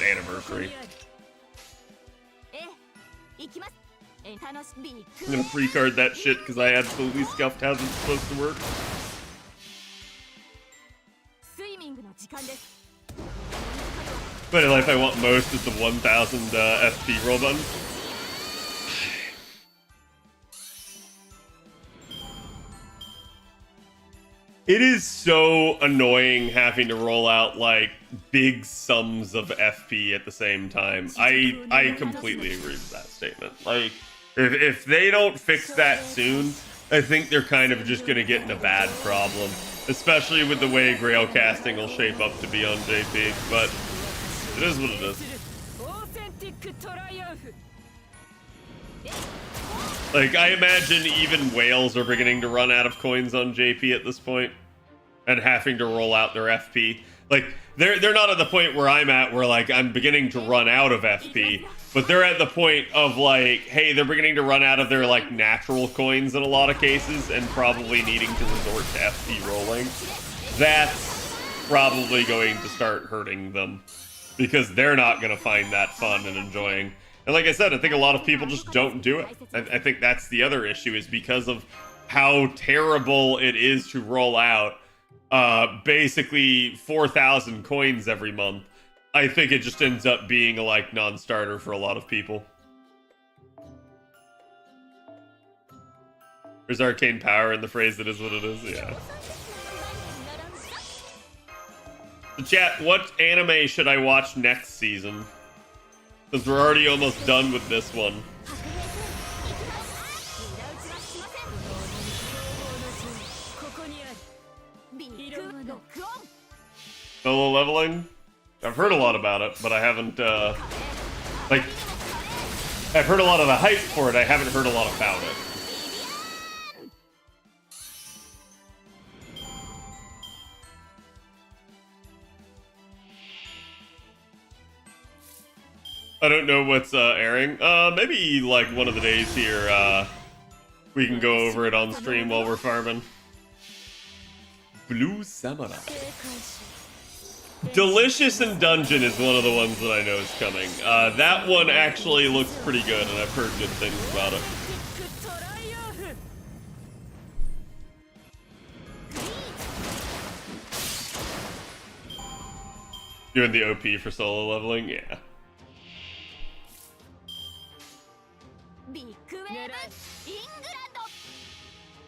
anniversary. I'm gonna pre-card that shit because I absolutely scuffed how it's supposed to work. But in life I want most is the 1000 FP roll button. It is so annoying having to roll out like big sums of FP at the same time. I completely agree with that statement. Like, if they don't fix that soon, I think they're kind of just gonna get in a bad problem. Especially with the way Grail casting will shape up to be on JP, but it is what it is. Like, I imagine even whales are beginning to run out of coins on JP at this point, and having to roll out their FP. Like, they're not at the point where I'm at, where like I'm beginning to run out of FP, but they're at the point of like, hey, they're beginning to run out of their like natural coins in a lot of cases, and probably needing to resort to FP rolling. That's probably going to start hurting them, because they're not going to find that fun and enjoying. And like I said, I think a lot of people just don't do it. I think that's the other issue, is because of how terrible it is to roll out basically 4,000 coins every month. I think it just ends up being a like non-starter for a lot of people. There's arcane power in the phrase that is what it is, yeah. So chat, what anime should I watch next season? Because we're already almost done with this one. Solo leveling? I've heard a lot about it, but I haven't, like, I've heard a lot of the hype for it, I haven't heard a lot about it. I don't know what's airing. Maybe like one of the days here, we can go over it on stream while we're farming. Blue Samurai. Delicious and Dungeon is one of the ones that I know is coming. That one actually looks pretty good, and I've heard good things about it. Doing the OP for solo leveling? Yeah.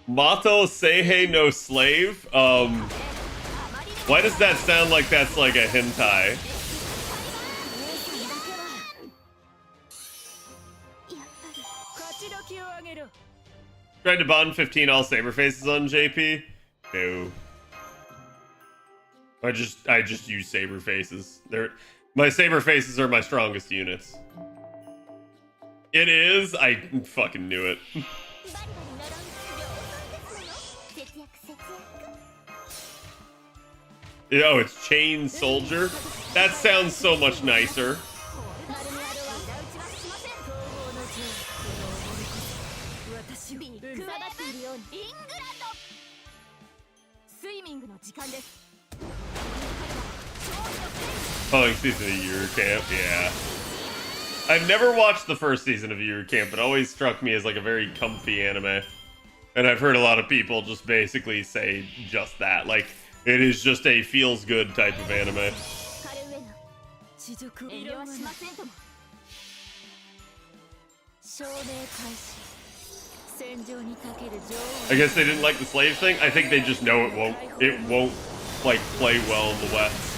Mato Seihei no Slave? Why does that sound like that's like a hentai? Tried to bond 15 all saber faces on JP? No. I just use saber faces. My saber faces are my strongest units. It is? I fucking knew it. Oh, it's Chain Soldier? That sounds so much nicer. Following season of Year Camp, yeah. I've never watched the first season of Year Camp. It always struck me as like a very comfy anime. And I've heard a lot of people just basically say just that. Like, it is just a feels-good type of anime. I guess they didn't like the slave thing. I think they just know it won't like play well in the West.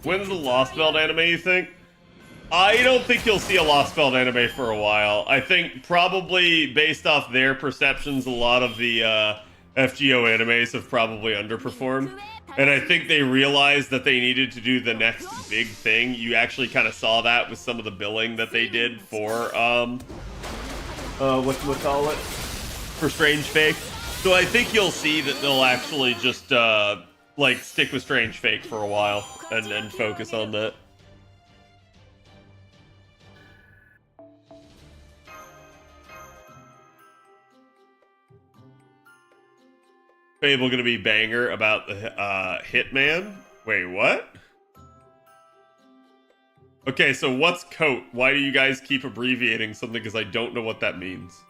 When's the Lost Belt anime, you think? I don't think you'll see a Lost Belt anime for a while. I think probably based off their perceptions, a lot of the FGO animes have probably underperformed. And I think they realized that they needed to do the next big thing. You actually kind of saw that with some of the billing that they did for, for Strange Fake. So I think you'll see that they'll actually just, like, stick with Strange Fake for a while and focus on that. Fable gonna be banger about the Hitman? Wait, what? Okay, so what's coat? Why do you guys keep abbreviating something? Because I don't know what that means.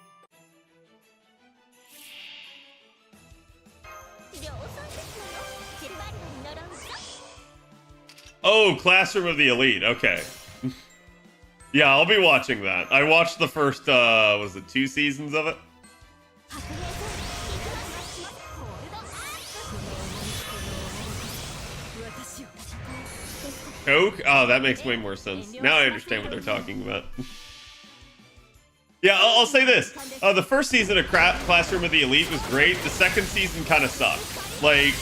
Oh, Classroom of the Elite. Okay. Yeah, I'll be watching that. I watched the first, was it 2 seasons of it? Coke? Oh, that makes way more sense. Now I understand what they're talking about. Yeah, I'll say this. The first season of Classroom of the Elite was great. The second season kind of sucked. Like,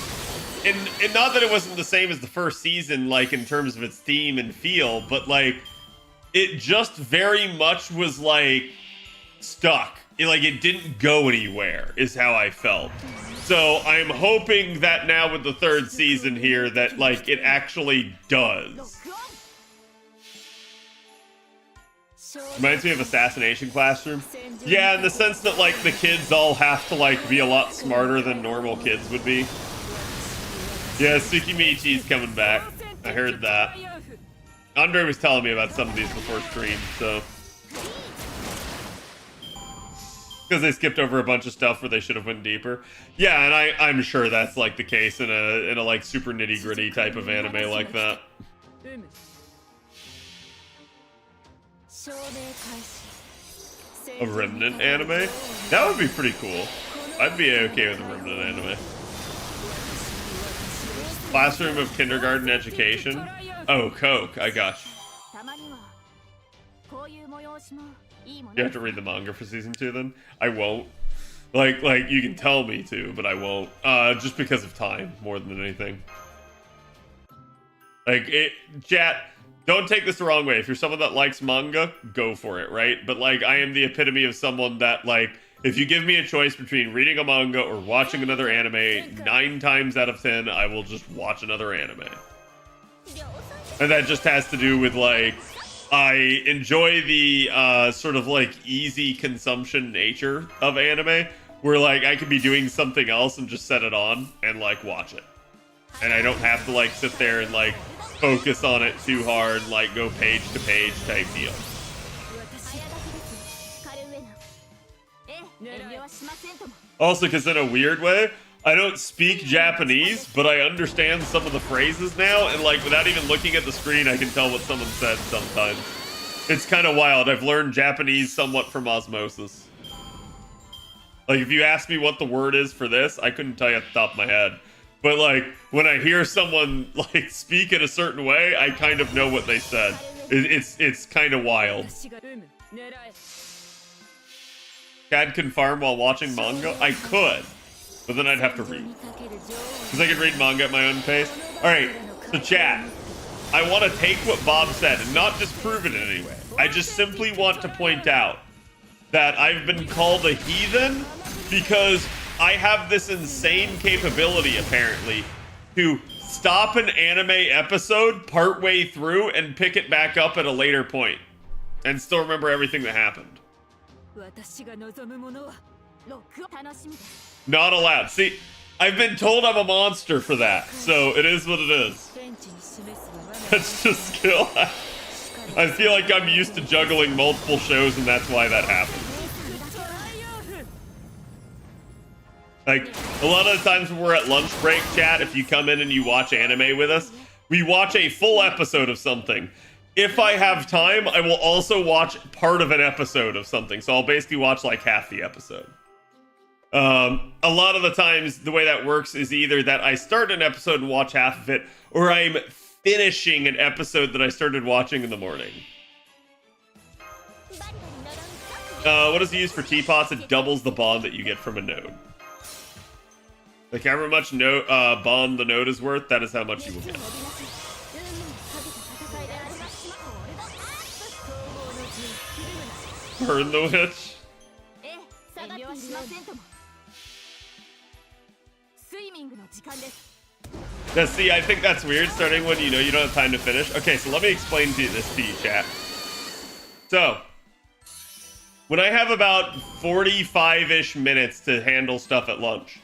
and not that it wasn't the same as the first season, like, in terms of its theme and feel, but, like, it just very much was, like, stuck. It didn't go anywhere, is how I felt. So I'm hoping that now with the 3rd season here that, like, it actually does. Reminds me of Assassination Classroom. Yeah, in the sense that, like, the kids all have to, like, be a lot smarter than normal kids would be. Yeah, Tsukimichi's coming back. I heard that. Andre was telling me about some of these before stream, so... Because they skipped over a bunch of stuff where they should have went deeper. Yeah, and I'm sure that's like the case in a like super nitty gritty type of anime like that. A Remnant anime? That would be pretty cool. I'd be okay with a Remnant anime. Classroom of kindergarten education. Oh, Coke. I got you. たまにはこういう催しもいいもの You have to read the manga for season 2 then? I won't. Like you can tell me to, but I won't. Just because of time, more than anything. Like, chat, don't take this the wrong way. If you're someone that likes manga, go for it, right? But, like, I am the epitome of someone that, like, if you give me a choice between reading a manga or watching another anime, 9 times out of 10, I will just watch another anime. And that just has to do with, like, I enjoy the sort of, like, easy consumption nature of anime, where, like, I could be doing something else and just set it on and, like, watch it. And I don't have to, like, sit there and, like, focus on it too hard, like, go page to page type deal. Also, because in a weird way, I don't speak Japanese, but I understand some of the phrases now, and, like, without even looking at the screen, I can tell what someone said sometimes. It's kind of wild. I've learned Japanese somewhat from osmosis. Like, if you ask me what the word is for this, I couldn't tell you at the top of my head. But, like, when I hear someone, like, speak in a certain way, I kind of know what they said. It's kind of wild. Cad can farm while watching manga? I could, but then I'd have to read. Because I could read manga at my own pace. Alright, so chat. I want to take what Bob said and not disprove it in any way. I just simply want to point out that I've been called a heathen because I have this insane capability, apparently, to stop an anime episode partway through and pick it back up at a later point and still remember everything that happened. Not allowed. See, I've been told I'm a monster for that, so it is what it is. That's just skill. I feel like I'm used to juggling multiple shows, and that's why that happens. Like, a lot of the times when we're at lunch break, chat, if you come in and you watch anime with us, we watch a full episode of something. If I have time, I will also watch part of an episode of something. So I'll basically watch like half the episode. A lot of the times, the way that works is either that I start an episode and watch half of it, or I'm finishing an episode that I started watching in the morning. What is it used for teapots? It doubles the bond that you get from a node. Like however much bond the node is worth, that is how much you will get. Burn the witch. Now, see, I think that's weird, starting when you know you don't have time to finish. Okay, so let me explain this to you, chat. So, when I have about 45-ish minutes to handle stuff at lunch,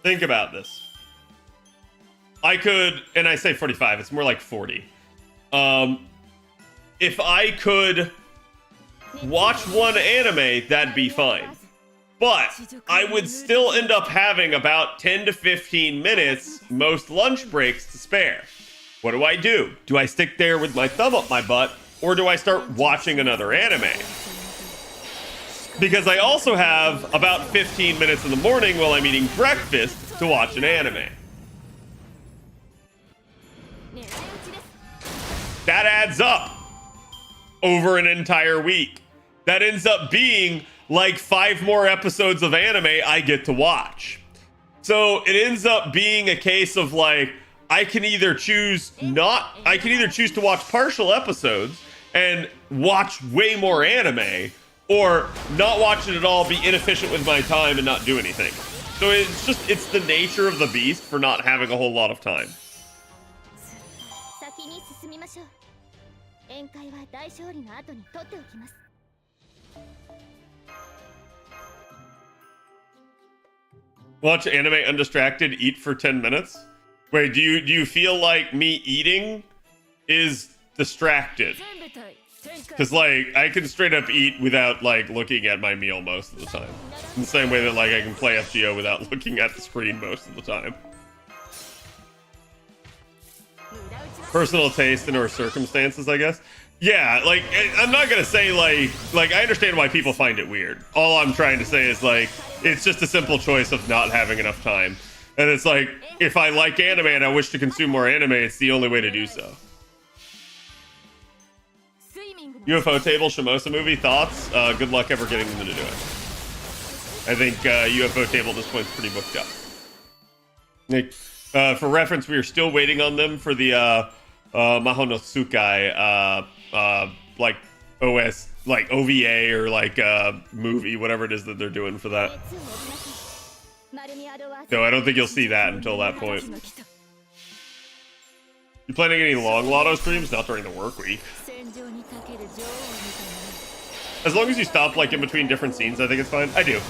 think about this. I could, and I say 45, it's more like 40. If I could watch one anime, that'd be fine. But I would still end up having about 10 to 15 minutes, most lunch breaks, to spare. What do? Do I stick there with my thumb up my butt, or do I start watching another anime? Because I also have about 15 minutes in the morning while I'm eating breakfast to watch an anime. That adds up over an entire week. That ends up being like 5 more episodes of anime I get to watch. So it ends up being a case of like, I can either choose to watch partial episodes and watch way more anime, or not watch it at all, be inefficient with my time and not do anything. So it's the nature of the beast for not having a whole lot of time. Watch anime undistracted, eat for 10 minutes? Wait, do you feel like me eating is distracted? Because, like, I can straight up eat without, like, looking at my meal most of the time. In the same way that, like, I can play FGO without looking at the screen most of the time. Personal taste and or circumstances, I guess. Yeah, like, I'm not gonna say, like, I understand why people find it weird. All I'm trying to say is, like, it's just a simple choice of not having enough time. And it's like, if I like anime and I wish to consume more anime, it's the only way to do so. UFO table, Shimosa movie, thoughts? Good luck ever getting them to do it. I think UFO table at this point is pretty booked up. Like, for reference, we are still waiting on them for the Maho no Tsukai, like OS, like OVA or like movie, whatever it is that they're doing for that. So I don't think you'll see that until that point. You planning any long Lotto streams? Not during the work week. As long as you stop like in between different scenes, I think it's fine. I do.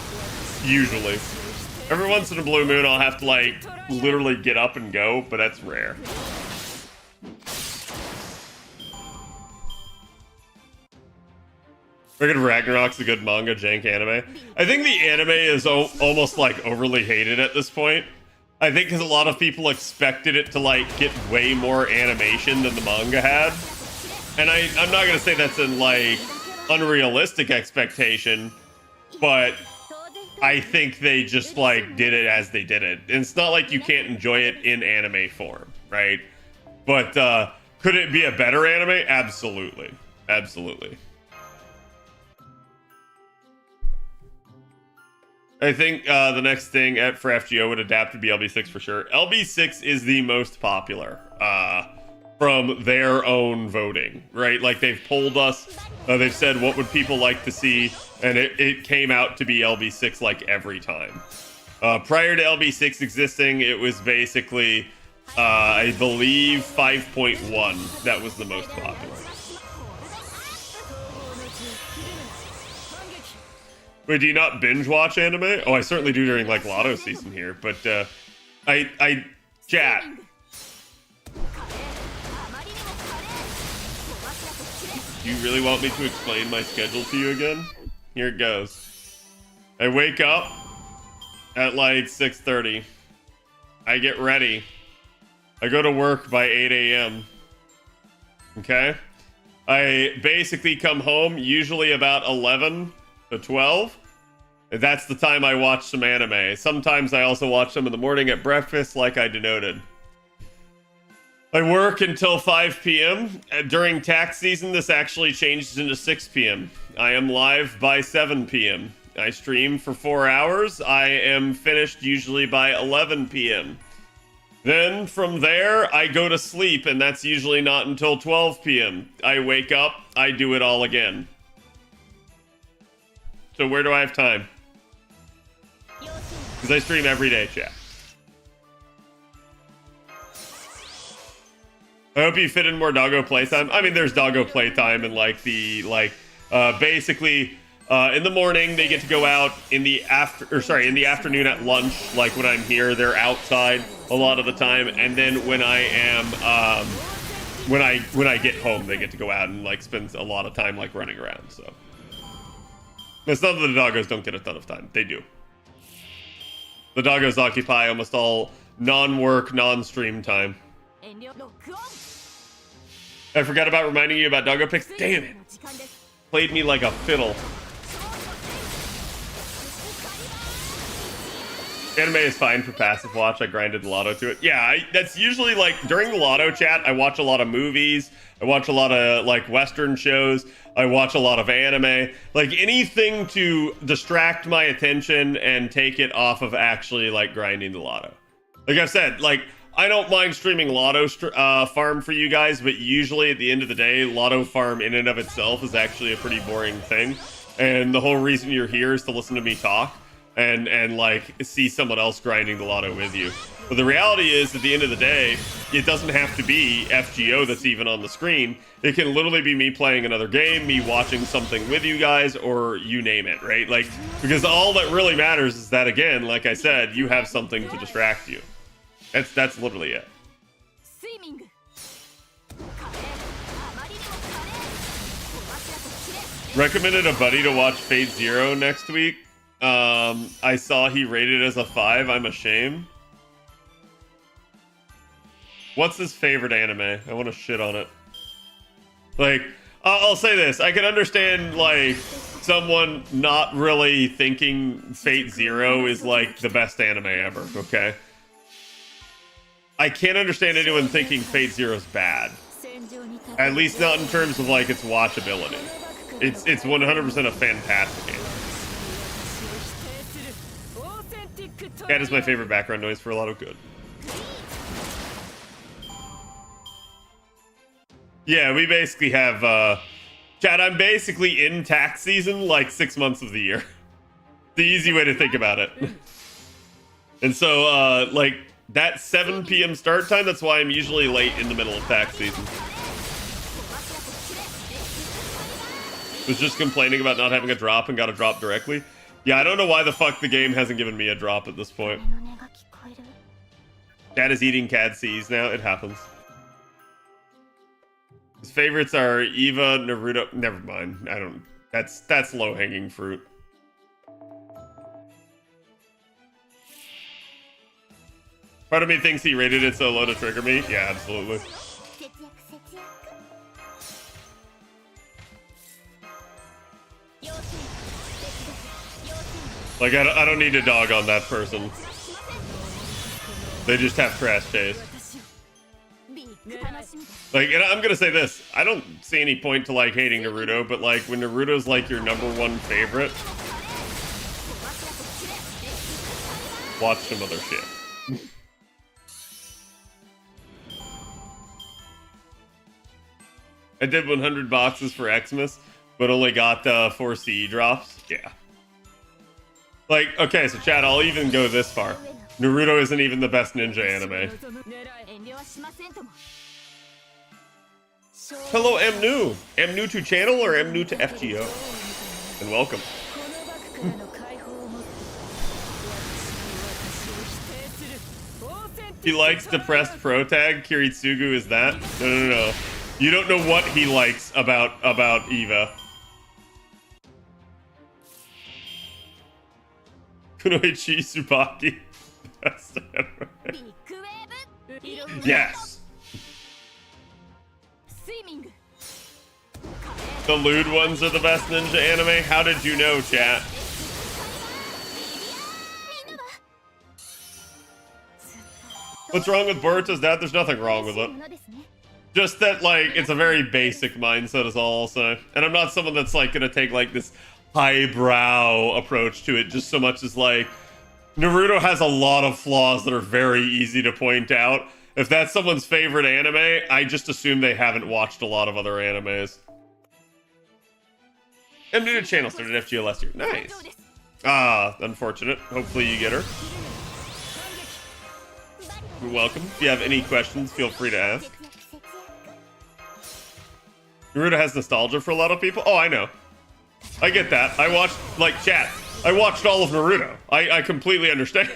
Usually. Every once in a blue moon, I'll have to like literally get up and go, but that's rare. Friggin' Ragnarok's a good manga, jank anime. I think the anime is almost like overly hated at this point. I think because a lot of people expected it to like get way more animation than the manga had. And I'm not gonna say that's an like unrealistic expectation, but I think they just like did it as they did it. And it's not like you can't enjoy it in anime form, right? But could it be a better anime? Absolutely. Absolutely. I think the next thing for FGO would adapt to be LB6 for sure. LB6 is the most popular from their own voting, right? Like they've polled us, they've said what would people like to see, and it came out to be LB6 like every time. Prior to LB6 existing, it was basically, I believe, 5.1 that was the most popular. Wait, do you not binge watch anime? Oh, I certainly do during like Lotto season here, but I chat. You really want me to explain my schedule to you again? Here it goes. I wake up at like 6:30. I get ready. I go to work by 8 a.m. Okay? I basically come home usually about 11 to 12. That's the time I watch some anime. Sometimes I also watch them in the morning at breakfast, like I denoted. I work until 5 p.m. During tax season, this actually changes into 6 p.m. I am live by 7 p.m. I stream for 4 hours. I am finished usually by 11 p.m. Then from there, I go to sleep, and that's usually not until 12 p.m. I wake up, I do it all again. So where do I have time? Because I stream every day, chat. I hope you fit in more doggo playtime. I mean, there's doggo playtime and like the basically in the morning they get to go out in the afternoon at lunch. Like when I'm here, they're outside a lot of the time, and then when I am when I get home, they get to go out and like spend a lot of time like running around. So it's not that the doggos don't get a ton of time; they do. The doggos occupy almost all non-work, non-stream time. I forgot about reminding you about doggo picks. Damn it! Played me like a fiddle. Anime is fine for passive watch. I grinded Lotto to it. Yeah, that's usually like during the Lotto chat. I watch a lot of movies. I watch a lot of like Western shows. I watch a lot of anime. Like anything to distract my attention and take it off of actually like grinding the Lotto. Like I've said, like I don't mind streaming Lotto Farm for you guys, but usually at the end of the day, Lotto Farm in and of itself is actually a pretty boring thing. And the whole reason you're here is to listen to me talk and like see someone else grinding the Lotto with you. But the reality is, at the end of the day, it doesn't have to be FGO that's even on the screen. It can literally be me playing another game, me watching something with you guys, or you name it, right? Like, because all that really matters is that, again, like I said, you have something to distract you. That's literally it. Recommended a buddy to watch Fate Zero next week. I saw he rated as a 5. I'm ashamed. What's his favorite anime? I want to shit on it. Like, I'll say this. I can understand, like, someone not really thinking Fate Zero is, like, the best anime ever, okay? I can't understand anyone thinking Fate Zero's bad. At least not in terms of like its watchability. It's 100% a fantastic game. Cat is my favorite background noise for a lot of good. Yeah, we basically have Chad, I'm basically in tax season like 6 months of the year. The easy way to think about it. And so like that 7 p.m. start time, that's why I'm usually late in the middle of tax season. Was just complaining about not having a drop and got a drop directly. Yeah, I don't know why the fuck the game hasn't given me a drop at this point. Dad is eating cad seeds now. It happens. His favorites are Eva, Naruto. Never mind. I don't. That's low hanging fruit. Part of me thinks he rated it so low to trigger me. Yeah, absolutely. Like, I don't need a dog on that person. They just have trash taste. Like, and I'm gonna say this. I don't see any point to, like, hating Naruto, but, like, when Naruto's, like, your #1 favorite, watch some other shit. I did 100 boxes for Xmas, but only got 4 CE drops. Yeah. Like, okay, so Chad, I'll even go this far. Naruto isn't even the best ninja anime. Hello, M new. M new to channel or M new to FGO? And welcome. He likes depressed pro tag. Kiritsugu is that? No. You don't know what he likes about Eva. Kunoichi Tsubaki. Yes. The lewd ones are the best ninja anime? How did you know, chat? What's wrong with Boruto's dad? There's nothing wrong with it. Just that, like, it's a very basic mindset is all I'll say. And I'm not someone that's, like, gonna take, like, this highbrow approach to it just so much as, like, Naruto has a lot of flaws that are very easy to point out. If that's someone's favorite anime, I just assume they haven't watched a lot of other animes. I'm new to channel, started FGO last year. Nice. Ah, unfortunate. Hopefully you get her. You're welcome. If you have any questions, feel free to ask. Naruto has nostalgia for a lot of people. Oh, I know. I get that. I watched, like, chat. I watched all of Naruto. I completely understand.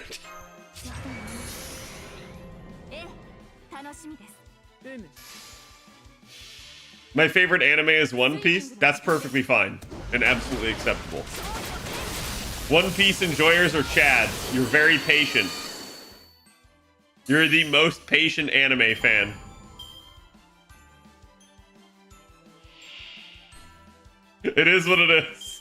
My favorite anime is One Piece. That's perfectly fine and absolutely acceptable. One Piece enjoyers are Chad. You're very patient. You're the most patient anime fan. It is what it is.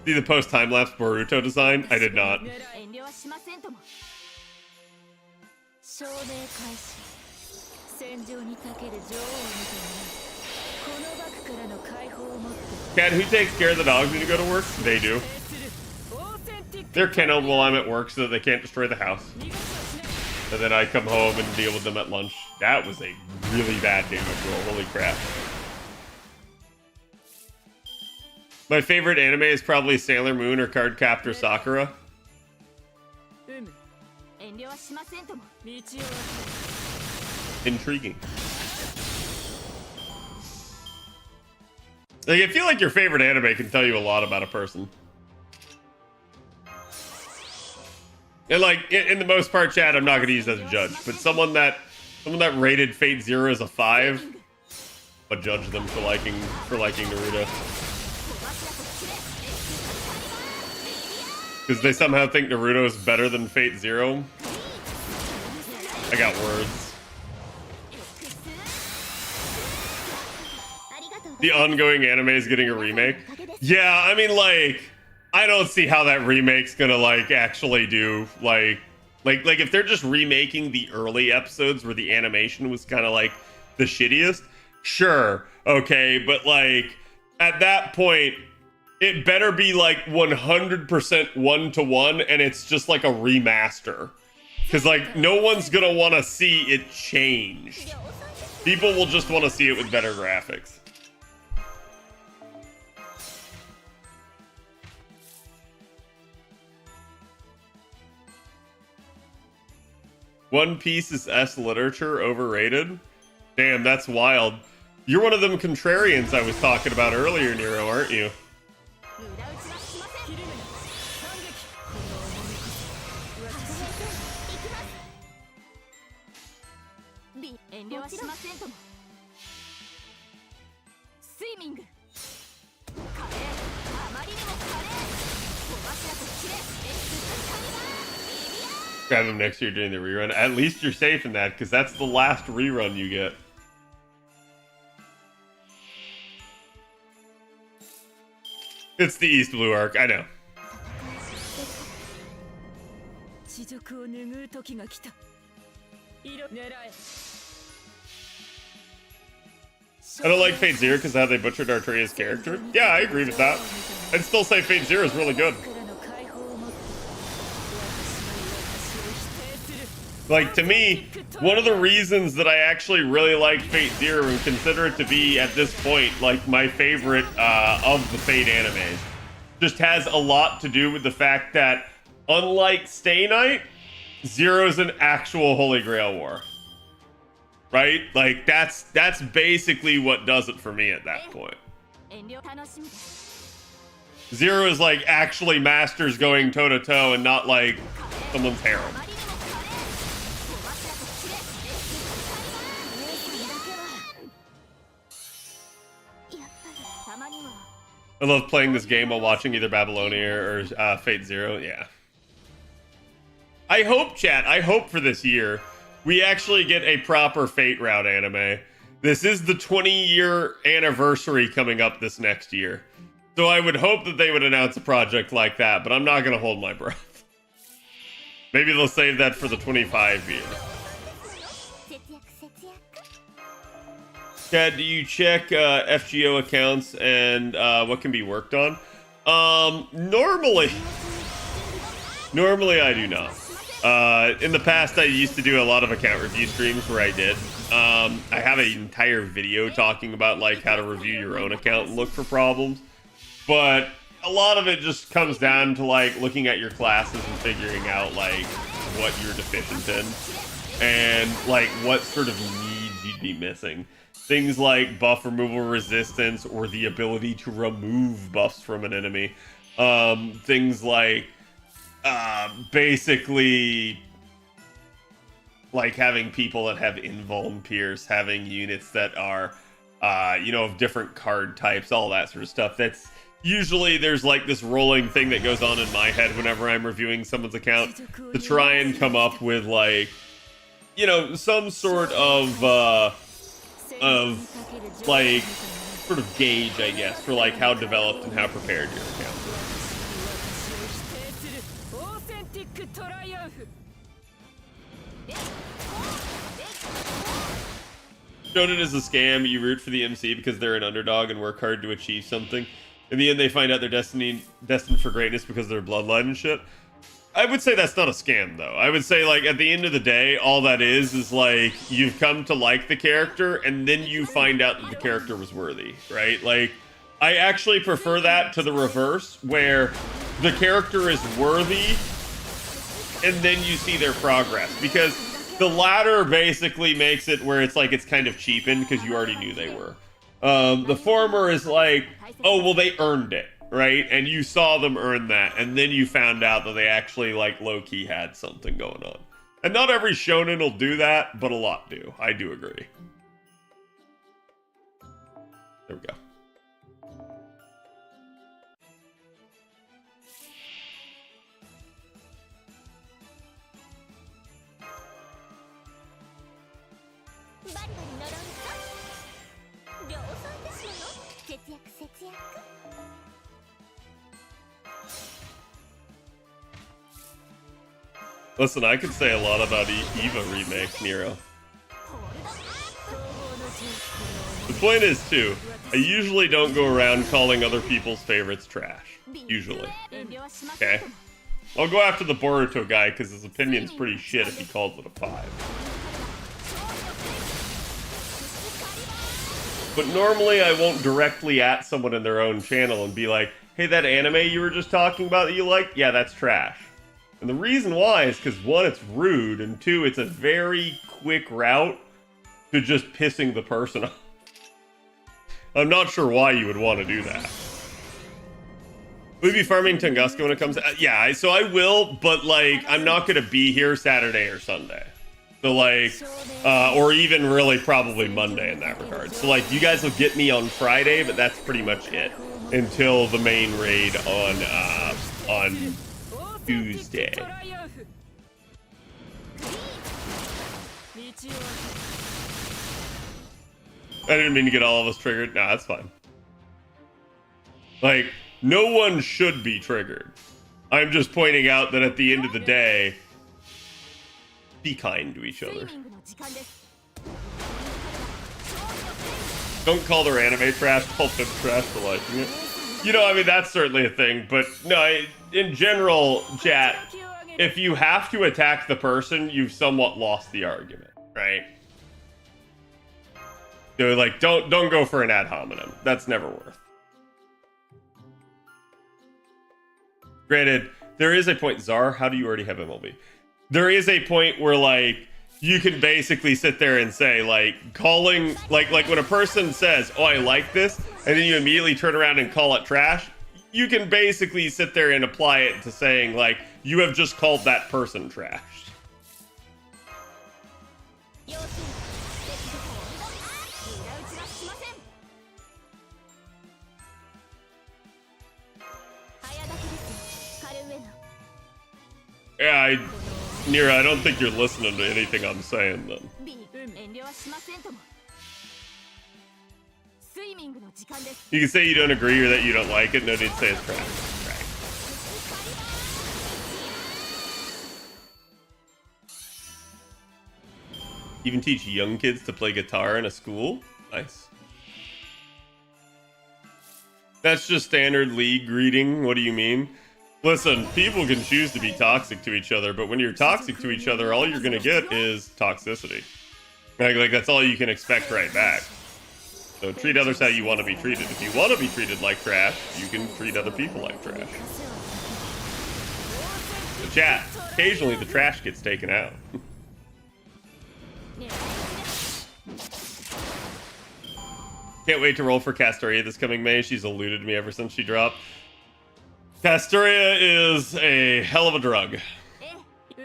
See the post time-lapse Boruto design? I did not. Cat, who takes care of the dogs when you go to work? They do. They're kenneled while I'm at work so that they can't destroy the house. And then I come home and deal with them at lunch. That was a really bad damage roll. Holy crap. My favorite anime is probably Sailor Moon or Cardcaptor Sakura. Intriguing. Like, I feel like your favorite anime can tell you a lot about a person. And like, in the most part, Chad, I'm not going to use that as a judge, but someone that rated Fate Zero as a 5, I'll judge them for liking Naruto. Because they somehow think Naruto is better than Fate Zero. I got words. The ongoing anime is getting a remake. Yeah, I mean, like, I don't see how that remake's gonna like actually do like if they're just remaking the early episodes where the animation was kind of like the shittiest. Sure, okay, but like at that point, it better be like 100% 1-to-1, and it's just like a remaster. Because like no one's gonna want to see it changed. People will just want to see it with better graphics. One Piece is S literature overrated? Damn, that's wild. You're one of them contrarians I was talking about earlier, Nero, aren't you? Grab him next year during the rerun. At least you're safe in that, because that's the last rerun you get. It's the East Blue arc, I know. I don't like Fate Zero because of how they butchered Artoria's character. Yeah, I agree with that. I'd still say Fate Zero is really good. Like, to me, one of the reasons that I actually really like Fate Zero and consider it to be, at this point, like my favorite of the Fate animes, just has a lot to do with the fact that, unlike Stay Night, Zero's an actual Holy Grail war. Right? Like, that's basically what does it for me at that point. Zero is like actually masters going toe-to-toe and not like someone's harem. I love playing this game while watching either Babylonia or Fate Zero. Yeah. I hope, chat, I hope for this year we actually get a proper Fate route anime. This is the 20-year anniversary coming up this next year. So I would hope that they would announce a project like that, but I'm not going to hold my breath. Maybe they'll save that for the 25 year. Chad, do you check FGO accounts and what can be worked on? Normally I do not. In the past, I used to do a lot of account review streams where I did. I have an entire video talking about like how to review your own account and look for problems. But a lot of it just comes down to like looking at your classes and figuring out like what you're deficient in and like what sort of needs you'd be missing. Things like buff removal resistance or the ability to remove buffs from an enemy. Things like basically like having people that have invuln pierce, having units that are you know, of different card types, all that sort of stuff. That's usually there's like this rolling thing that goes on in my head whenever I'm reviewing someone's account to try and come up with like, you know, some sort of like sort of gauge, I guess, for like how developed and how prepared your account is. Shonen is a scam. You root for the MC because they're an underdog and work hard to achieve something. In the end, they find out they're destined for greatness because of their bloodline and shit. I would say that's not a scam, though. I would say, like, at the end of the day, all that is like, you've come to like the character, and then you find out that the character was worthy, right? Like, I actually prefer that to the reverse, where the character is worthy, and then you see their progress. Because the latter basically makes it where it's like it's kind of cheapened, because you already knew they were. The former is like, oh, well, they earned it. Right? And you saw them earn that, and then you found out that they actually, like, low-key had something going on. And not every shonen will do that, but a lot do. I do agree. There we go. Listen, I could say a lot about Eva remake, Nero. The point is, too, I usually don't go around calling other people's favorites trash. Usually. Okay? I'll go after the Boruto guy because his opinion's pretty shit if he calls it a 5. But normally I won't directly at someone in their own channel and be like, hey, that anime you were just talking about that you like? Yeah, that's trash. And the reason why is because, one, it's rude, and two, it's a very quick route to just pissing the person off. I'm not sure why you would want to do that. Will you be farming Tunguska when it comes to... yeah, so I will, but, like, I'm not going to be here Saturday or Sunday. So, like, or even really probably Monday in that regard. So, like, you guys will get me on Friday, but that's pretty much it. Until the main raid on Tuesday. I didn't mean to get all of us triggered. Nah, that's fine. Like, no one should be triggered. I'm just pointing out that at the end of the day, be kind to each other. Don't call their anime trash, call them trash for liking it. You know, I mean, that's certainly a thing, but no, in general, chat, if you have to attack the person, you've somewhat lost the argument, right? So, like, don't go for an ad hominem. That's never worth. Granted, there is a point, Czar, how do you already have MLB? There is a point where, like, you can basically sit there and say, like, calling, like when a person says, oh, I like this, and then you immediately turn around and call it trash, you can basically sit there and apply it to saying, like, you have just called that person trash. Yeah, Nira, I don't think you're listening to anything I'm saying then. You can say you don't agree or that you don't like it, no need to say it's trash. Right. Even teach young kids to play guitar in a school? Nice. That's just standard league greeting, what do you mean? Listen, people can choose to be toxic to each other, but when you're toxic to each other, all you're gonna get is toxicity. Like that's all you can expect right back. So treat others how you want to be treated. If you want to be treated like trash, you can treat other people like trash. The chat, occasionally the trash gets taken out. Can't wait to roll for Castoria this coming May. She's eluded me ever since she dropped. Castoria is a hell of a drug.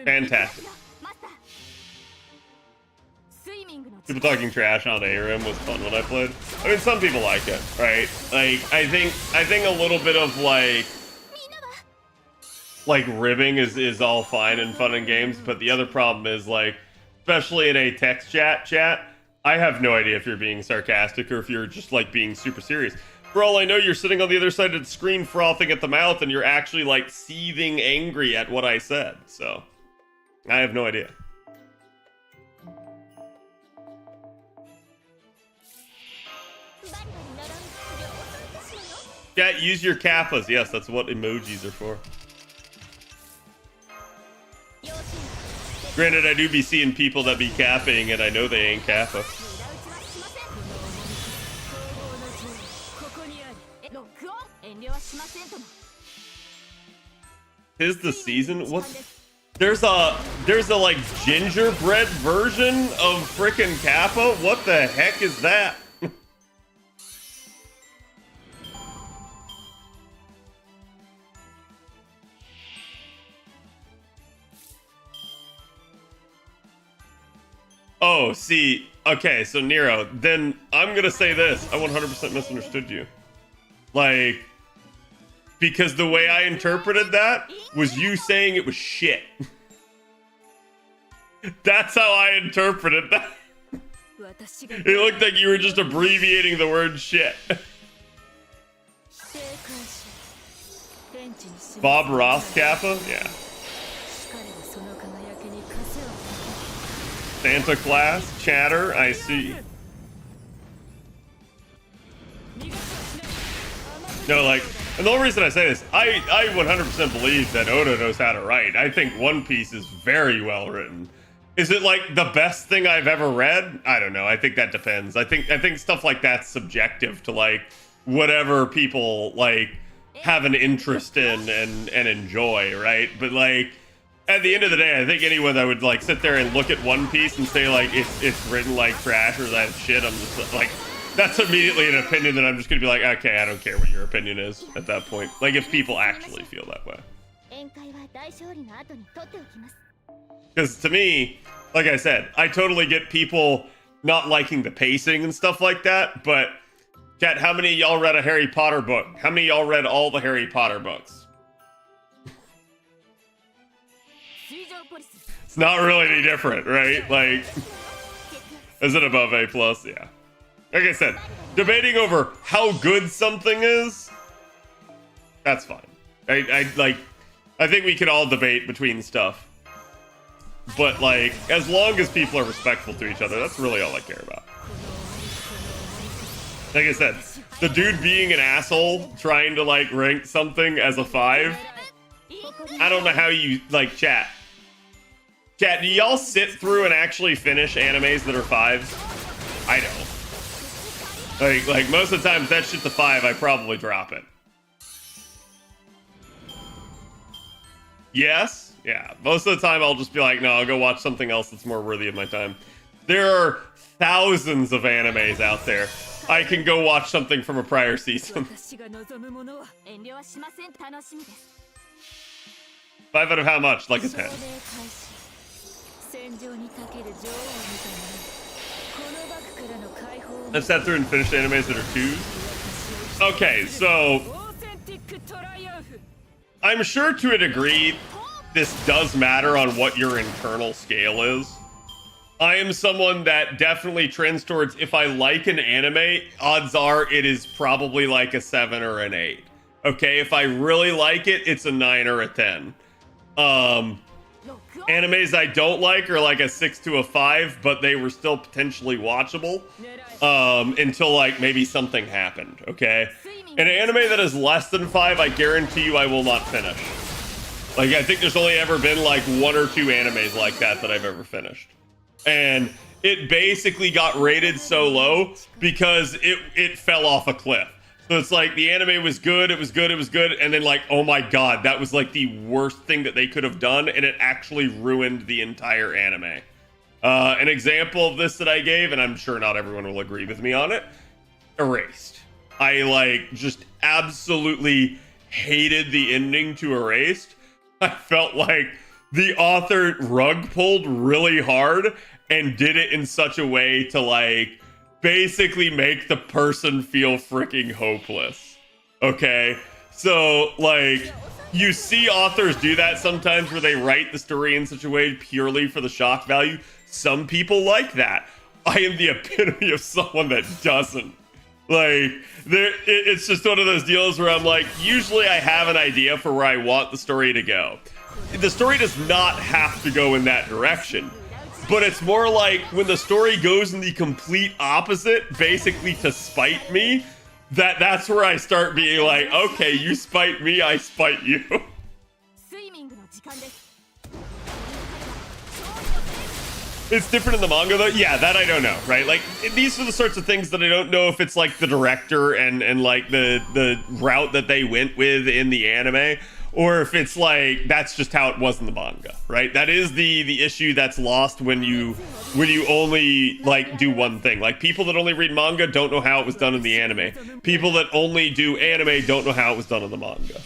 Fantastic. People talking trash on ARM was fun when I played. I mean, some people like it, right? Like, I think a little bit of like ribbing is all fine and fun in games, but the other problem is, like, especially in a text chat, I have no idea if you're being sarcastic or if you're just, like, being super serious. For all I know, you're sitting on the other side of the screen frothing at the mouth and you're actually, like, seething angry at what I said. So, I have no idea. Yeah, use your kappas. Yes, that's what emojis are for. Granted, I do be seeing people that be capping and I know they ain't kappa. 'Tis the season? What? There's a like gingerbread version of frickin' Kappa? What the heck is that? Oh, see, okay, so Nero, then I'm gonna say this. I 100% misunderstood you. Like, because the way I interpreted that was you saying it was shit. That's how I interpreted that. It looked like you were just abbreviating the word shit. Bob Ross Kappa? Yeah. Santa Claus, Chatter, I see. No, like, and the only reason I say this, I 100% believe that Oda knows how to write. I think One Piece is very well written. Is it like the best thing I've ever read? I don't know. I think that depends. I think stuff like that's subjective to like whatever people like have an interest in and enjoy, right? But like at the end of the day, I think anyone that would like sit there and look at One Piece and say like it's written like trash or that shit, I'm just like, that's immediately an opinion that I'm just gonna be like, okay, I don't care what your opinion is at that point. Like if people actually feel that way. Because to me, like I said, I totally get people not liking the pacing and stuff like that, but chat, how many of y'all read a Harry Potter book? How many of y'all read all the Harry Potter books? It's not really any different, right? Like, is it above A+? Yeah. Like I said, debating over how good something is, that's fine. I think we can all debate between stuff. But like, as long as people are respectful to each other, that's really all I care about. Like I said, the dude being an asshole trying to like rank something as a 5, I don't know how you like chat. Chat, do y'all sit through and actually finish animes that are 5s? I don't. Like most of the time, if that shit's a 5, I probably drop it. Yes? Yeah, most of the time I'll just be like, no, I'll go watch something else that's more worthy of my time. There are thousands of animes out there. I can go watch something from a prior season. 5 out of how much? Like a 10. I've sat through and finished animes that are 2s. Okay, so I'm sure to a degree this does matter on what your internal scale is. I am someone that definitely trends towards, if I like an anime, odds are it is probably like a 7 or an 8. Okay, if I really like it, it's a 9 or a 10. Animes I don't like are like a 6 to a 5, but they were still potentially watchable until like maybe something happened, okay? An anime that is less than 5, I guarantee you I will not finish. Like, I think there's only ever been like 1 or 2 animes like that I've ever finished. And it basically got rated so low because it fell off a cliff. So it's like the anime was good, it was good, and then like, oh my god, that was like the worst thing that they could have done, and it actually ruined the entire anime. An example of this that I gave, and I'm sure not everyone will agree with me on it, Erased. I like just absolutely hated the ending to Erased. I felt like the author rug pulled really hard and did it in such a way to like basically make the person feel freaking hopeless. Okay? So like you see authors do that sometimes where they write the story in such a way purely for the shock value. Some people like that. I am the epitome of someone that doesn't. Like, it's just one of those deals where I'm like, usually I have an idea for where I want the story to go. The story does not have to go in that direction. But it's more like when the story goes in the complete opposite, basically to spite me, that's where I start being like, okay, you spite me, I spite you. It's different in the manga though. Yeah, that I don't know, right? Like these are the sorts of things that I don't know if it's like the director and like the route that they went with in the anime, or if it's like that's just how it was in the manga, right? That is the issue that's lost when you only like do one thing. Like people that only read manga don't know how it was done in the anime. People that only do anime don't know how it was done in the manga.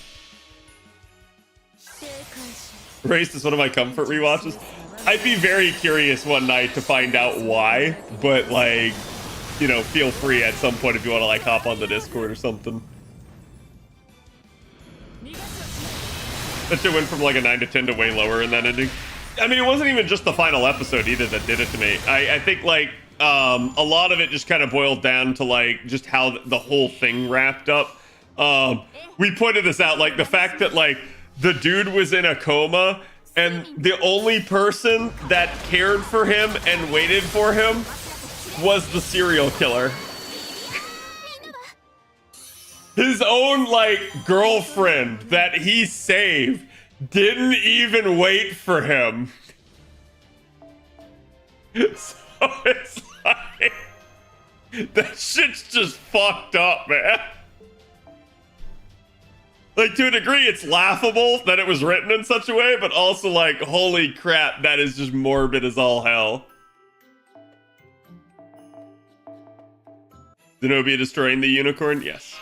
Race is one of my comfort rewatches. I'd be very curious one night to find out why, but like, you know, feel free at some point if you want to like hop on the Discord or something. That shit went from like a 9 to 10 to way lower in that ending. I mean, it wasn't even just the final episode either that did it to me. I think like a lot of it just kind of boiled down to like just how the whole thing wrapped up. We pointed this out, like the fact that like the dude was in a coma and the only person that cared for him and waited for him was the serial killer. His own like girlfriend that he saved didn't even wait for him. So it's like, that shit's just fucked up, man. Like, to a degree, it's laughable that it was written in such a way, but also like, holy crap, that is just morbid as all hell. Zenobia destroying the unicorn? Yes.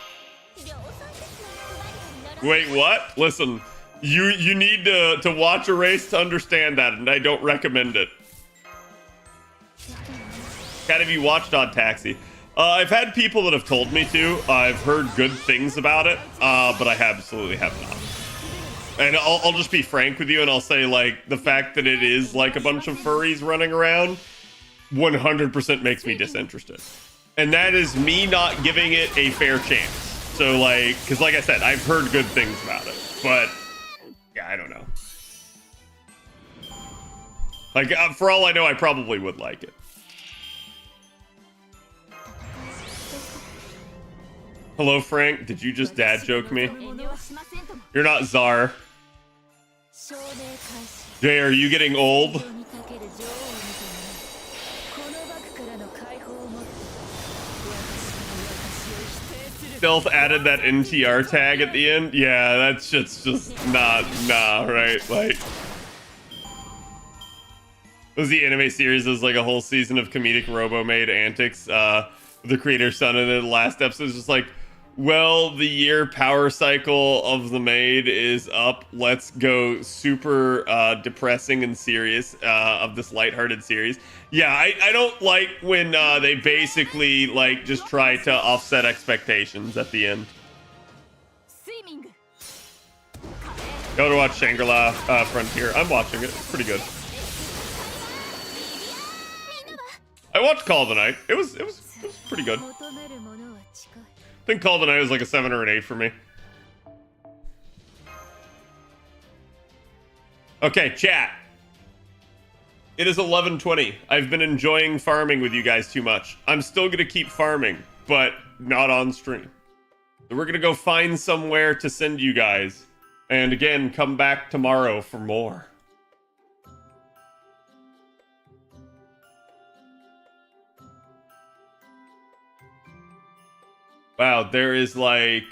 Wait, what? Listen, you need to watch a race to understand that, and I don't recommend it. Cat, have you watched Odd Taxi? I've had people that have told me to. I've heard good things about it, but I absolutely have not. And I'll just be frank with you, and I'll say, like, the fact that it is like a bunch of furries running around 100% makes me disinterested. And that is me not giving it a fair chance. So, like, because like I said, I've heard good things about it, but yeah, I don't know. Like, for all I know, I probably would like it. Hello, Frank. Did you just dad joke me? You're not Czar. Jay, are you getting old? Stealth added that NTR tag at the end. Yeah, that shit's just nah, right? Like, was the anime series is like a whole season of comedic robo-made antics. The creator's son, and then the last episode is just like, well, the year power cycle of the maid is up. Let's go super depressing and serious of this lighthearted series. Yeah, I don't like when they basically like just try to offset expectations at the end. Go to watch Shangri-La Frontier. I'm watching it. It's pretty good. I watched Call of the Night. It was pretty good. I think Call of the Night was like a 7 or an 8 for me. Okay, chat. It is 11:20. I've been enjoying farming with you guys too much. I'm still gonna keep farming, but not on stream. So we're gonna go find somewhere to send you guys. And again, come back tomorrow for more. Wow, there is like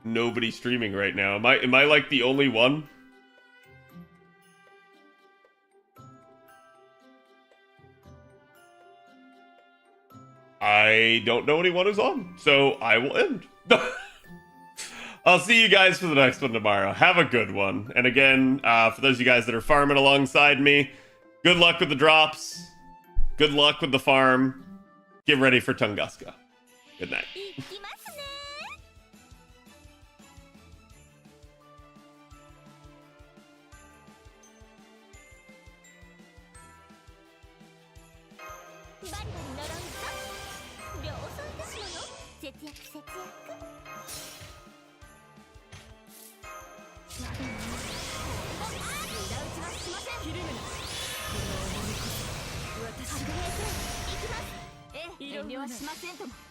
nobody streaming right now. Am I like the only one? I don't know anyone who's on, so I will end. I'll see you guys for the next one tomorrow. Have a good one. And again, for those of you guys that are farming alongside me, good luck with the drops. Good luck with the farm. Get ready for Tunguska. Good night.遠慮はしませんとも。